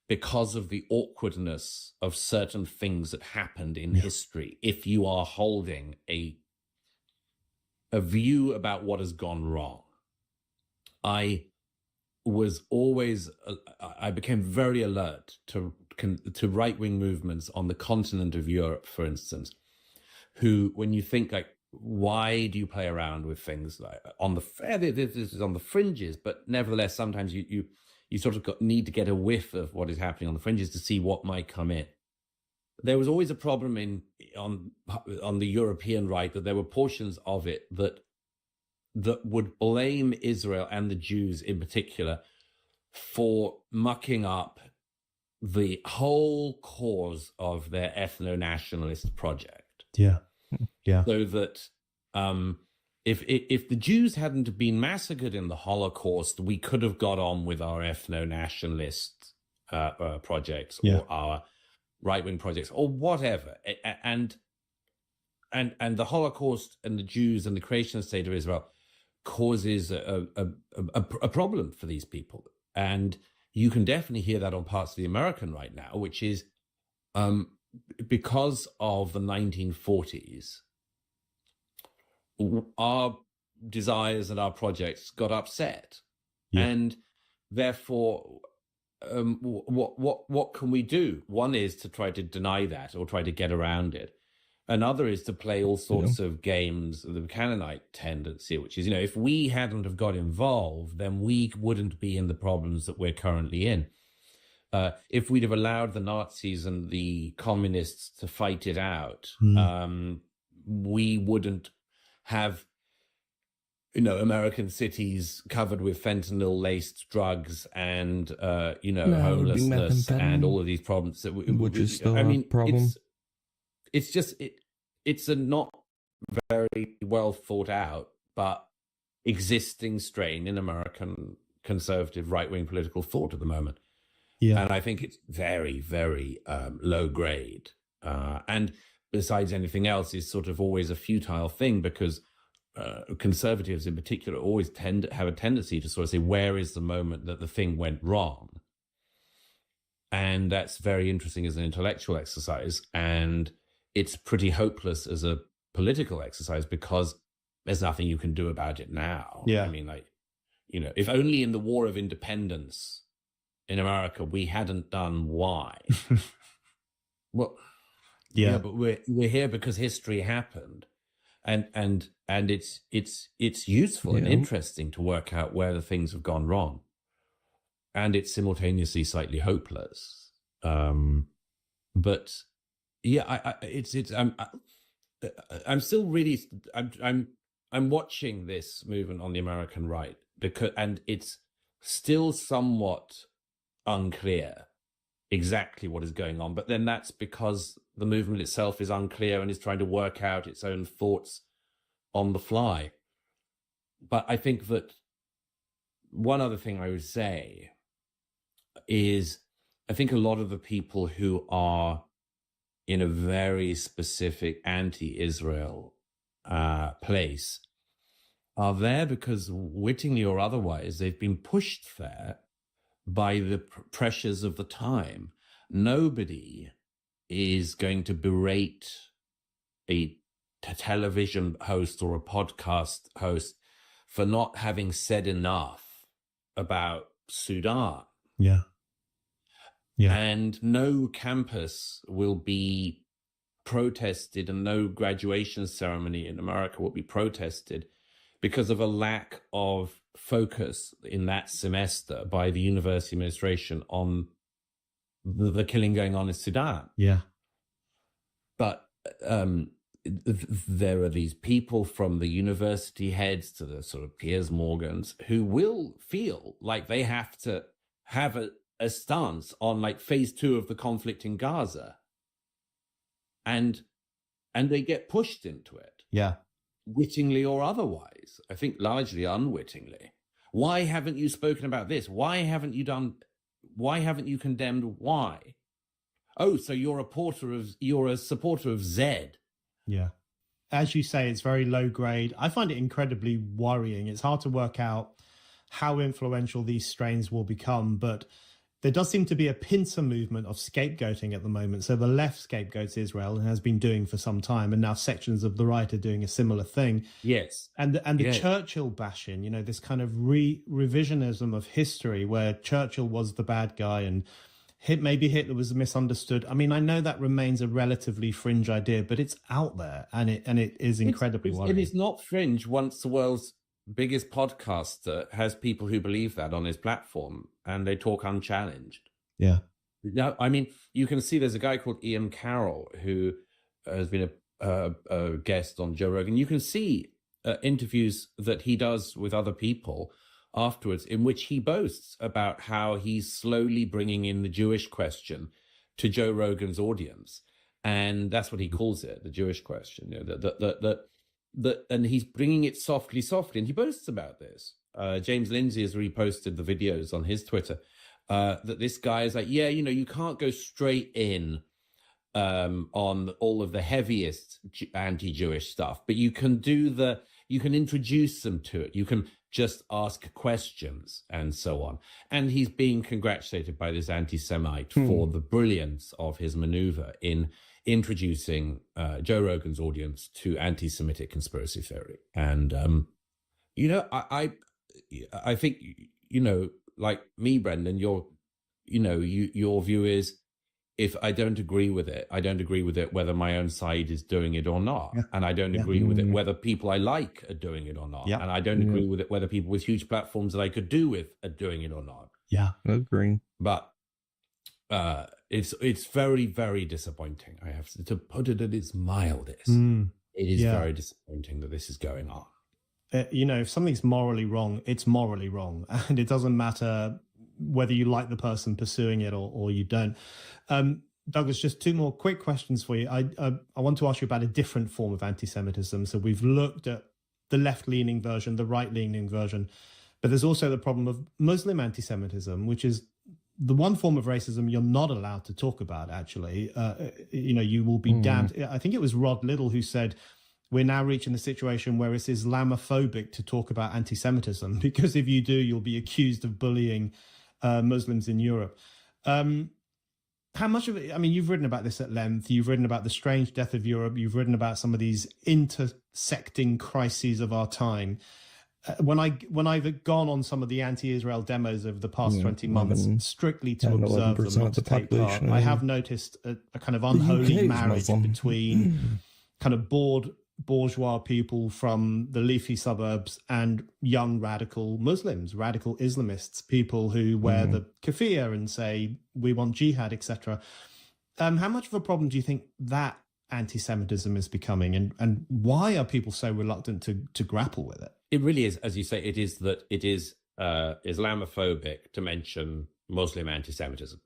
because of the awkwardness of certain things that happened in history. If you are holding a view about what has gone wrong, I became very alert to right-wing movements on the continent of Europe, for instance, who, when you think like, why do you play around with things like this is on the fringes, but nevertheless, sometimes you sort of need to get a whiff of what is happening on the fringes to see what might come in. There was always a problem on the European right, that there were portions of it that that would blame Israel and the Jews in particular for mucking up the whole cause of their ethno-nationalist project. Yeah. So that if the Jews hadn't been massacred in the Holocaust, we could have got on with our ethno-nationalist projects or our right-wing projects or whatever. And the Holocaust and the Jews and the creation of the state of Israel causes a problem for these people. And you can definitely hear that on parts of the American right now, which is because of the 1940s, our desires and our projects got upset. And therefore, what can we do? One is to try to deny that or try to get around it. Another is to play all sorts of games of the Canaanite tendency, which is, if we hadn't have got involved, then we wouldn't be in the problems that we're currently in. If we'd have allowed the Nazis and the communists to fight it out, we wouldn't have, American cities covered with fentanyl-laced drugs and, homelessness and all of these problems. Which is still a problem. It's just it's a not very well thought out but existing strain in American conservative right-wing political thought at the moment. And I think it's very, very low grade. And besides anything else, is sort of always a futile thing because conservatives in particular always tend to have a tendency to sort of say, where is the moment that the thing went wrong? And that's very interesting as an intellectual exercise. And it's pretty hopeless as a political exercise because there's nothing you can do about it now. I mean, if only in the War of Independence in America we hadn't done why. Well, but we're here because history happened, and it's useful and interesting to work out where the things have gone wrong, and it's simultaneously slightly hopeless. But I'm still really I'm watching this movement on the American right and it's still somewhat unclear exactly what is going on. But then that's because the movement itself is unclear and is trying to work out its own thoughts on the fly. But I think that one other thing I would say is I think a lot of the people who are in a very specific anti-Israel place are there because wittingly or otherwise they've been pushed there by the pressures of the time. Nobody is going to berate a television host or a podcast host for not having said enough about Sudan. And no campus will be protested and no graduation ceremony in America will be protested because of a lack of focus in that semester by the university administration on the killing going on in Sudan. But there are these people from the university heads to the sort of Piers Morgans who will feel like they have to have a stance on like phase 2 of the conflict in Gaza. And they get pushed into it. Wittingly or otherwise. I think largely unwittingly. Why haven't you spoken about this? Why haven't you condemned Y? Oh, so you're a supporter of Z. As you say, it's very low grade. I find it incredibly worrying. It's hard to work out how influential these strains will become, but there does seem to be a pincer movement of scapegoating at the moment. So the left scapegoats Israel and has been doing for some time, and now sections of the right are doing a similar thing. And the Churchill bashing, this kind of revisionism of history where Churchill was the bad guy and maybe Hitler was misunderstood. I mean, I know that remains a relatively fringe idea, but it's out there and it is incredibly worrying. It is not fringe once the world's biggest podcaster has people who believe that on his platform and they talk unchallenged. Now, I mean, you can see there's a guy called Ian Carroll who has been a guest on Joe Rogan. You can see interviews that he does with other people afterwards, in which he boasts about how he's slowly bringing in the Jewish question to Joe Rogan's audience, and that's what he calls it, the Jewish question. You know, and he's bringing it softly, and he boasts about this. James Lindsay has reposted the videos on his Twitter that this guy is like, yeah, you know, you can't go straight in on all of the heaviest anti-Jewish stuff, but you can introduce them to it. You can just ask questions and so on. And he's being congratulated by this anti-Semite for the brilliance of his maneuver in introducing Joe Rogan's audience to anti-Semitic conspiracy theory. And, you know, I think, you know, like me, Brendan, your view is, if I don't agree with it, I don't agree with it whether my own side is doing it or not. Yeah. And I don't agree with it whether people I like are doing it or not. Yeah. And I don't agree with it whether people with huge platforms that I could do with are doing it or not. Yeah. I agree. But it's very, very disappointing. I have to put it at its mildest. It is very disappointing that this is going on. You know, if something's morally wrong, it's morally wrong. And it doesn't matter whether you like the person pursuing it or you don't. Douglas, just two more quick questions for you. I want to ask you about a different form of anti-Semitism. So we've looked at the left-leaning version, the right-leaning version, but there's also the problem of Muslim anti-Semitism, which is the one form of racism you're not allowed to talk about, actually. You know, you will be damned. I think it was Rod Little who said, we're now reaching the situation where it's Islamophobic to talk about anti-Semitism, because if you do, you'll be accused of bullying Muslims in Europe. How much of it, I mean, you've written about this at length, you've written about the strange death of Europe, you've written about some of these intersecting crises of our time. When I've gone on some of the anti-Israel demos over the past 20 months, strictly to observe them, not to take part, I have noticed a kind of unholy marriage between kind of bourgeois people from the leafy suburbs and young radical Muslims, radical Islamists, people who wear the keffiyeh and say, we want jihad, etc. How much of a problem do you think that anti-Semitism is becoming, and why are people so reluctant to grapple with it? It really is, as you say, it is Islamophobic to mention Muslim anti-Semitism.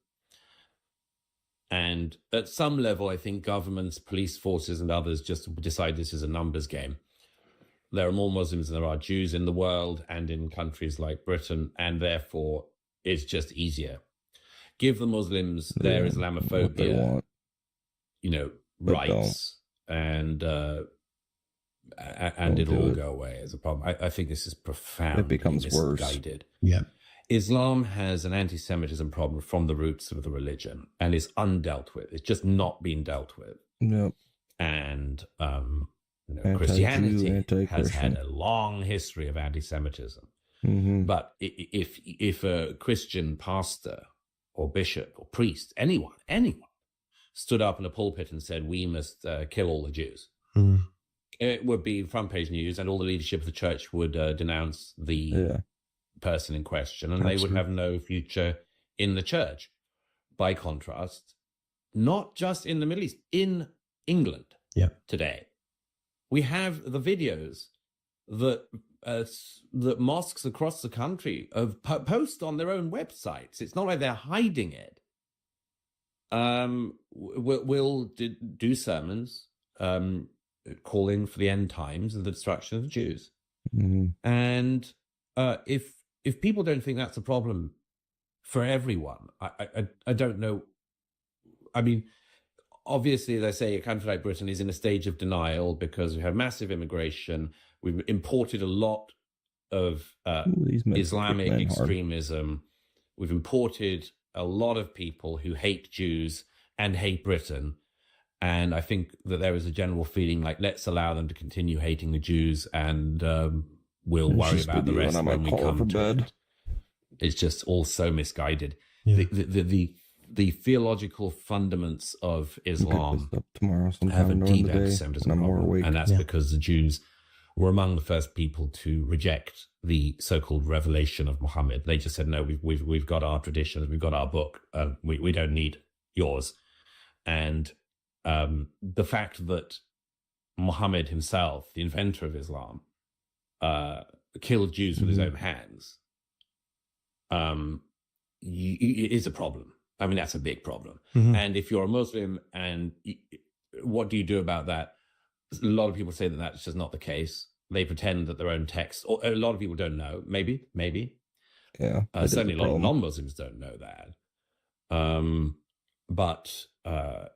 And at some level, I think governments, police forces, and others just decide this is a numbers game. There are more Muslims than there are Jews in the world and in countries like Britain, and therefore it's just easier. Give the Muslims their Islamophobia, you know, rights, and it'll all go away as a problem. I think this is profoundly misguided. Yeah. Islam has an anti-Semitism problem from the roots of the religion and is undealt with. It's just not been dealt with. Yep. And Christianity has had a long history of anti-Semitism. But if a Christian pastor or bishop or priest, anyone, stood up in a pulpit and said, we must kill all the Jews, it would be front page news, and all the leadership of the church would denounce the person in question, and they would have no future in the church. By contrast, not just in the Middle East, in England today, we have the videos that mosques across the country have post on their own websites. It's not like they're hiding it. We'll do sermons calling for the end times and the destruction of the Jews. And if people don't think that's a problem for everyone, I don't know. I mean, obviously, as I say, a country like Britain is in a stage of denial because we have massive immigration. We've imported a lot of Islamic extremism. We've imported a lot of people who hate Jews and hate Britain. And I think that there is a general feeling like, let's allow them to continue hating the Jews, and we'll worry about the rest when we come to it. It's just all so misguided. Yeah. The theological fundaments of Islam have a deep anti-Semitism problem, and that's because the Jews were among the first people to reject the so-called revelation of Muhammad. They just said, no, we've got our traditions, we've got our book, we don't need yours. And the fact that Muhammad himself, the inventor of Islam, killed Jews with his own hands, it is a problem. I mean, that's a big problem. And if you're a Muslim, and what do you do about that? A lot of people say that that's just not the case. They pretend that their own text, or a lot of people don't know. Maybe. Yeah. Certainly a lot of non-Muslims don't know that. But a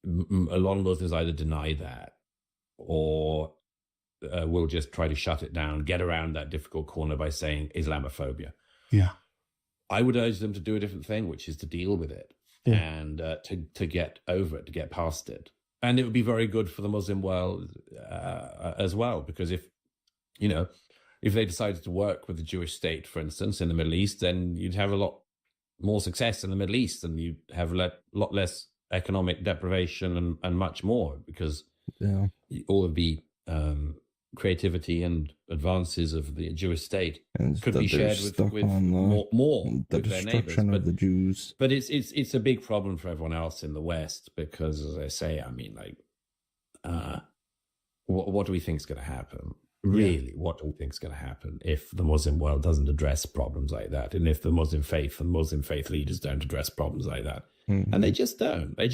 lot of Muslims either deny that or will just try to shut it down, get around that difficult corner by saying Islamophobia. Yeah. I would urge them to do a different thing, which is to deal with it and to get over it, to get past it. And it would be very good for the Muslim world as well, because if they decided to work with the Jewish state, for instance, in the Middle East, then you'd have a lot more success in the Middle East, and you'd have a lot less economic deprivation and much more, because all of the creativity and advances of the Jewish state could be shared with more the with their destruction neighbors. of the Jews. But it's a big problem for everyone else in the West, because, as I say, I mean, like, what do we think is going to happen? Really, what do we think is going to happen if the Muslim world doesn't address problems like that, and if the Muslim faith and Muslim faith leaders don't address problems like that? And they just don't. They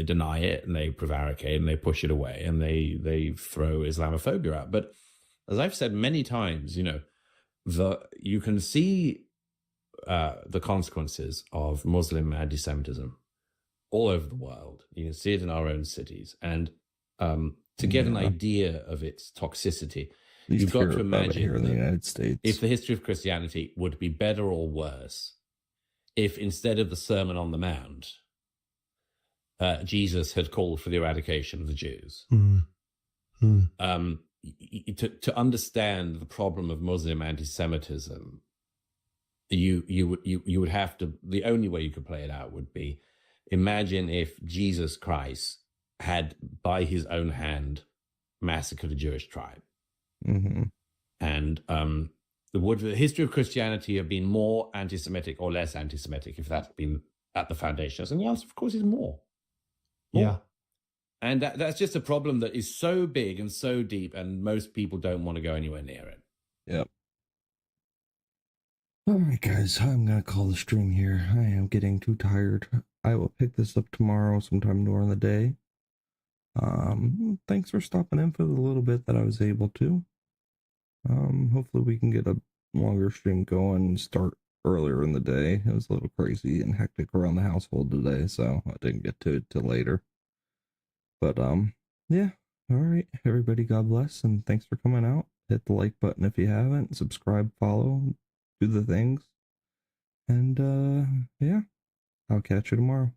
deny it, and they prevaricate, and they push it away, and they throw Islamophobia out. But as I've said many times, you can see the consequences of Muslim anti-Semitism all over the world. You can see it in our own cities, and to get an idea of its toxicity, you've got to imagine here in the United States, if the history of Christianity would be better or worse if, instead of the Sermon on the Mount, Jesus had called for the eradication of the Jews. To understand the problem of Muslim anti-Semitism, you would have to. The only way you could play it out would be, imagine if Jesus Christ had, by his own hand, massacred a Jewish tribe. And would the history of Christianity have been more anti-Semitic or less anti-Semitic if that had been at the foundations? And the answer, of course, is more. Yeah. And that's just a problem that is so big and so deep, and most people don't want to go anywhere near it. Yep. All right, guys, I'm going to call the stream here. I am getting too tired. I will pick this up tomorrow sometime during the day. Thanks for stopping in for the little bit that I was able to. Hopefully we can get a longer stream going and start earlier in the day. It was a little crazy and hectic around the household today, so I didn't get to it till later. But, yeah. All right, everybody, God bless, and thanks for coming out. Hit the like button if you haven't. Subscribe, follow, do the things. And, yeah, I'll catch you tomorrow.